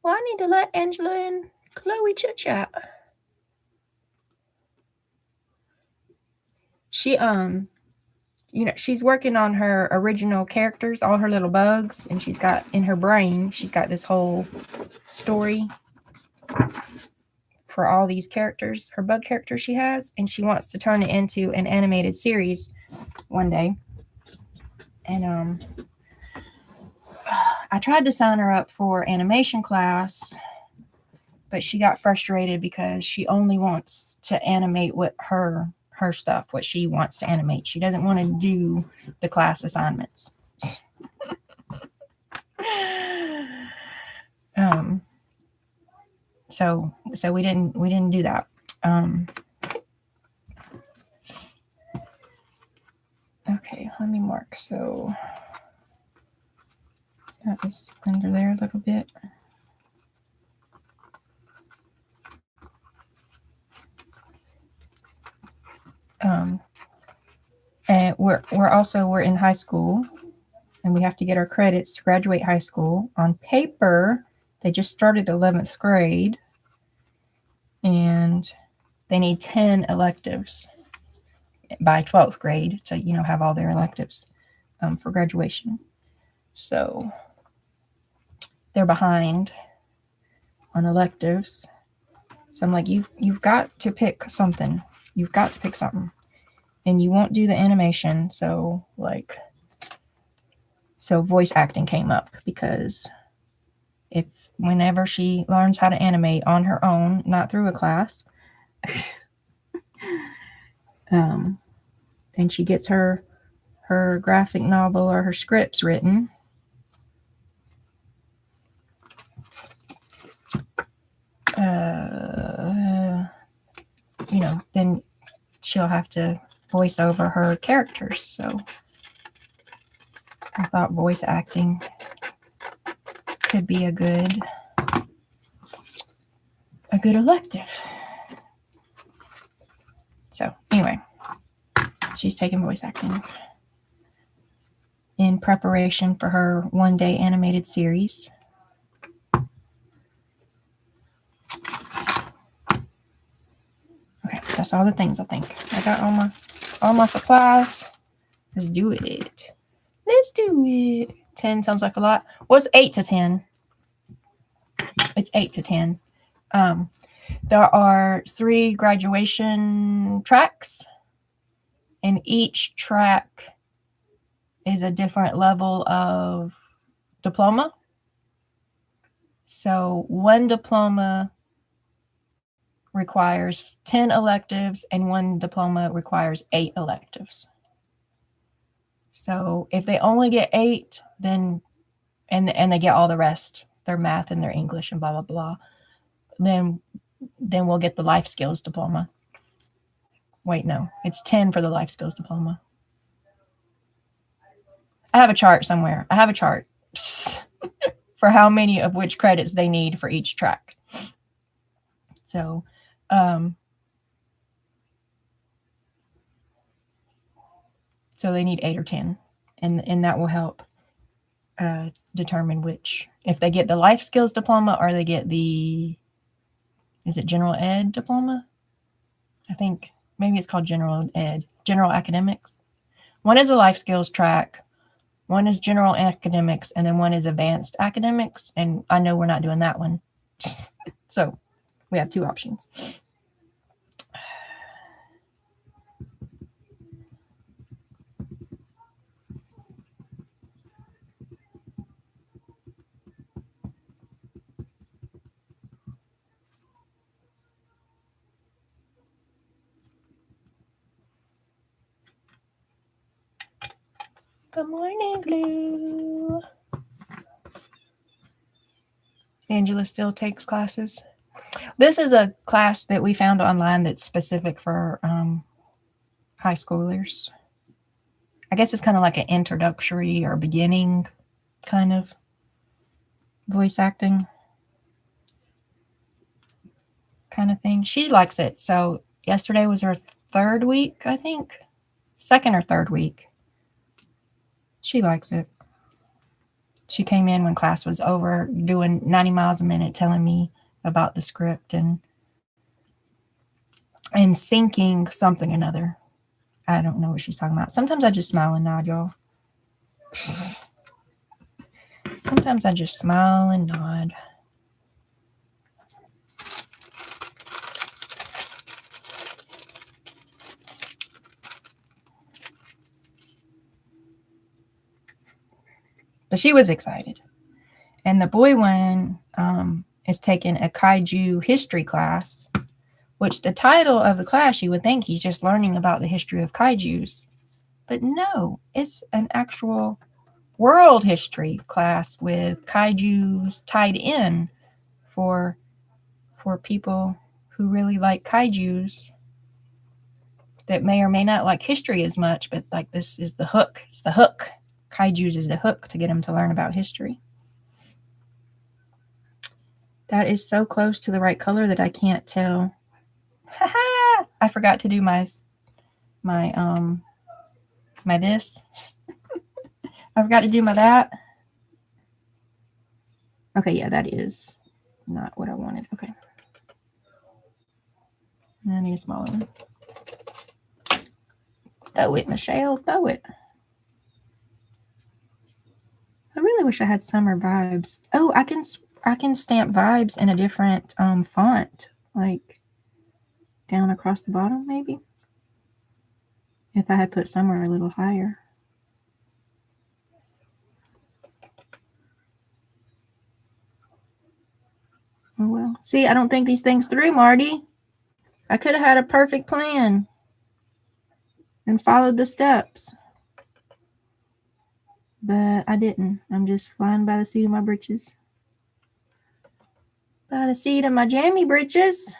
well, I need to let Angela and Chloe chit chat. She she's working on her original characters, all her little bugs, and she's got in her brain, she's got this whole story for all these characters, her bug characters she has, and she wants to turn it into an animated series one day. And I tried to sign her up for animation class, but she got frustrated because she only wants to animate what her stuff, what she wants to animate. She doesn't want to do the class assignments. So we didn't do that. Okay, let me mark. So that was under there a little bit. And we're in high school, and we have to get our credits to graduate high school. On paper, they just started 11th grade, and they need 10 electives by 12th grade to, have all their electives for graduation. So they're behind on electives. So I'm like, you've got to pick something. You've got to pick something. And you won't do the animation. So voice acting came up, because whenever she learns how to animate on her own, not through a class, and she gets her graphic novel or her scripts written, then she'll have to voice over her characters. So I thought voice acting could be a good elective. So anyway, she's taking voice acting in preparation for her one-day animated series. Okay, that's all the things I think. I got all my supplies. Let's do it. 10 sounds like a lot. What's 8 to 10? It's 8 to 10. There are 3 graduation tracks, and each track is a different level of diploma. So one diploma requires 10 electives, and one diploma requires 8 electives. So if they only get 8, then and they get all the rest, their math and their English and blah blah blah, then we'll get the life skills diploma. Wait, no, it's 10 for the life skills diploma. I have a chart somewhere. I have a chart for how many of which credits they need for each track. So so they need 8 or 10, and that will help determine which, if they get the life skills diploma or they get the, is it general ed diploma? I think maybe it's called general ed, general academics. One is a life skills track, one is general academics, and then one is advanced academics. And I know we're not doing that one. So we have 2 options. Good morning, Blue. Angela still takes classes. This is a class that we found online that's specific for high schoolers. I guess it's kind of like an introductory or beginning kind of voice acting kind of thing. She likes it. So yesterday was her third week, I think. Second or third week. She likes it. She came in when class was over, doing 90 miles a minute, telling me about the script and syncing something or another. I don't know what she's talking about. Sometimes I just smile and nod, y'all. Sometimes I just smile and nod. But she was excited. And the boy one is taking a kaiju history class, which the title of the class, you would think he's just learning about the history of kaijus. But no, it's an actual world history class with kaijus tied in for people who really like kaijus that may or may not like history as much, but like this is the hook. It's the hook. Kaijus is the hook to get them to learn about history. That is so close to the right color that I can't tell. I forgot to do my this. I forgot to do my that. Okay, yeah, that is not what I wanted. Okay. I need a smaller one. Throw it, Michelle. Throw it. I really wish I had summer vibes. Oh, I can stamp vibes in a different font, like down across the bottom, maybe. If I had put summer a little higher. Oh well. See, I don't think these things through, Marty. I could have had a perfect plan and followed the steps. But I didn't. I'm just flying by the seat of my britches. By the seat of my jammy britches.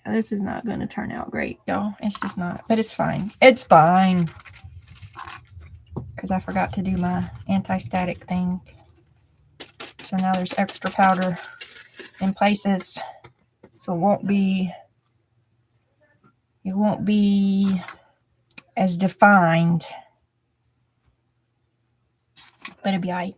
Yeah, this is not going to turn out great, y'all. It's just not. But it's fine. It's fine. Because I forgot to do my anti-static thing. So now there's extra powder in places. So it won't be as defined. But it'll be all right.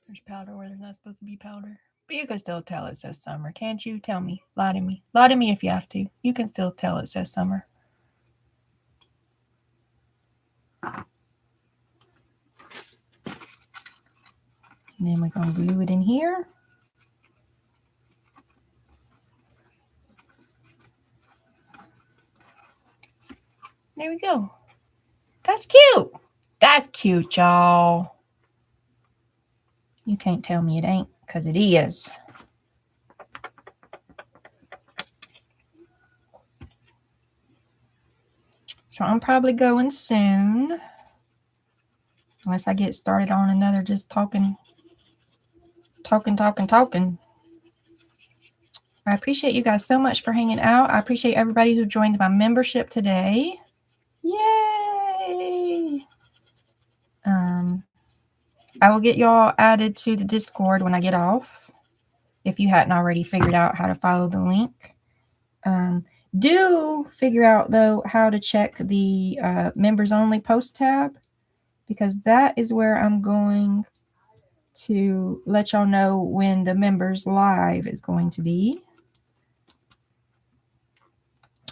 There's powder where there's not supposed to be powder. But you can still tell it says summer, can't you? Tell me. Lie to me. Lie to me if you have to. You can still tell it says summer. And then we're going to glue it in here. There we go. That's cute. That's cute, y'all. You can't tell me it ain't, because it is. So I'm probably going soon. Unless I get started on another just talking. I appreciate you guys so much for hanging out. I appreciate everybody who joined my membership today. Yay! I will get y'all added to the Discord when I get off. If you hadn't already figured out how to follow the link. Do figure out, though, how to check the members only post tab, because that is where I'm going to let y'all know when the members live is going to be.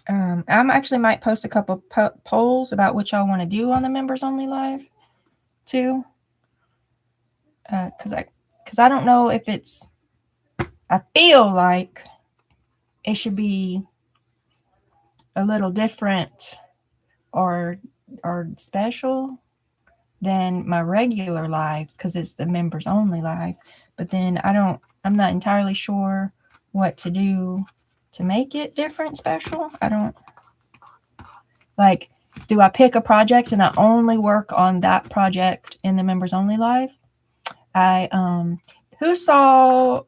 I actually might post a couple polls about what y'all want to do on the members only live too. Because I don't know if it's, I feel like it should be a little different or special than my regular live because it's the members only live. But then I'm not entirely sure what to do to make it different, special. I don't like, do I pick a project and I only work on that project in the members only live? Who saw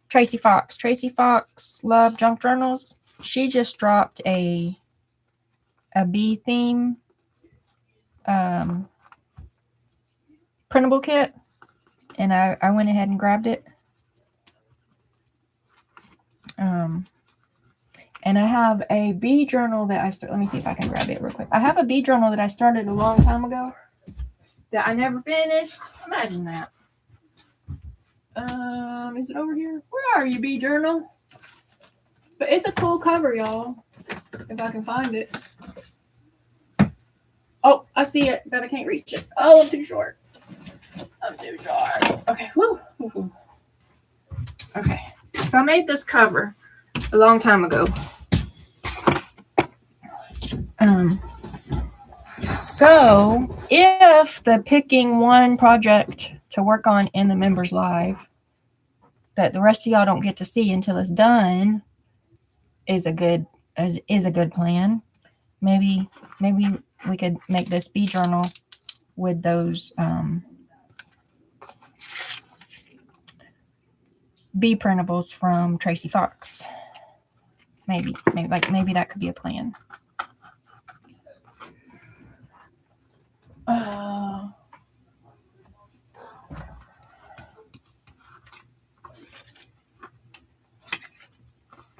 Tracy Fox? Tracy Fox Love Junk Journals. She just dropped a bee theme printable kit, and I went ahead and grabbed it. And I have a bee journal that I let me see if I can grab it real quick. I have a bee journal that I started a long time ago that I never finished. Imagine that. Is it over here? Where are you, bee journal? But it's a cool cover, y'all. If I can find it. Oh, I see it, but I can't reach it. Oh, I'm too short. Okay, woo. Okay, so I made this cover a long time ago. So if the picking one project to work on in the members live that the rest of y'all don't get to see until it's done is a good plan. Maybe we could make this bee journal with those bee printables from Tracy Fox. Maybe that could be a plan.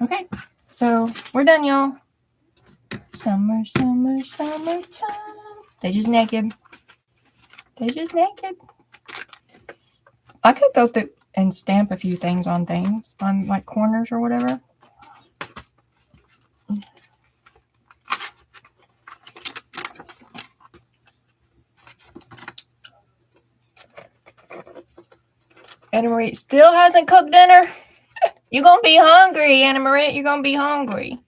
Okay, so we're done, y'all. Summertime. They just naked. I could go through and stamp a few things on like corners or whatever. Anna Marie still hasn't cooked dinner. You're going to be hungry, Anna Marie. You're going to be hungry.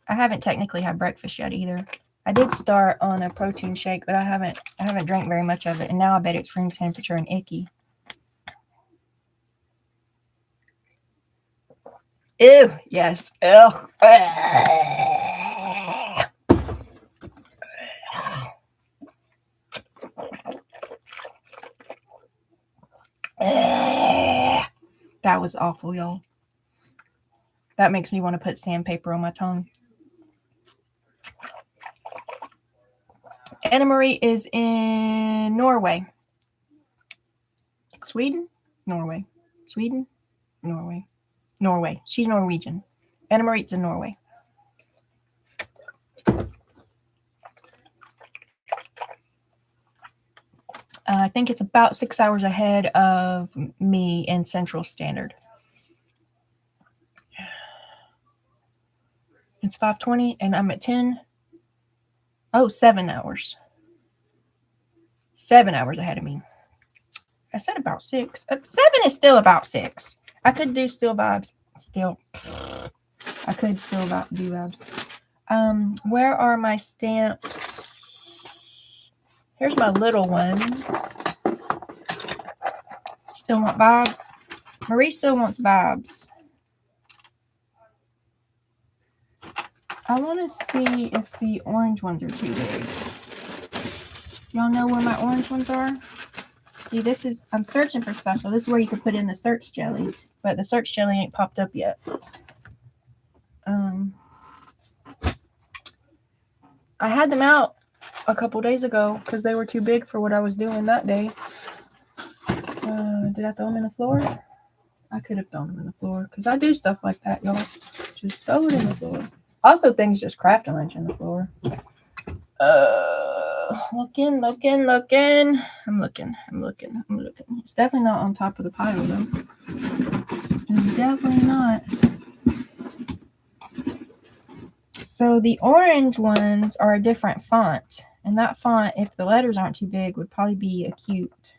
I haven't technically had breakfast yet either. I did start on a protein shake, but I haven't drank very much of it. And now I bet it's room temperature and icky. Ew, yes. Ugh. That was awful, y'all. That makes me want to put sandpaper on my tongue. Anna Marie is in Norway. Sweden? Norway. Sweden? Norway. Norway. She's Norwegian. Anna Marie's in Norway. I think it's about 6 hours ahead of me in Central Standard. It's 5:20 and I'm at 10. Oh, 7 hours. 7 hours ahead of me. I said about 6. 7 is still about 6. I could do still vibes. I could still do vibes. Where are my stamps? Here's my little ones. Still want vibes? Marie still wants vibes. I want to see if the orange ones are too big. Y'all know where my orange ones are? See, I'm searching for stuff, so this is where you can put in the search jelly, but the search jelly ain't popped up yet. I had them out a couple days ago because they were too big for what I was doing that day. Did I throw them in the floor? I could have thrown them in the floor because I do stuff like that, y'all. Just throw it in the floor. Also, things just craft a lunch in the floor. Looking. I'm looking. It's definitely not on top of the pile, though. It's definitely not. So the orange ones are a different font. And that font, if the letters aren't too big, would probably be a cute.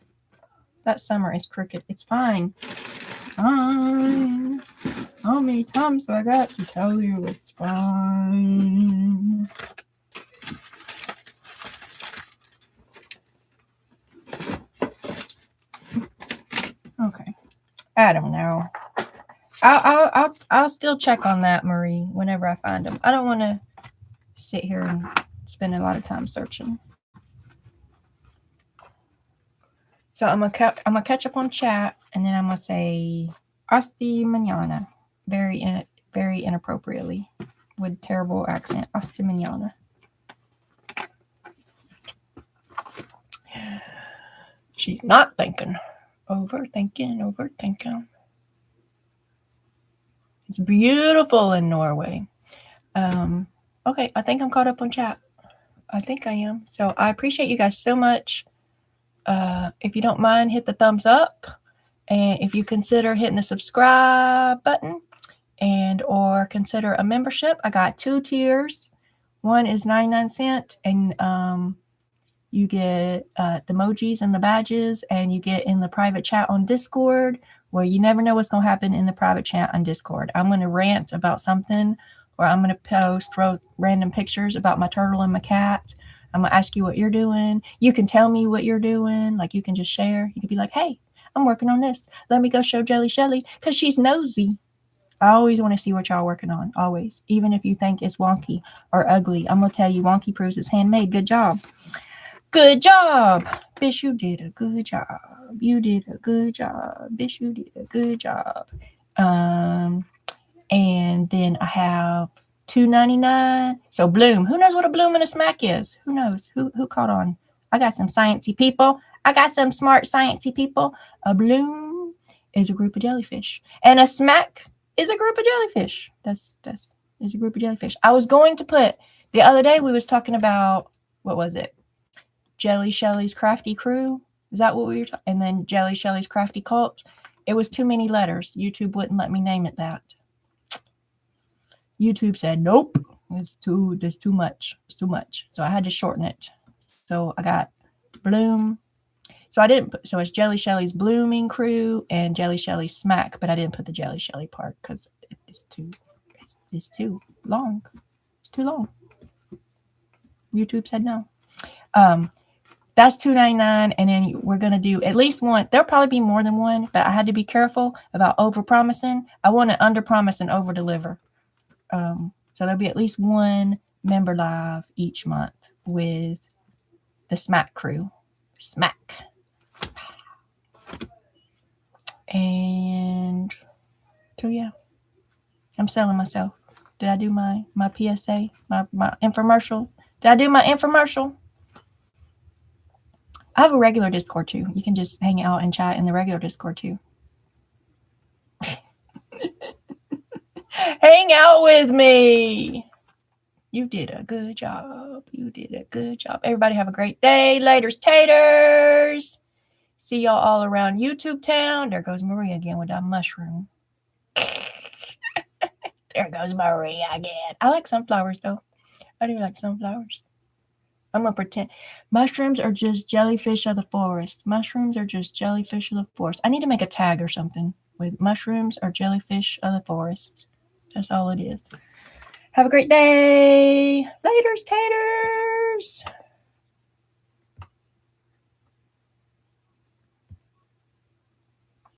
That summer is crooked. It's fine. Fine. How many times do I got to tell you it's fine? Okay. I don't know. I'll still check on that, Marie, whenever I find them. I don't want to sit here and spend a lot of time searching. So I'm gonna catch up on chat, and then I'm gonna say "Asti mañana," very inappropriately, with terrible accent. "Asti mañana." She's not thinking. Overthinking. It's beautiful in Norway. Okay, I think I'm caught up on chat. I think I am. So I appreciate you guys so much. If you don't mind, hit the thumbs up. And if you consider hitting the subscribe button and or consider a membership, I got 2 tiers. One is 99 cents, and you get the emojis and the badges, and you get in the private chat on Discord, where you never know what's going to happen in the private chat on Discord. I'm going to rant about something, or I'm going to post random pictures about my turtle and my cat. I'm going to ask you what you're doing. You can tell me what you're doing. Like, you can just share. You can be like, hey, I'm working on this. Let me go show Jelly Shelly, because she's nosy. I always want to see what y'all working on, always. Even if you think it's wonky or ugly, I'm going to tell you, wonky proves it's handmade. Good job. Good job. Bitch, you did a good job. You did a good job. Bitch, you did a good job. And then I have $2.99. So bloom. Who knows what a bloom and a smack is? Who knows? Who caught on? I got some sciencey people. I got some smart sciencey people. A bloom is a group of jellyfish. And a smack is a group of jellyfish. That's is a group of jellyfish. I was going to put, the other day we was talking about, what was it? Jelly Shelly's Crafty Crew. Is that what we were talking? And then Jelly Shelly's Crafty Cult. It was too many letters. YouTube wouldn't let me name it that. YouTube said, nope, there's too much. It's too much. So I had to shorten it. So I got Bloom. So it's Jelly Shelly's Blooming Crew and Jelly Shelly's Smack, but I didn't put the Jelly Shelly part because it's too long. It's too long. YouTube said no. That's $2.99, and then we're going to do at least one. There'll probably be more than one, but I had to be careful about over-promising. I want to under-promise and over-deliver. So there'll be at least one member live each month with the Smack crew. Smack. And so, yeah. I'm selling myself. Did I do my PSA, my infomercial? Did I do my infomercial? I have a regular Discord too. You can just hang out and chat in the regular Discord too. Hang out with me. You did a good job. You did a good job. Everybody have a great day. Laters, taters. See y'all all around YouTube town. There goes Maria again with that mushroom. There goes Maria again. I like sunflowers though. I do like sunflowers. I'm going to pretend. Mushrooms are just jellyfish of the forest. Mushrooms are just jellyfish of the forest. I need to make a tag or something with mushrooms are jellyfish of the forest. That's all it is. Have a great day. Laters, taters.